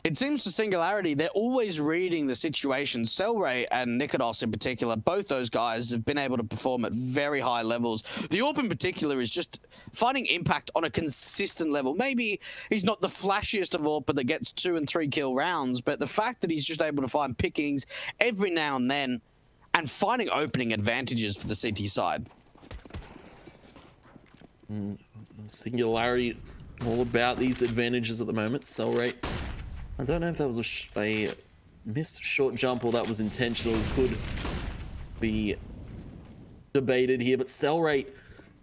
it seems to Singularity, they're always reading the situation. Cellray and Nikodos in particular, both those guys have been able to perform at very high levels. The AWP in particular is just finding impact on a consistent level. Maybe he's not the flashiest of AWP that gets 2 and 3 kill rounds, but the fact that he's just able to find pickings every now and then and finding opening advantages for the CT side. Singularity all about these advantages at the moment. Cell rate, I don't know if that was a missed short jump or that was intentional. Could be debated here, but cell rate,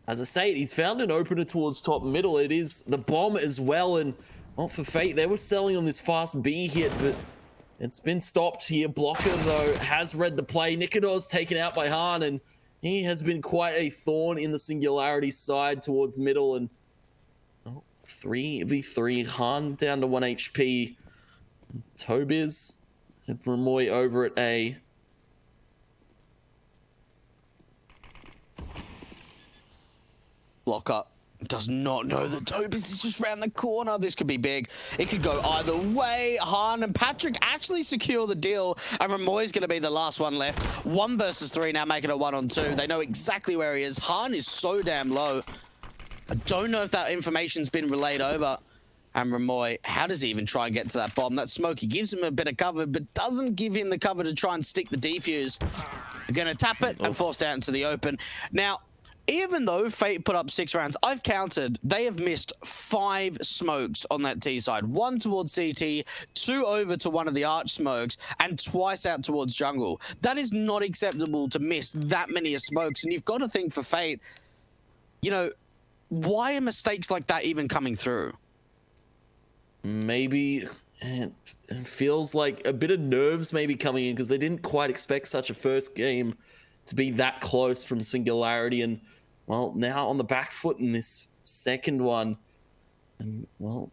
as I say, he's found an opener towards top middle. It is the bomb as well, and well, for Fate, they were selling on this fast B hit, but it's been stopped here. Blocker, though, has read the play. Nikodos taken out by Han, and he has been quite a thorn in the Singularity side towards middle. And 3v3, Han down to 1 HP. Tobiz and Ramoy over at A. Blocker does not know that Tobiz is just round the corner. This could be big. It could go either way. Han and Patrick actually secure the deal, and Ramoy's going to be the last one left. 1 versus 3 now, making it 1 on 2. They know exactly where he is. Han is so damn low. I don't know if that information's been relayed over. And Ramoy, how does he even try and get to that bomb? That smoke, he gives him a bit of cover, but doesn't give him the cover to try and stick the defuse. They're going to tap it and force out into the open. Now, even though Fate put up 6 rounds, I've counted, they have missed 5 smokes on that T side. 1 towards CT, 2 over to one of the arch smokes, and twice out towards jungle. That is not acceptable to miss that many smokes. And you've got to think for Fate, you know, why are mistakes like that even coming through? Maybe it feels like a bit of nerves maybe coming in because they didn't quite expect such a first game to be that close from Singularity, and well, now on the back foot in this second one, and well,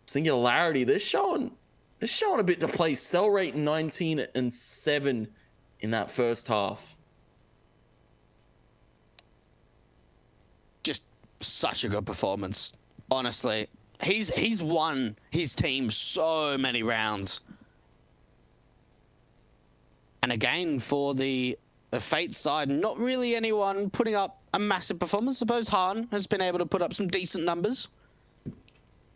Singularity, they're showing a bit to play. Cell rate 19 and 7 in that first half. Just such a good performance, honestly. He's won his team so many rounds, and again for the Fate side, not really anyone putting up a massive performance. I suppose Han has been able to put up some decent numbers,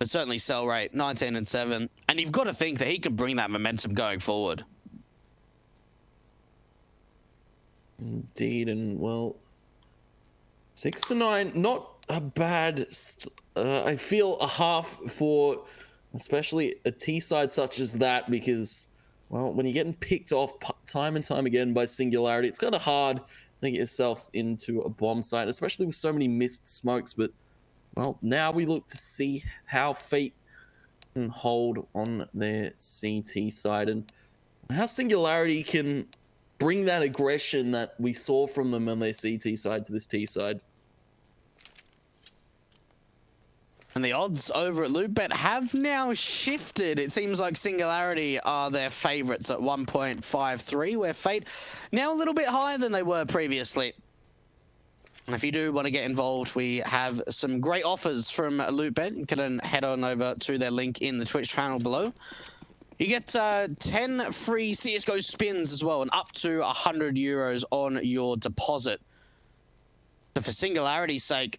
but certainly Cell rate 19 and 7, and you've got to think that he can bring that momentum going forward. Indeed, and well, 6 to 9, not a bad I feel a half for especially a T side such as that, because well, when you're getting picked off time and time again by Singularity, it's kind of hard to get yourself into a bomb site, especially with so many missed smokes. But well, now we look to see how Fate can hold on their CT side and how Singularity can bring that aggression that we saw from them on their CT side to this T side. And the odds over at LootBet have now shifted. It seems like Singularity are their favorites at 1.53, where Fate now a little bit higher than they were previously. And if you do want to get involved, we have some great offers from LootBet. You can head on over to their link in the Twitch channel below. You get 10 free CSGO spins as well, and up to 100 euros on your deposit. So for Singularity's sake,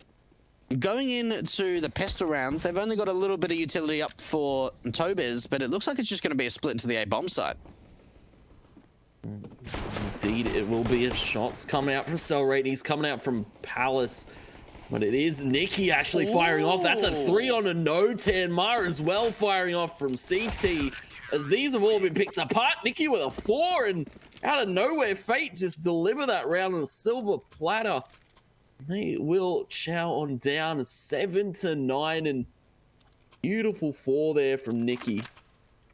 going into the pistol round, they've only got a little bit of utility up for Tobez, but it looks like it's just going to be a split into the A bomb side. Indeed, it will be. A shot's coming out from Cellrate. He's coming out from Palace. But it is Nicky actually firing off. That's a 3 on a no. Tanmar as well firing off from CT. As these have all been picked apart, Nicky with a 4, and out of nowhere, Fate just deliver that round on a silver platter. They will chow on down a 7-9, and beautiful 4 there from Nicky.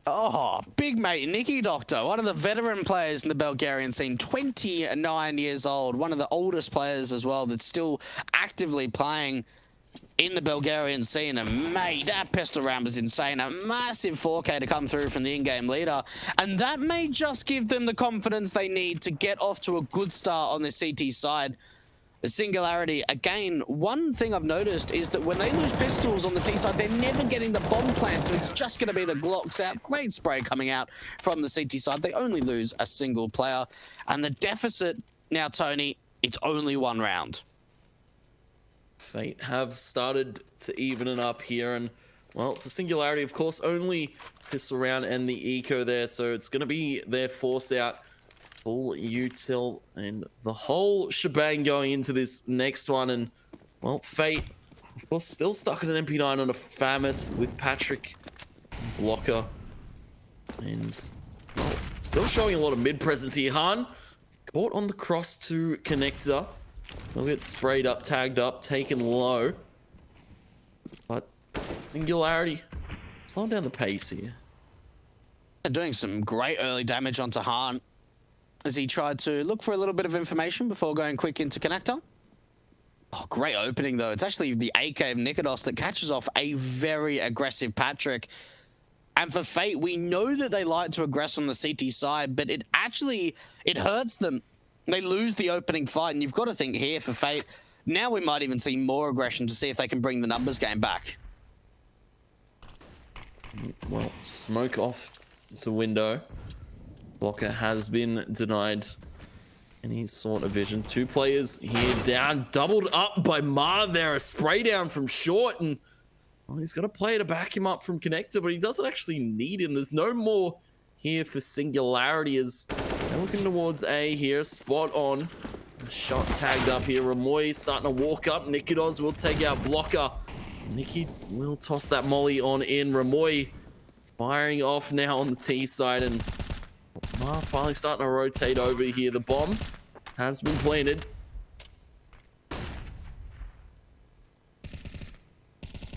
Oh, big mate, Nicky Doctor, one of the veteran players in the Bulgarian scene, 29 years old, one of the oldest players as well that's still actively playing in the Bulgarian scene. And mate, that pistol round was insane. A massive 4K to come through from the in-game leader. And that may just give them the confidence they need to get off to a good start on the CT side. The Singularity, again, one thing I've noticed is that when they lose pistols on the T side, they're never getting the bomb plant, so it's just going to be the Glocks out. Great spray coming out from the CT side. They only lose a single player. And the deficit now, Tony, it's only 1 round. Fate have started to even it up here, and well, for Singularity, of course, only pistol round and the eco there, so it's going to be their force out. Full util and the whole shebang going into this next one. And well, Fate, of course, still stuck at an MP9 on a FAMAS with Patrick Blocker, and well, still showing a lot of mid presence here. Han caught on the cross to connector. He'll get sprayed up, tagged up, taken low, but Singularity slowing down the pace here. They're doing some great early damage onto Han as he tried to look for a little bit of information before going quick into connector. Oh, great opening, though. It's actually the AK of Nikodos that catches off a very aggressive Patrick. And for Fate, we know that they like to aggress on the CT side, but it hurts them. They lose the opening fight, and you've got to think here for Fate, now we might even see more aggression to see if they can bring the numbers game back. Well, smoke off. It's a window. Blocker has been denied any sort of vision. 2 players here down, doubled up by Ma there. A spray down from short, and well, he's got a player to back him up from connector, but he doesn't actually need him. There's no more here for Singularity as they're looking towards A here. Spot on. Shot tagged up here. Ramoy starting to walk up. Nikodos will take out Blocker. Nicky will toss that molly on in. Ramoy firing off now on the T side, and finally starting to rotate over here. The bomb has been planted.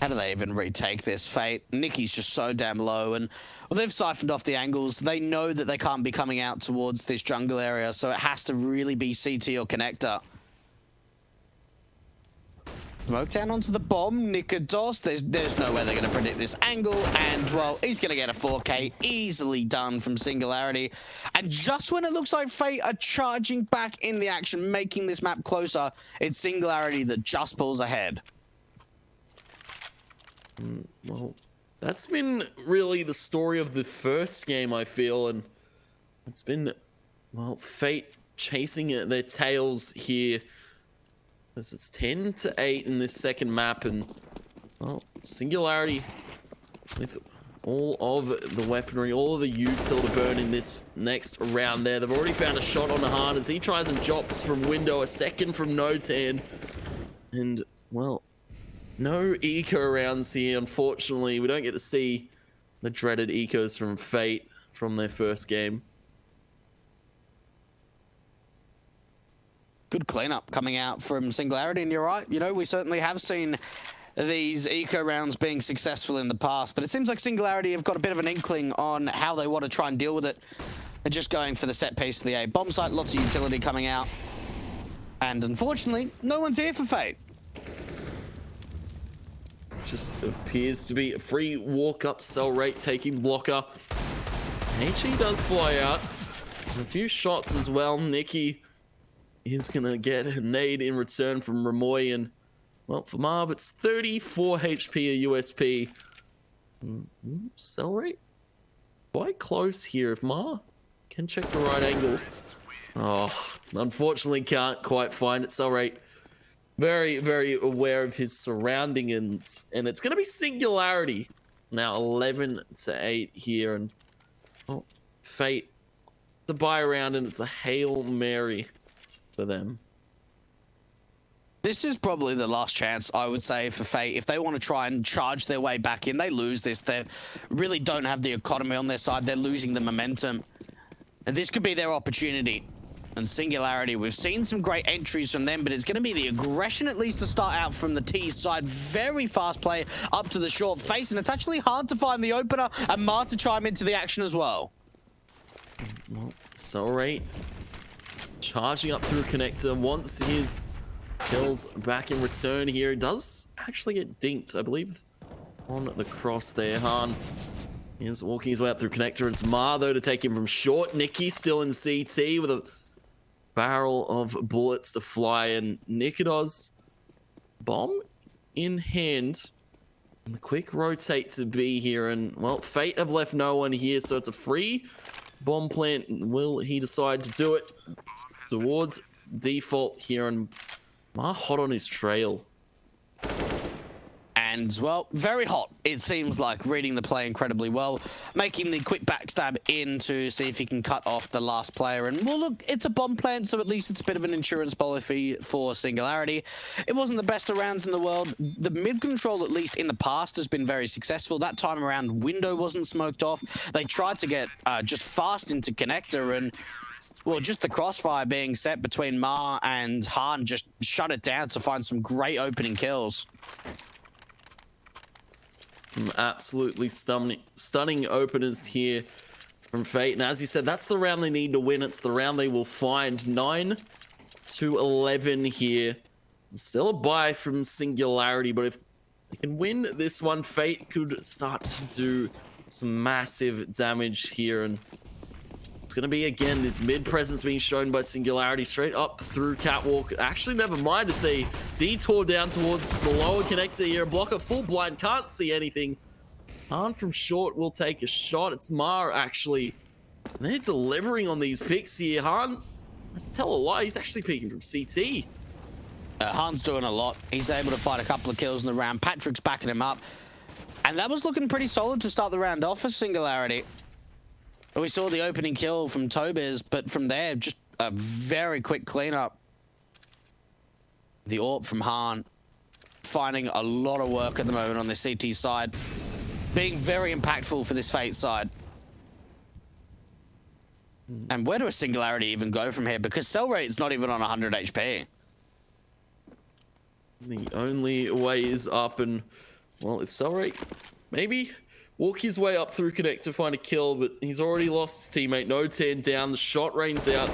How do they even retake this, Fate? Nicky's just so damn low, and well, they've siphoned off the angles. They know that they can't be coming out towards this jungle area, so it has to really be CT or connector. Smoke down onto the bomb. Nikodos, there's no way they're going to predict this angle, and well, he's going to get a 4K easily done from Singularity. And just when it looks like Fate are charging back in the action, making this map closer, it's Singularity that just pulls ahead. Well, that's been really the story of the first game, I feel, and it's been, well, Fate chasing their tails here. As it's 10-8 in this second map, and well, Singularity with all of the weaponry, all of the util to burn in this next round there. They've already found a shot on the Han as he tries and drops from window, a second from Notan, and well, no eco rounds here, unfortunately. We don't get to see the dreaded ecos from Fate from their first game. Good cleanup coming out from Singularity, and you're right, you know, we certainly have seen these eco rounds being successful in the past, but it seems like Singularity have got a bit of an inkling on how they want to try and deal with it. They're just going for the set piece to the A bomb site, lots of utility coming out, and unfortunately, no one's here for Fate. Just appears to be a free walk up. Cellrate taking Blocker. HE does fly out. And a few shots as well. Nicky is gonna get a nade in return from Ramoy, and well, for Marv it's 34 HP a USP. Cellrate quite close here. If Ma can check the right angle. Oh, unfortunately can't quite find it. Cellrate very, very aware of his surrounding, and it's going to be Singularity. Now 11-8 here, and Fate to buy around, and it's a Hail Mary for them. This is probably the last chance, I would say, for Fate. If they want to try and charge their way back in, they lose this. They really don't have the economy on their side. They're losing the momentum. And this could be their opportunity. And Singularity, we've seen some great entries from them, but it's going to be the aggression, at least to start out from the T side. Very fast play up to the short face, and it's actually hard to find the opener, and Ma to chime into the action as well. Well, Cellrate charging up through connector, wants his kills back in return here. He does actually get dinked, I believe, on the cross there. Han is walking his way up through connector. It's Ma, though, to take him from short. Nicky still in CT with a barrel of bullets to fly, and Nikodos bomb in hand. And the quick rotate to B here, and well, Fate have left no one here, so it's a free bomb plant. Will he decide to do it? It's towards default here, and Ma hot on his trail. And, well, very hot, it seems like, reading the play incredibly well, making the quick backstab in to see if he can cut off the last player. And, well, look, it's a bomb plant, so at least it's a bit of an insurance policy for Singularity. It wasn't the best of rounds in the world. The mid control, at least in the past, has been very successful. That time around, window wasn't smoked off. They tried to get just fast into connector, and well, just the crossfire being set between Ma and Han just shut it down to find some great opening kills. Absolutely stunning openers here from Fate. And as you said, that's the round they need to win. It's the round they will find. 9-11 here. Still a buy from Singularity, but if they can win this one, Fate could start to do some massive damage here. And it's going to be, again, this mid presence being shown by Singularity straight up through Catwalk. Actually, never mind. It's a detour down towards the lower connector here. Blocker full blind, can't see anything. Han from short will take a shot. It's Ma, actually. They're delivering on these picks here. Han, let's tell a lie, he's actually peeking from CT. Han's doing a lot. He's able to fight a couple of kills in the round. Patrick's backing him up. And that was looking pretty solid to start the round off for Singularity. We saw the opening kill from Tobez, but from there, just a very quick cleanup. The AWP from Han, finding a lot of work at the moment on the CT side, being very impactful for this Fate side. And where do a Singularity even go from here? Because Cellrate's not even on 100 HP. The only way is up, and well, if Cellrate maybe walk his way up through connect to find a kill, but he's already lost his teammate. No 10 down, the shot rains out.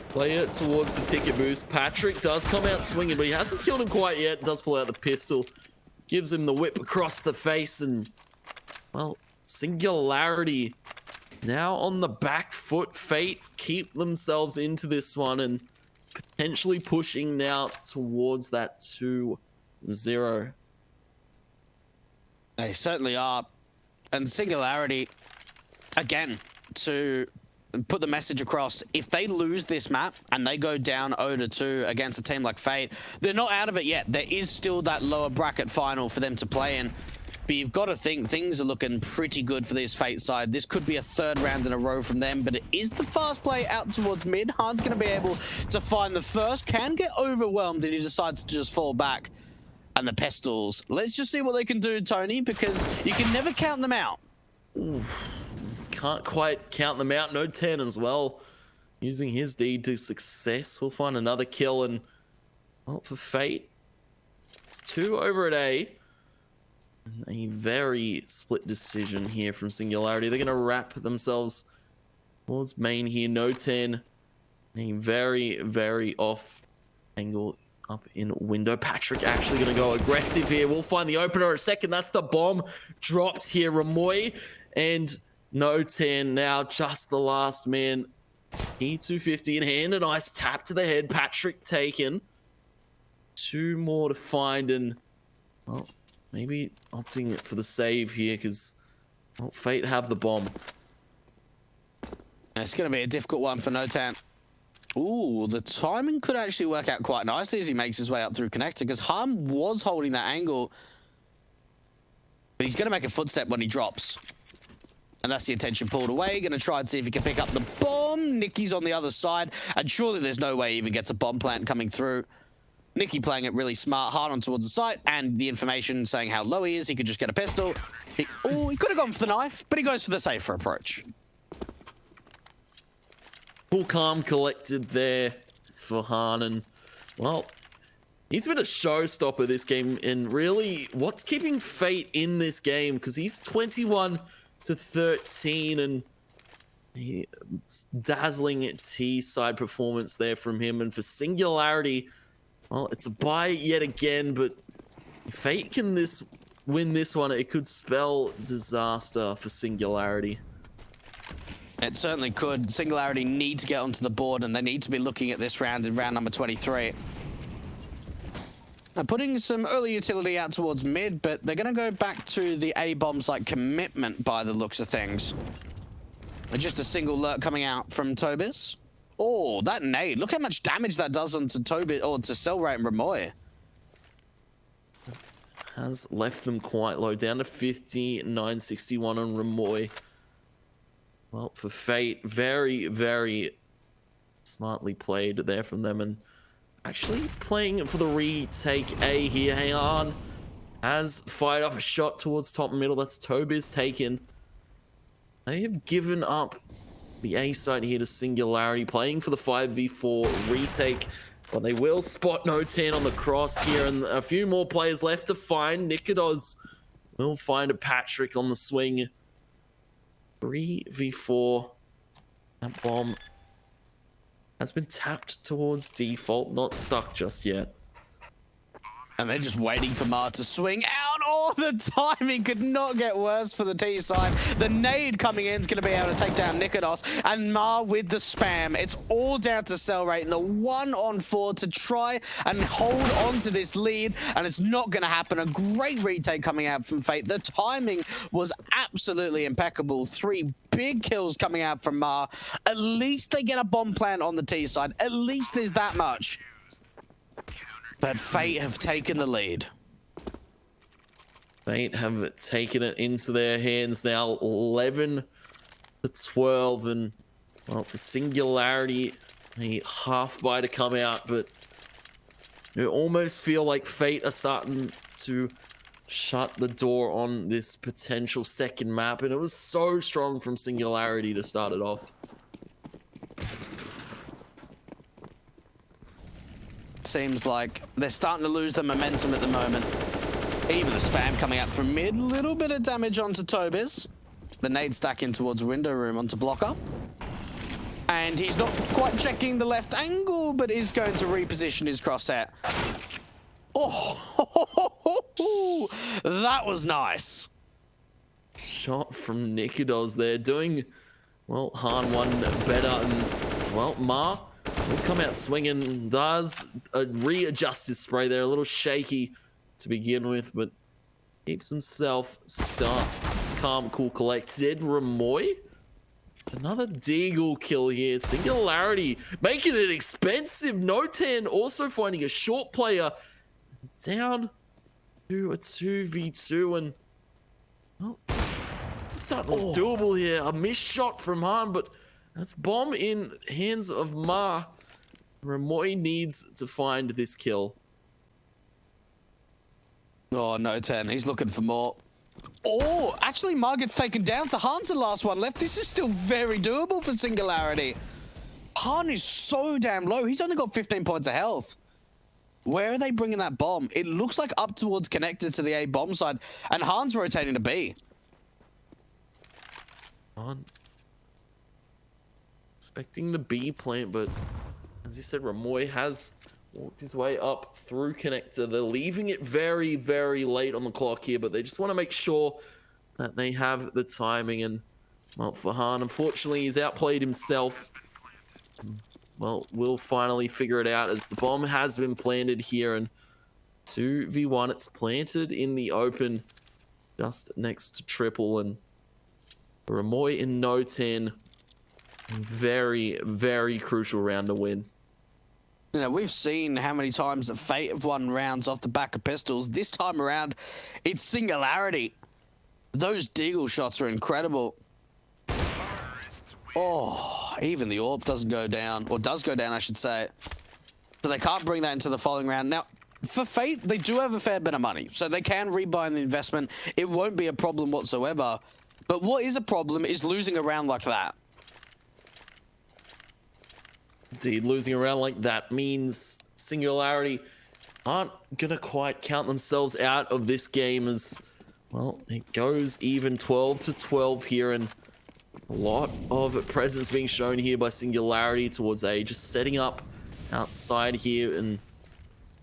Play it towards the ticket boost. Patrick does come out swinging, but he hasn't killed him quite yet. Does pull out the pistol, gives him the whip across the face, and well, Singularity now on the back foot. Fate keep themselves into this one and potentially pushing now towards that 2-0. They certainly are. And Singularity, again, to put the message across, if they lose this map and they go down 0-2 against a team like Fate, they're not out of it yet. There is still that lower bracket final for them to play in. But you've got to think things are looking pretty good for this Fate side. This could be a third round in a row from them, but it is the fast play out towards mid. Han's going to be able to find the first, can get overwhelmed, and he decides to just fall back. And the pistols. Let's just see what they can do, Tony, because you can never count them out. Ooh, can't quite count them out. No 10 as well. Using his D to success. We'll find another kill, and well, for Fate, it's 2 over at A. And a very split decision here from Singularity. They're going to wrap themselves towards main here. No 10. A very, very off angle up in window. Patrick actually going to go aggressive here. We'll find the opener in a second. That's the bomb dropped here. Ramoy and No 10 now just the last man. E250 in hand. A nice tap to the head. Patrick taken. 2 more to find, and well, maybe opting for the save here because well, Fate have the bomb. It's going to be a difficult one for Notan. Ooh, the timing could actually work out quite nicely as he makes his way up through connector, because Han was holding that angle, but he's going to make a footstep when he drops. And that's the attention pulled away. Going to try and see if he can pick up the bomb. Nicky's on the other side, and surely there's no way he even gets a bomb plant coming through. Nicky playing it really smart, hard on towards the site, and the information saying how low he is. He could just get a pistol. He could have gone for the knife, but he goes for the safer approach. Full calm collected there for Han, and well, he's been a showstopper this game, and really what's keeping Fate in this game, because he's 21-13, and dazzling T-side performance there from him. And for Singularity, well, it's a bye yet again, but if Fate can win this one, it could spell disaster for Singularity. It certainly could. Singularity need to get onto the board, and they need to be looking at this round in round number 23. Now, putting some early utility out towards mid, but they're going to go back to the A-bomb site commitment by the looks of things. And just a single lurk coming out from Tobis. Oh, that nade. Look how much damage that does onto Tobis, or to Cellrate and Ramoy. Has left them quite low, down to 50, 961 on Ramoy. Well, for Fate, very, very smartly played there from them, and actually playing for the retake A here. Hang on. Has fired off a shot towards top and middle. That's Tobis taken. They have given up the A side here to Singularity, playing for the 5v4 retake, but they will spot No10 on the cross here, and a few more players left to find. Nikodos will find a Patrick on the swing. 3v4. That bomb has been tapped towards default, not stuck just yet. And they're just waiting for Ma to swing out. Oh, the timing could not get worse for the T side. The nade coming in is going to be able to take down Nikodos, and Ma with the spam. It's all down to Cellrate in the 1-on-4 to try and hold on to this lead, and it's not going to happen. A great retake coming out from Fate. The timing was absolutely impeccable. 3 big kills coming out from Ma. At least they get a bomb plant on the T side. At least there's that much. But Fate have taken the lead. Fate have taken it into their hands now, 11-12, and well, for Singularity, a half bye to come out, but you almost feel like Fate are starting to shut the door on this potential second map, and it was so strong from Singularity to start it off. Seems like they're starting to lose the momentum at the moment. Even the spam coming out from mid. Little bit of damage onto Tobis. The nade stack in towards window room onto blocker. And he's not quite checking the left angle, but is going to reposition his crosshair. Oh, that was nice. Shot from Nikodos there, doing, well, Han one better, and, well, Ma will come out swinging, does readjust his spray there, a little shaky to begin with, but keeps himself calm, cool, collected. Ramoy, another Deagle kill here. Singularity making it expensive. No10 also finding a short player down to a 2v2, and well, it's starting to look doable here. A missed shot from Han, but that's bomb in hands of Ma. Ramoy needs to find this kill. Oh, No10, he's looking for more. Oh, actually, Ma gets taken down, so Han's the last one left. This is still very doable for Singularity. Han is so damn low. He's only got 15 points of health. Where are they bringing that bomb? It looks like up towards connected to the A bomb side, and Han's rotating to B. Han expecting the B plant, but as you said, Ramoy has walked his way up through connector. They're leaving it very, very late on the clock here, but they just want to make sure that they have the timing. And well, for Han, unfortunately, he's outplayed himself. Well, we'll finally figure it out as the bomb has been planted here, and 2v1, it's planted in the open just next to triple, and Ramoy in No10 Very, very crucial round to win. You know, we've seen how many times that Fate have won rounds off the back of pistols. This time around, it's Singularity. Those deagle shots are incredible. Oh, even the AWP doesn't go down, or does go down, I should say. So they can't bring that into the following round. Now, for Fate, they do have a fair bit of money, so they can rebuy the investment. It won't be a problem whatsoever. But what is a problem is losing a round like that. Indeed, losing a round like that means Singularity aren't gonna quite count themselves out of this game, as well, it goes even 12-12 here, and a lot of presence being shown here by Singularity towards A, just setting up outside here, and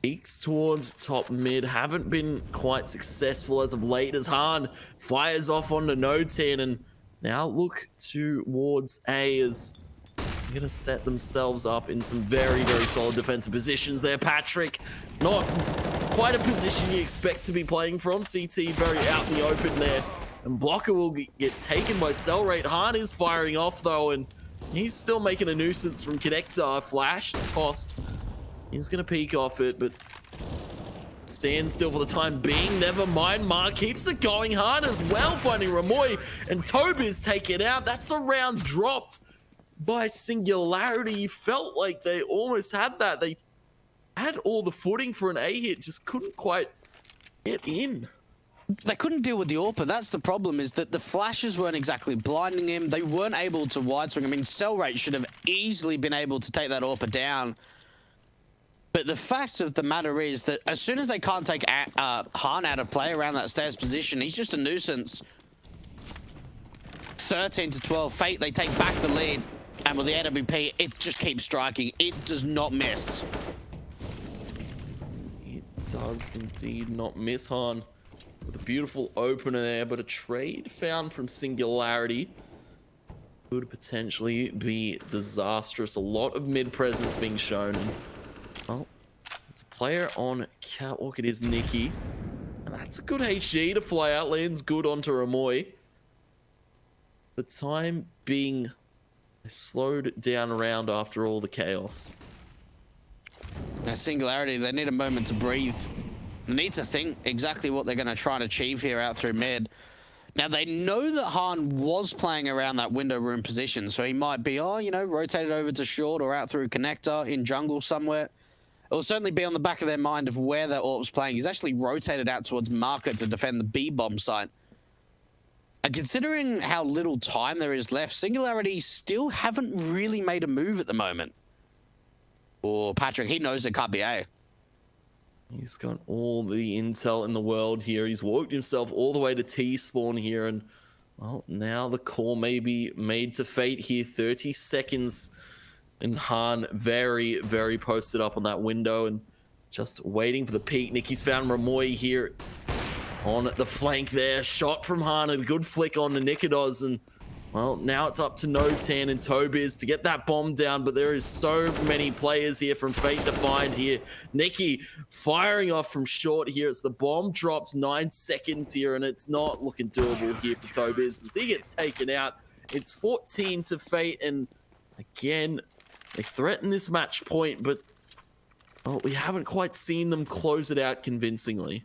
peeks towards top mid. Haven't been quite successful as of late, as Han fires off onto No 10, and now look towards A as they're going to set themselves up in some very, very solid defensive positions there. Patrick, not quite a position you expect to be playing from. CT very out in the open there. And Blocker will get taken by Cell Rate. Han is firing off though, and he's still making a nuisance from Connector. Flash, tossed. He's going to peek off it, but stands still for the time being. Never mind. Mar keeps it going hard as well, finding Ramoy, and Tobi's taken out. That's a round dropped by Singularity. Felt like they almost had that. They had all the footing for an A hit, just couldn't quite get in. They couldn't deal with the AWP. That's the problem, is that the flashes weren't exactly blinding him. They weren't able to wide swing. I mean, Cell Rate should have easily been able to take that AWP down. But the fact of the matter is that as soon as they can't take Han out of play around that stairs position, he's just a nuisance. 13-12, Fate, they take back the lead. And with the AWP, it just keeps striking. It does not miss. It does indeed not miss. Han with a beautiful opener there, but a trade found from Singularity could potentially be disastrous. A lot of mid presence being shown. And, well, it's a player on Catwalk. It is Nikki. And that's a good HG to fly out. Lands good onto Ramoy. The time being slowed down around after all the chaos. Now, Singularity, they need a moment to breathe. They need to think exactly what they're going to try and achieve here out through mid. Now, they know that Han was playing around that window room position, so he might be, rotated over to short or out through connector in jungle somewhere. It'll certainly be on the back of their mind of where their AWP's playing. He's actually rotated out towards market to defend the B-bomb site. And considering how little time there is left, Singularity still haven't really made a move at the moment. Or Patrick, he knows it can't be A. He's got all the intel in the world here. He's walked himself all the way to T-spawn here, and well, now the call may be made to Fate here. 30 seconds, and Han very, very posted up on that window and just waiting for the peek. Nicky's found Ramoy here on the flank there. Shot from Han, a good flick on the Nikodos, and well, now it's up to No 10 and Tobiz to get that bomb down, but there is so many players here from Fate to find here. Nikki firing off from short here as the bomb drops. 9 seconds here, and it's not looking doable here for Tobiz as he gets taken out. It's 14 to Fate, and again, they threaten this match point, but well, we haven't quite seen them close it out convincingly.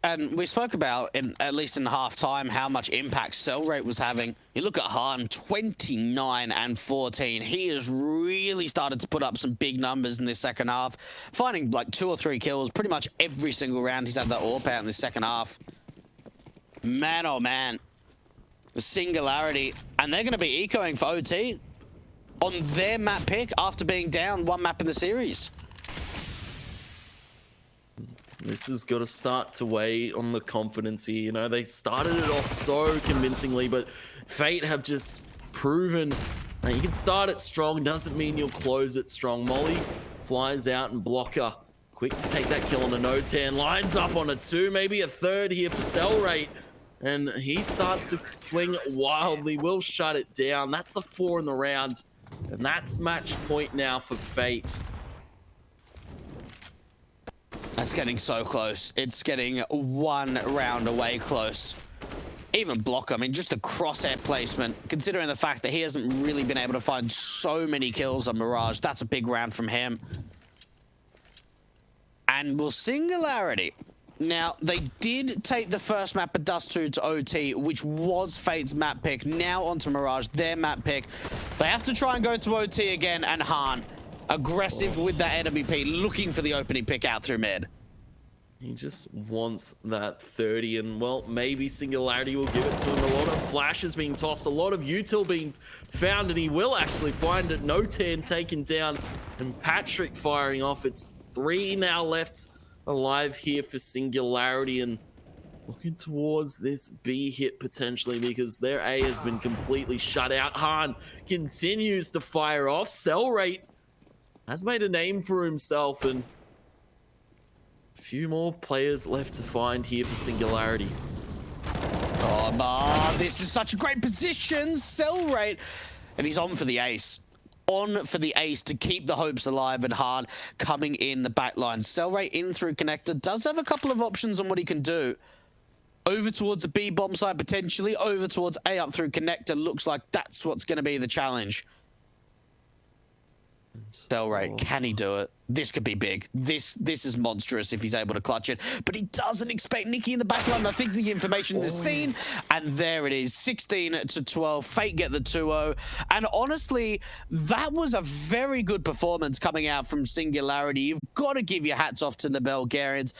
And we spoke about, at least in half-time, how much impact Cell Rate was having. You look at Han, 29 and 14. He has really started to put up some big numbers in this second half, finding like 2 or 3 kills pretty much every single round he's had that AWP out in the second half. Man, oh man. The Singularity. And they're going to be ecoing for OT on their map pick after being down 1 map in the series. This has got to start to weigh on the confidence here. You know, they started it off so convincingly, but Fate have just proven that you can start it strong, doesn't mean you'll close it strong. Molly flies out and Blocker quick to take that kill on a No 10. Lines up on a 2, maybe a 3rd here for Cell Rate. And he starts to swing wildly, will shut it down. That's a 4 in the round. And that's match point now for Fate. That's getting so close. It's getting 1 round away close. even block. I mean, just the crosshair placement, considering the fact that he hasn't really been able to find so many kills on Mirage. That's a big round from him. And will Singularity. Now, they did take the first map of Dust 2 to OT, which was Fate's map pick. Now onto Mirage, their map pick. They have to try and go to OT again, and Han, aggressive with that NWP, looking for the opening pick out through mid. He just wants that 30, and well, maybe Singularity will give it to him. A lot of flashes being tossed, a lot of util being found, and he will actually find it. No 10 taken down, and Patrick firing off. It's 3 now left alive here for Singularity, and looking towards this B hit potentially because their A has been completely shut out. Han continues to fire off. Cell rate has made a name for himself, and a few more players left to find here for Singularity. Oh, man, this is such a great position. Cell rate, and he's on for the ace. On for the ace to keep the hopes alive, and Han coming in the back line. Cell rate in through connector does have a couple of options on what he can do. Over towards the B bomb side potentially, over towards A up through connector. Looks like that's what's going to be the challenge. Cell rate, can he do it? This could be big. This is monstrous if he's able to clutch it. But he doesn't expect Nikki in the back line. I think the information is seen. And there it is, 16-12. Fate get the 2-0. And honestly, that was a very good performance coming out from Singularity. You've got to give your hats off to the Bulgarians.